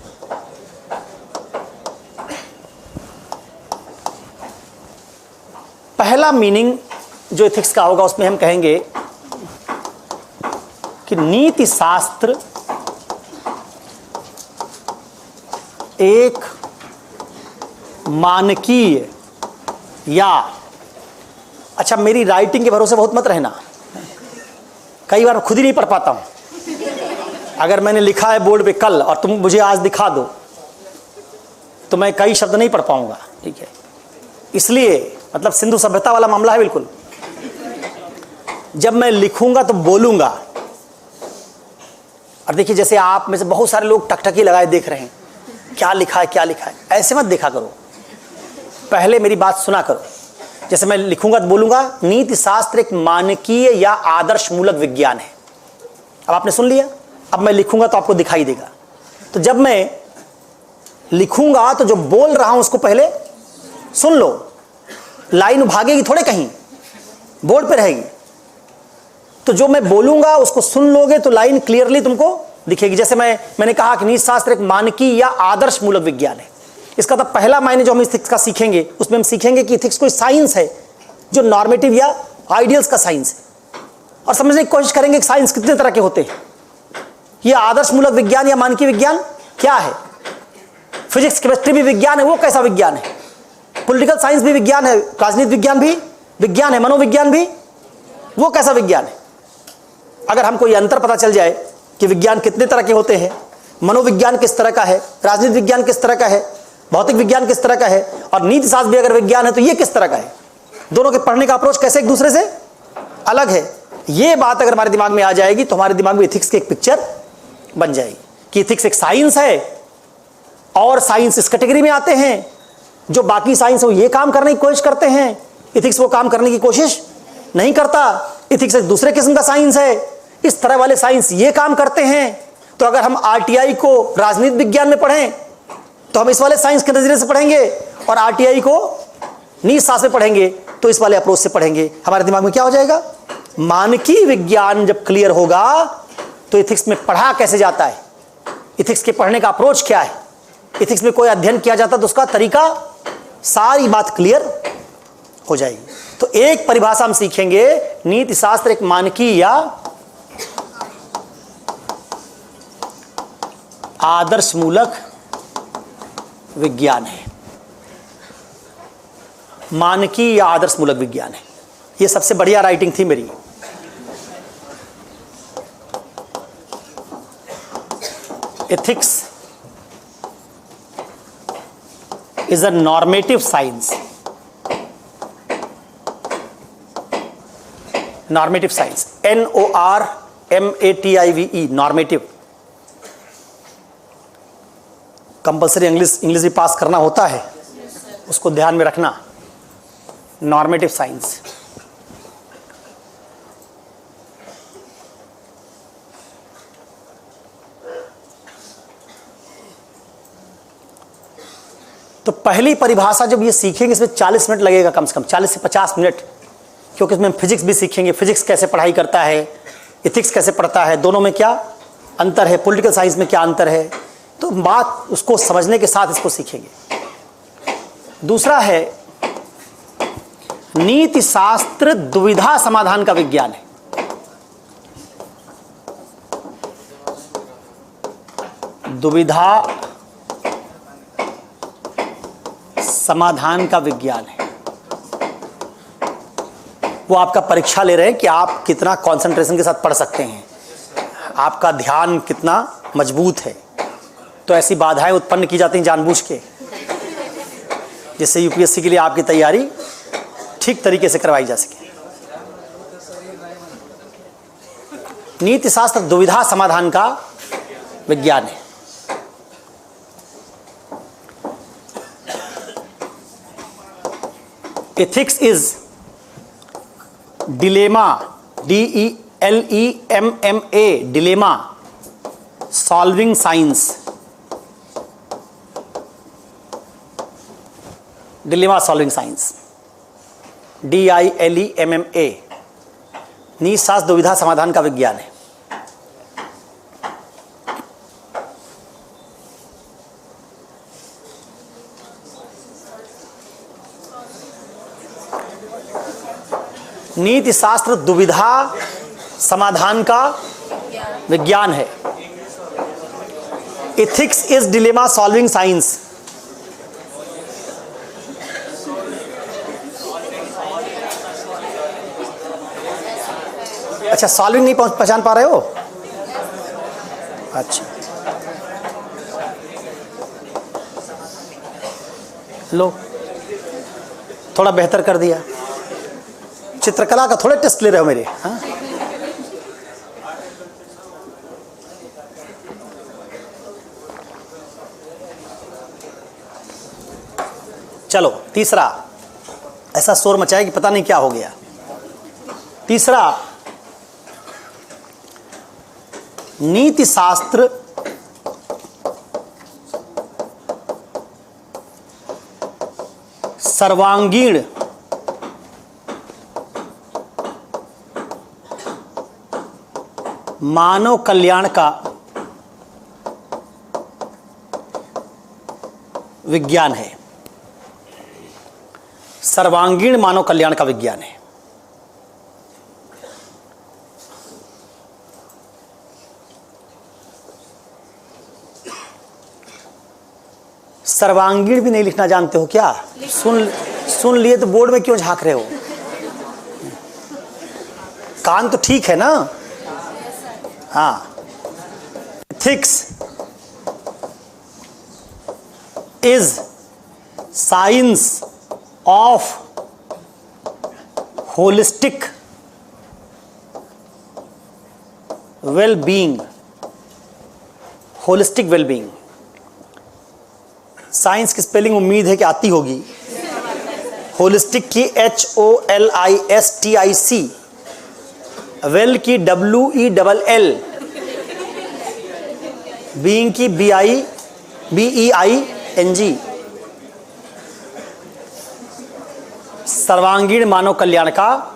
पहला मीनिंग जो इथिक्स का होगा उसमें हम कहेंगे कि नीति शास्त्र एक मानकीय या, अच्छा मेरी राइटिंग के भरोसे बहुत मत रहना, कई बार खुद ही नहीं पढ़ पाता हूं। अगर मैंने लिखा है बोर्ड पे कल और तुम मुझे आज दिखा दो तो मैं कई शब्द नहीं पढ़ पाऊंगा, ठीक है। इसलिए मतलब सिंधु सभ्यता वाला मामला है बिल्कुल। जब मैं लिखूंगा तो बोलूंगा। और देखिए जैसे आप में से बहुत सारे लोग टकटकी लगाए देख रहे हैं, क्या लिखा है क्या लिखा है, ऐसे मत देखा करो, पहले मेरी बात सुना करो। जैसे मैं लिखूंगा तो बोलूंगा, नीति शास्त्र एक मानकीय या आदर्श मूलक विज्ञान है। अब आपने सुन लिया, अब मैं लिखूंगा तो आपको दिखाई देगा। तो जब मैं लिखूंगा तो जो बोल रहा हूं उसको पहले सुन लो, लाइन भागेगी थोड़े कहीं, बोर्ड पे रहेगी। तो जो मैं बोलूंगा उसको सुन लोगे तो लाइन क्लियरली तुमको दिखेगी। जैसे मैंने कहा कि नीति शास्त्र एक मानकीय या आदर्श मूलक विज्ञान है। इसका तो पहला मायने जो हम इथिक्स का सीखेंगे उसमें हम सीखेंगे कि इथिक्स कोई साइंस है जो नॉर्मेटिव या आइडियल्स का साइंस है, और समझने की कोशिश करेंगे कि साइंस कितने तरह के होते हैं। ये आदर्श मूलक विज्ञान या मानकीय विज्ञान क्या है? फिजिक्स केमिस्ट्री भी विज्ञान है, वो कैसा विज्ञान है? पॉलिटिकल साइंस भी विज्ञान है, राजनीति विज्ञान भी विज्ञान है, मनोविज्ञान भी, वो कैसा विज्ञान है? अगर हमको ये अंतर पता चल जाए कि विज्ञान कितने तरह के होते हैं, मनोविज्ञान किस तरह का है, राजनीति विज्ञान किस तरह का है, भौतिक विज्ञान किस तरह का है, और नीति शास्त्र भी अगर विज्ञान है तो ये किस तरह का है, दोनों के पढ़ने का अप्रोच कैसे एक दूसरे से अलग है, ये बात अगर हमारे दिमाग में आ जाएगी तो हमारे दिमाग में इथिक्स की एक पिक्चर बन जाएगी कि इथिक्स एक साइंस है और साइंस इस कैटेगरी में आते हैं जो बाकी साइंस वो ये काम करने की कोशिश करते हैं, इथिक्स वो काम करने की कोशिश नहीं करता। इथिक्स एक दूसरे किस्म का साइंस है, इस तरह वाले साइंस ये काम करते हैं। तो अगर हम आरटीआई को राजनीति विज्ञान में पढ़ें तो हम इस वाले साइंस के नजरिए से पढ़ेंगे, और आरटीआई को नीति शास्त्र में पढ़ेंगे तो इस वाले अप्रोच से पढ़ेंगे। हमारे दिमाग में क्या हो जाएगा? मानकीय विज्ञान जब क्लियर होगा तो इथिक्स में पढ़ा कैसे जाता है, इथिक्स के पढ़ने का अप्रोच क्या है, इथिक्स में कोई अध्ययन किया जाता तो उसका तरीका, सारी बात क्लियर हो जाएगी। तो एक परिभाषा हम सीखेंगे, नीति शास्त्र एक मानकीय या आदर्शमूलक विज्ञान है। मानकीय या आदर्शमूलक विज्ञान है। ये सबसे बढ़िया राइटिंग थी मेरी। Ethics is a normative science. Normative science, NORMATIVE, normative. Compulsory English भी पास करना होता है, उसको ध्यान में रखना। Normative science. तो पहली परिभाषा जब ये सीखेंगे, इसमें 40 मिनट लगेगा, कम से कम 40 से 50 मिनट, क्योंकि इसमें फिजिक्स भी सीखेंगे, फिजिक्स कैसे पढ़ाई करता है, इथिक्स कैसे पढ़ता है, दोनों में क्या अंतर है, पॉलिटिकल साइंस में क्या अंतर है, तो बात उसको समझने के साथ इसको सीखेंगे। दूसरा है नीति शास्त्र दुविधा समाधान का विज्ञान है। दुविधा समाधान का विज्ञान है। वो आपका परीक्षा ले रहे हैं कि आप कितना कंसंट्रेशन के साथ पढ़ सकते हैं, आपका ध्यान कितना मजबूत है। तो ऐसी बाधाएं उत्पन्न की जाती हैं जानबूझ के, जिससे यूपीएससी के लिए आपकी तैयारी ठीक तरीके से करवाई जा सके। नीति शास्त्र दुविधा समाधान का विज्ञान है। Ethics is dilemma, DELEMMA, dilemma solving science. Dilemma solving science, DILEMMA, नीति शास्त्र दुविधा समाधान का विज्ञान है। नीति शास्त्र दुविधा समाधान का विज्ञान है। Ethics is dilemma solving science. अच्छा, सॉल्विंग नहीं पहचान पा रहे हो? अच्छा, लो थोड़ा बेहतर कर दिया। चित्रकला का थोड़े टेस्ट ले रहे हो मेरे? हाँ, चलो तीसरा, ऐसा शोर मचाया कि पता नहीं क्या हो गया। तीसरा, नीति शास्त्र सर्वांगीण मानव कल्याण का विज्ञान है। सर्वांगीण मानव कल्याण का विज्ञान है। सर्वांगीण भी नहीं लिखना जानते हो क्या? सुन लिए तो बोर्ड में क्यों झांक रहे हो? कान तो ठीक है ना? हाँ। Ethics is science of holistic well being. Holistic well being, science की स्पेलिंग उम्मीद है कि आती होगी। होलिस्टिक की HOLISTIC, वेल की WELL, बीइंग की BEING। सर्वांगीण मानव कल्याण का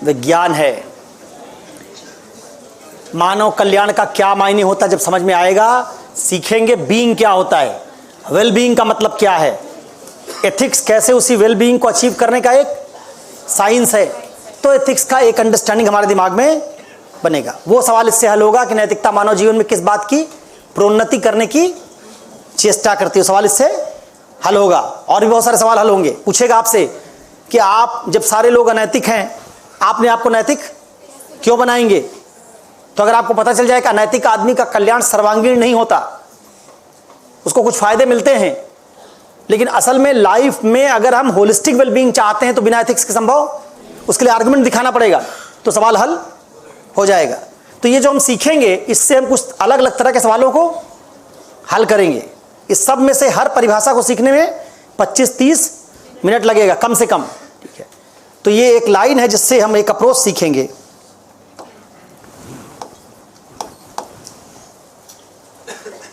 विज्ञान है। मानव कल्याण का क्या मायने होता है जब समझ में आएगा, सीखेंगे। बीइंग क्या होता है, वेल बीइंग का मतलब क्या है, एथिक्स कैसे उसी वेल बीइंग को अचीव करने का एक साइंस है। तो एथिक्स का एक अंडरस्टैंडिंग हमारे दिमाग में बनेगा। वो सवाल इससे हल होगा कि नैतिकता मानव जीवन में किस बात की प्रोन्नति करने की चेष्टा करती है, सवाल इससे हल होगा। और भी बहुत सारे सवाल हल होंगे। पूछेगा आपसे कि आप जब सारे लोग अनैतिक हैं, आपने आपको नैतिक क्यों बनाएंगे? तो अगर आपको पता चल जाए कि अनैतिक आदमी का कल्याण सर्वांगीण नहीं होता, उसको कुछ फायदे मिलते हैं, लेकिन असल में लाइफ में अगर हम होलिस्टिक वेलबींग चाहते हैं तो बिना एथिक्स के संभव, उसके लिए आर्गुमेंट दिखाना पड़ेगा, तो सवाल हल हो जाएगा। तो ये जो हम सीखेंगे, इससे हम कुछ अलग अलग तरह के सवालों को हल करेंगे। इस सब में से हर परिभाषा को सीखने में 25-30 मिनट लगेगा कम से कम, ठीक है। तो ये एक लाइन है जिससे हम एक अप्रोच सीखेंगे।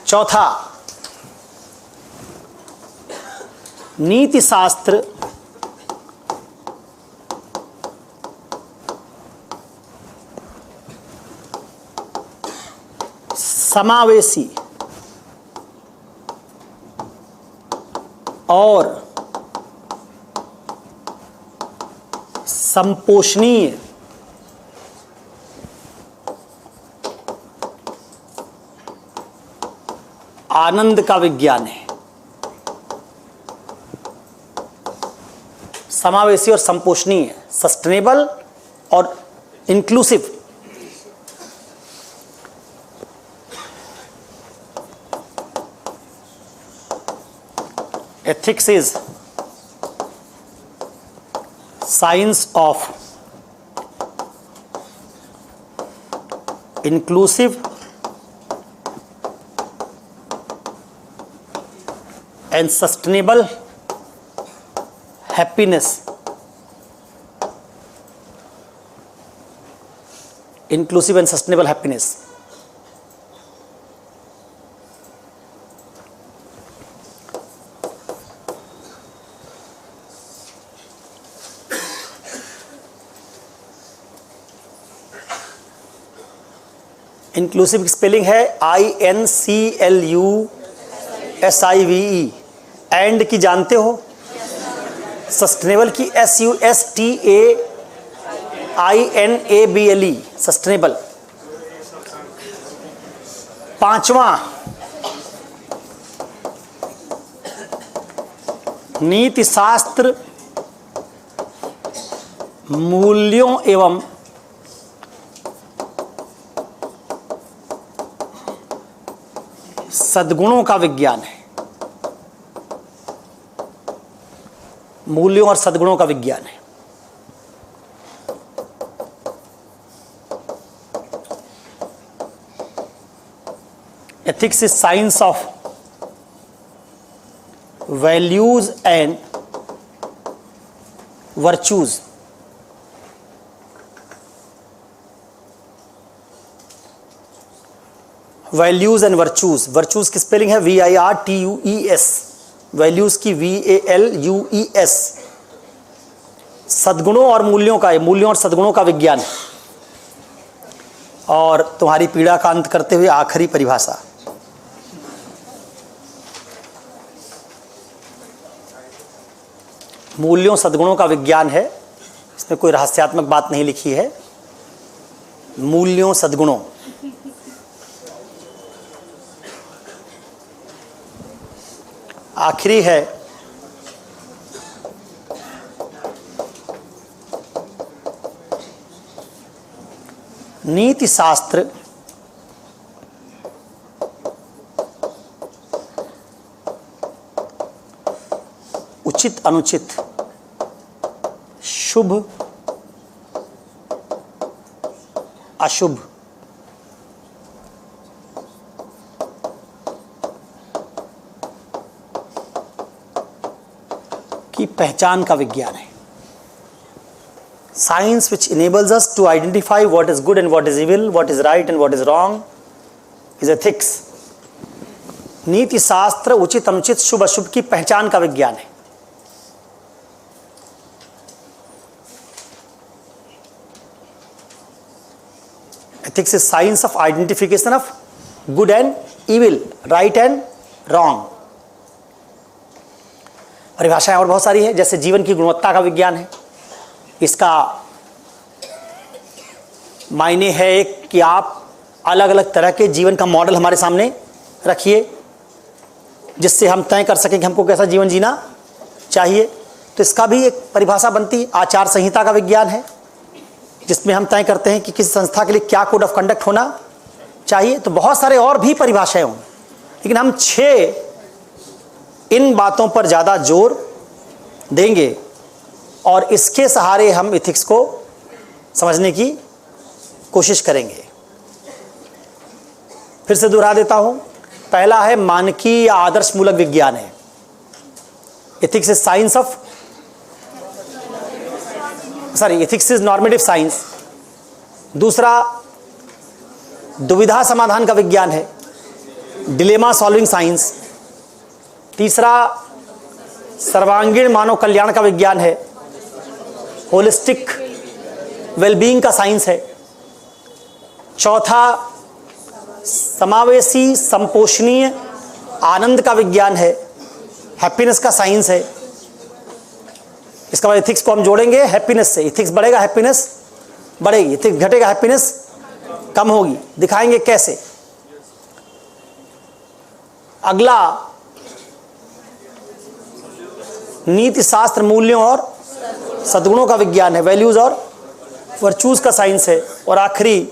चौथा, नीति शास्त्र समावेशी और संपोषणीय आनंद का विज्ञान है। समावेशी और संपोषणीय, सस्टेनेबल और inclusive. Ethics is science of inclusive and sustainable happiness. Inclusive and sustainable happiness. Inclusive की स्पेलिंग है INCLUSIVE। एंड की जानते हो? सस्टेनेबल की SUSTAINABLE, सस्टेनेबल। पांचवा, नीति शास्त्र मूल्यों एवं सद्गुणों का विज्ञान है। मूल्यों और सद्गुणों का विज्ञान है। Ethics is science of values and virtues. Values and virtues. Virtues की स्पेलिंग है VIRTUES। वैल्यूज की VALUES। सद्गुणों और मूल्यों का, मूल्यों और सद्गुणों का विज्ञान। और तुम्हारी पीड़ा का अंत करते हुए आखिरी परिभाषा, मूल्यों सद्गुणों का विज्ञान है। इसमें कोई रहस्यात्मक बात नहीं लिखी है। मूल्यों सद्गुणों, आखिरी है नीति शास्त्र उचित अनुचित, शुभ अशुभ की पहचान का विज्ञान है। Science which enables us to identify what is good and what is evil, what is right and what is wrong is ethics. नीति शास्त्र उचित अनुचित शुभ अशुभ की पहचान का विज्ञान है। Ethics is science of identification of good and evil, right and wrong. परिभाषाएं और बहुत सारी है, जैसे जीवन की गुणवत्ता का विज्ञान है। इसका मायने है एक कि आप अलग अलग तरह के जीवन का मॉडल हमारे सामने रखिए जिससे हम तय कर सकें कि हमको कैसा जीवन जीना चाहिए। तो इसका भी एक परिभाषा बनती है। आचार संहिता का विज्ञान है जिसमें हम तय करते हैं कि किसी संस्था के लिए क्या कोड ऑफ कंडक्ट होना चाहिए। तो बहुत सारे और भी परिभाषाएं होंगी, लेकिन हम 6 इन बातों पर ज़्यादा जोर देंगे और इसके सहारे हम इथिक्स को समझने की कोशिश करेंगे। फिर से दोहरा देता हूं, पहला है मानकीय या आदर्श मूलक विज्ञान है। Ethics is science of ethics is normative science. दूसरा दुविधा समाधान का विज्ञान है, डिलेमा सॉल्विंग साइंस। तीसरा सर्वांगीण मानव कल्याण का विज्ञान है, होलिस्टिक वेलबीइंग का साइंस है। चौथा समावेशी संपोषणीय आनंद का विज्ञान है, हैप्पीनेस का साइंस है। इसके बाद इथिक्स को हम जोड़ेंगे हैप्पीनेस से। इथिक्स बढ़ेगा, हैप्पीनेस बढ़ेगी। इथिक्स घटेगा, हैप्पीनेस कम होगी। दिखाएंगे कैसे। अगला नीति शास्त्र मूल्यों और सद्गुणों का विज्ञान है, वैल्यूज और वर्चूज का साइंस है। और आखिरी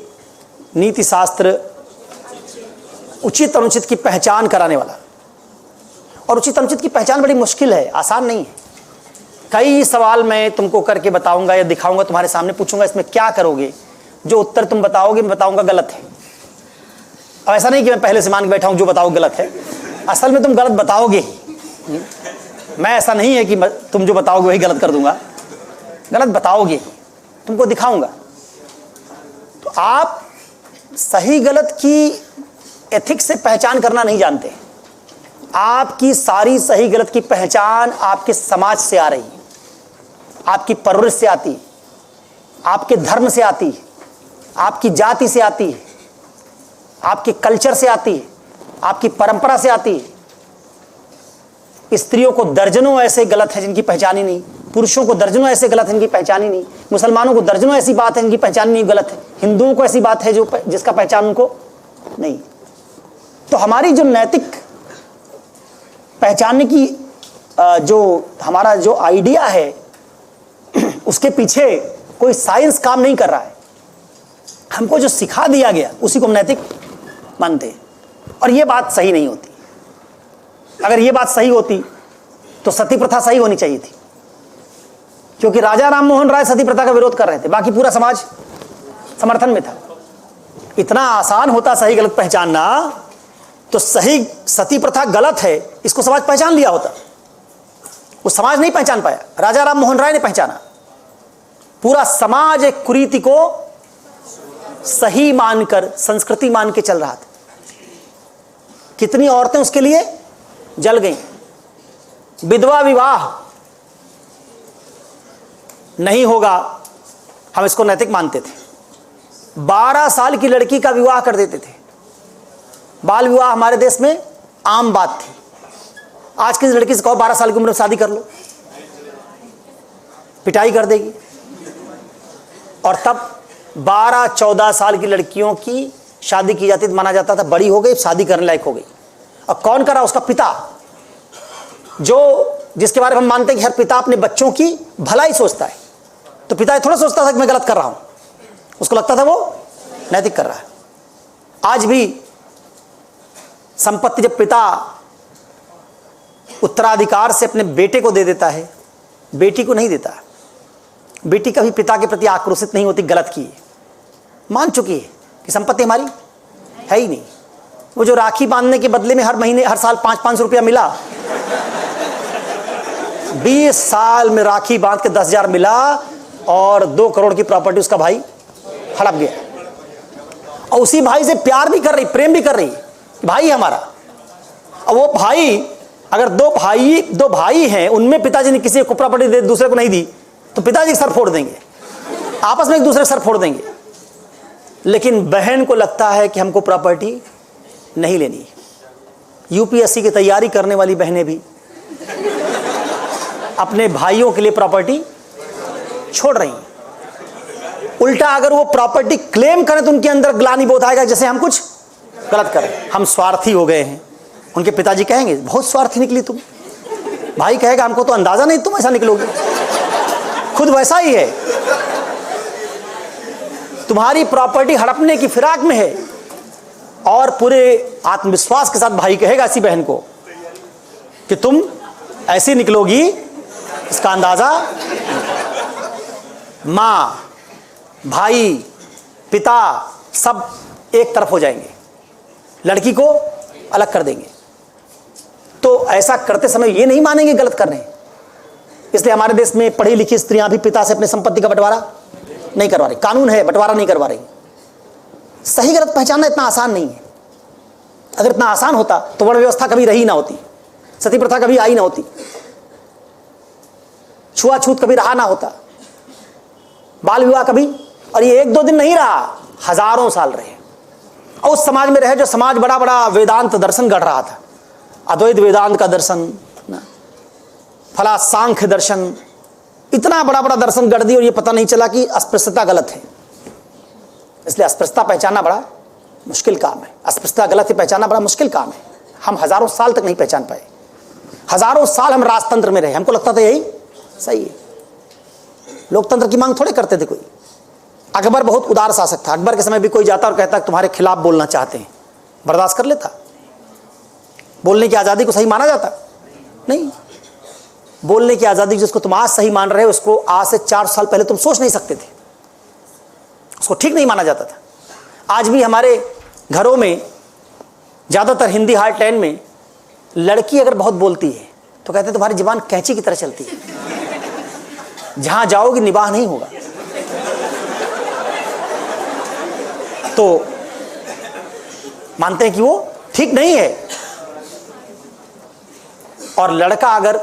नीति शास्त्र उचित अनुचित की पहचान कराने वाला। और उचित अनुचित की पहचान बड़ी मुश्किल है, आसान नहीं है। कई सवाल मैं तुमको करके बताऊंगा या दिखाऊंगा, तुम्हारे सामने पूछूंगा इसमें क्या करोगे, जो उत्तर तुम बताओगे मैं बताऊंगा गलत है। अब ऐसा नहीं कि मैं पहले से मान के बैठा हूं जो बताओ गलत है, असल में तुम गलत बताओगे ही। मैं ऐसा नहीं है कि तुम जो बताओगे वही गलत कर दूंगा, गलत बताओगे, तुमको दिखाऊंगा। तो आप सही गलत की एथिक्स से पहचान करना नहीं जानते। आपकी सारी सही गलत की पहचान आपके समाज से आ रही है, आपकी परवरिश से आती है, आपके धर्म से आती है, आपकी जाति से आती है, आपके कल्चर से आती है, आपकी परंपरा से आती है। स्त्रियों को दर्जनों ऐसे गलत है जिनकी पहचान ही नहीं, पुरुषों को दर्जनों ऐसे गलत है जिनकी पहचान ही नहीं, मुसलमानों को दर्जनों ऐसी बात है जिनकी पहचान नहीं गलत है, हिंदुओं को ऐसी बात है जिसका पहचान उनको नहीं। तो हमारी जो नैतिक पहचानने की जो हमारा जो आइडिया है उसके पीछे कोई साइंस काम नहीं कर रहा है। हमको जो सिखा दिया गया उसी को हम नैतिक मानते हैं, और ये बात सही नहीं होती। अगर ये बात सही होती तो सती प्रथा सही होनी चाहिए थी, क्योंकि राजा राम मोहन राय सती प्रथा का विरोध कर रहे थे, बाकी पूरा समाज समर्थन में था। इतना आसान होता सही गलत पहचानना, तो सही सती प्रथा गलत है इसको समाज पहचान लिया होता। वो समाज नहीं पहचान पाया, राजा राम मोहन राय ने पहचाना। पूरा समाज एक कुरीति को सही मानकर, संस्कृति मान के चल रहा था। कितनी औरतें उसके लिए जल गईं। विधवा विवाह नहीं होगा, हम इसको नैतिक मानते थे। 12 साल की लड़की का विवाह कर देते थे। बाल विवाह हमारे देश में आम बात थी। आज की लड़की से कहो 12 साल की उम्र में शादी कर लो, पिटाई कर देगी। और तब 12-14 साल की लड़कियों की शादी की जाती, माना जाता था बड़ी हो गई, शादी करने लायक हो गई। और कौन करा? उसका पिता, जिसके बारे में हम मानते हैं कि हर पिता अपने बच्चों की भलाई सोचता है। तो पिता थोड़ा सोचता था कि मैं गलत कर रहा हूं, उसको लगता था वो नैतिक कर रहा है। आज भी संपत्ति जब पिता उत्तराधिकार से अपने बेटे को दे देता है, बेटी को नहीं देता। बेटी कभी पिता के प्रति आक्रोशित नहीं होती, गलत की है, मान चुकी है कि संपत्ति हमारी है ही नहीं। वो जो राखी बांधने के बदले में हर महीने हर साल 500-500 रुपया मिला, 20 साल में राखी बांध के 10,000 मिला और 2 करोड़ की प्रॉपर्टी उसका भाई हड़प गया। और उसी भाई से प्यार भी कर रही, प्रेम भी कर रही, भाई हमारा। और वो भाई, अगर दो भाई हैं, उनमें पिताजी ने किसी को प्रॉपर्टी दे दूसरे को नहीं दी, तो पिताजी सर फोड़ देंगे, आपस में एक दूसरे सर फोड़ देंगे। लेकिन बहन को लगता है कि हमको प्रॉपर्टी नहीं लेनी है। यूपीएससी की तैयारी करने वाली बहनें भी अपने भाइयों के लिए प्रॉपर्टी छोड़ रही हैं। उल्टा अगर वो प्रॉपर्टी क्लेम करें तो उनके अंदर ग्लानि बोध आएगा, जैसे हम कुछ गलत करें, हम स्वार्थी हो गए हैं। उनके पिताजी कहेंगे बहुत स्वार्थी निकली तुम। भाई कहेगा हमको तो अंदाजा नहीं तुम ऐसा निकलोगे, खुद वैसा ही है। तुम्हारी प्रॉपर्टी हड़पने की फिराक में है, और पूरे आत्मविश्वास के साथ भाई कहेगा ऐसी बहन को कि तुम ऐसी निकलोगी, इसका अंदाजा। माँ, भाई, पिता सब एक तरफ हो जाएंगे, लड़की को अलग कर देंगे। तो ऐसा करते समय ये नहीं मानेंगे गलत कर रहे हैं। इसलिए हमारे देश में पढ़ी लिखी स्त्रियां भी पिता से अपने संपत्ति का बंटवारा नहीं करवा रही। कानून है, बंटवारा नहीं करवा रही। सही गलत पहचानना इतना आसान नहीं है। अगर इतना आसान होता तो वर्ण व्यवस्था कभी रही ना होती, सती प्रथा कभी आई ना होती, छुआछूत कभी रहा ना होता, बाल विवाह कभी, और ये 1-2 दिन नहीं रहा, हजारों साल रहे। और उस समाज में रहे जो समाज बड़ा बड़ा वेदांत दर्शन गढ़ रहा था, अद्वैत वेदांत का दर्शन, फला सांख्य दर्शन, इतना बड़ा बड़ा दर्शन गढ़ दी और ये पता नहीं चला कि अस्पृश्यता गलत है। इसलिए अस्पृश्यता पहचानना बड़ा मुश्किल काम है। अस्पृश्यता गलत है पहचानना बड़ा मुश्किल काम है। हम हजारों साल तक नहीं पहचान पाए। हजारों साल हम राजतंत्र में रहे, हमको लगता था यही सही है। लोकतंत्र की मांग थोड़े करते थे कोई। अकबर बहुत उदार शासक था। अकबर के समय भी कोई जाता और कहता तुम्हारे खिलाफ बोलना चाहते हैं, बर्दाश्त कर लेता? बोलने की आज़ादी को सही माना जाता? नहीं। बोलने की आज़ादी जिसको तुम आज सही मान रहे हो, उसको आज से 4 साल पहले तुम सोच नहीं सकते थे, उसको ठीक नहीं माना जाता था। आज भी हमारे घरों में ज़्यादातर हिंदी हार्टलैंड में लड़की अगर बहुत बोलती है तो कहते हैं तुम्हारी ज़बान कैंची की तरह चलती है, जहाँ जाओगी निबाह नहीं होगा। तो मानते हैं कि वो ठीक नहीं है। और लड़का अगर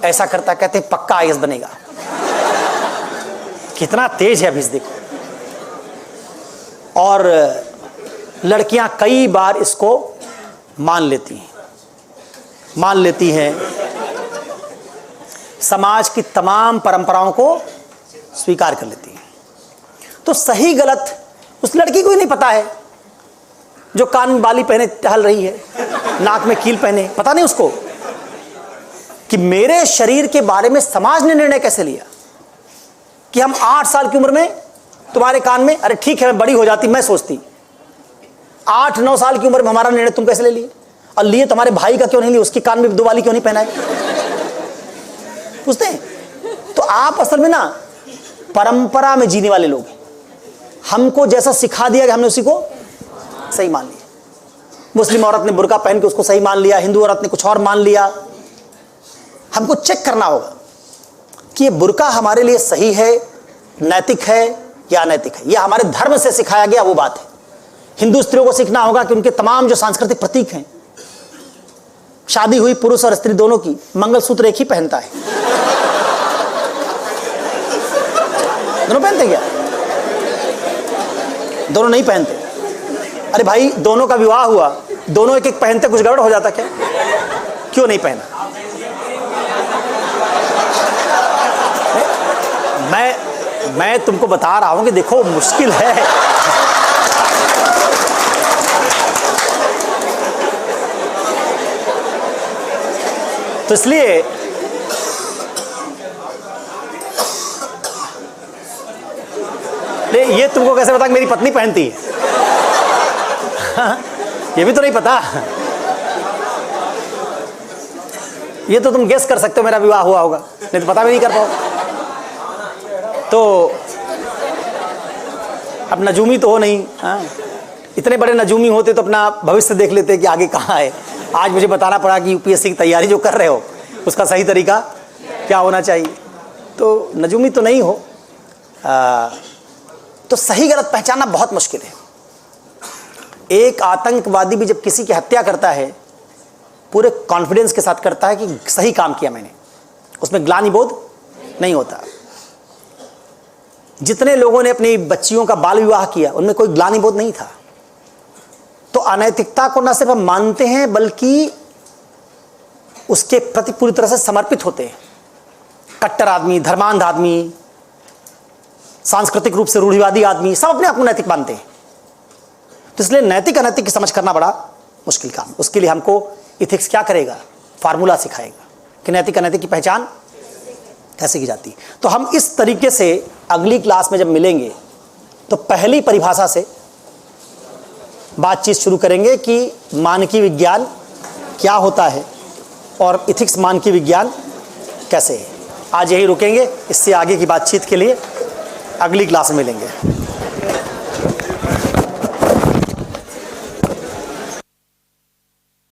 ऐसा करता कहते हैं पक्का आईएएस बनेगा। कितना तेज है अभी देखो। और लड़कियां कई बार इसको मान लेती हैं, समाज की तमाम परंपराओं को स्वीकार कर लेती हैं। तो सही गलत उस लड़की को ही नहीं पता है जो कान में बाली पहने टहल रही है, नाक में कील पहने, पता नहीं उसको कि मेरे शरीर के बारे में समाज ने निर्णय कैसे लिया कि हम 8 साल की उम्र में तुम्हारे कान में, अरे ठीक है मैं बड़ी हो जाती, मैं सोचती 8-9 साल की उम्र में हमारा निर्णय तुम कैसे ले लिए, और लिए तुम्हारे भाई का क्यों नहीं लिए, उसकी कान में 2 बाली क्यों नहीं पहनाए, पूछते हैं। तो आप असल में ना परंपरा में जीने वाले लोग हैं। हमको जैसा सिखा दिया कि हमने उसी को सही मान लिया। मुस्लिम औरत ने बुर्का पहन के उसको सही मान लिया, हिंदू औरत ने कुछ और मान लिया। हमको चेक करना होगा कि ये बुर्का हमारे लिए सही है, नैतिक है या अनैतिक है। यह हमारे धर्म से सिखाया गया वो बात है। हिंदू स्त्रियों को सीखना होगा कि उनके तमाम जो सांस्कृतिक प्रतीक हैं, शादी हुई पुरुष और स्त्री दोनों की, मंगलसूत्र एक ही पहनता है। दोनों पहनते क्या? दोनों नहीं पहनते। अरे भाई दोनों का विवाह हुआ, दोनों एक एक पहनते, कुछ गड़बड़ हो जाता क्या? क्यों नहीं पहना? मैं तुमको बता रहा हूं कि देखो मुश्किल है। तो इसलिए ये तुमको कैसे पता कि मेरी पत्नी पहनती है? ये भी तो नहीं पता। ये तो तुम गेस कर सकते हो मेरा विवाह हुआ होगा, नहीं तो पता भी नहीं कर पाओ। तो अब नजूमी तो हो नहीं। हाँ, इतने बड़े नजूमी होते तो अपना भविष्य देख लेते कि आगे कहाँ है। आज मुझे बताना पड़ा कि यूपीएससी की तैयारी जो कर रहे हो उसका सही तरीका क्या होना चाहिए। तो नजूमी तो नहीं हो। तो सही गलत पहचानना बहुत मुश्किल है। एक आतंकवादी भी जब किसी की हत्या करता है पूरे कॉन्फिडेंस के साथ करता है कि सही काम किया मैंने, उसमें ग्लानि बोध नहीं होता। जितने लोगों ने अपनी बच्चियों का बाल विवाह किया उनमें कोई ग्लानि बोध नहीं था। तो अनैतिकता को न सिर्फ हम मानते हैं बल्कि उसके प्रति पूरी तरह से समर्पित होते हैं। कट्टर आदमी, धर्मांध आदमी, सांस्कृतिक रूप से रूढ़िवादी आदमी, सब अपने आप को नैतिक मानते हैं। तो इसलिए नैतिक अनैतिक की समझ करना बड़ा मुश्किल काम। उसके लिए हमको इथिक्स क्या करेगा, फार्मूला सिखाएगा कि नैतिक अनैतिक की पहचान कैसे की जाती है। तो हम इस तरीके से अगली क्लास में जब मिलेंगे तो पहली परिभाषा से बातचीत शुरू करेंगे कि मानकीय विज्ञान क्या होता है और इथिक्स मानकीय विज्ञान कैसे है। आज यही रुकेंगे, इससे आगे की बातचीत के लिए अगली क्लास में मिलेंगे।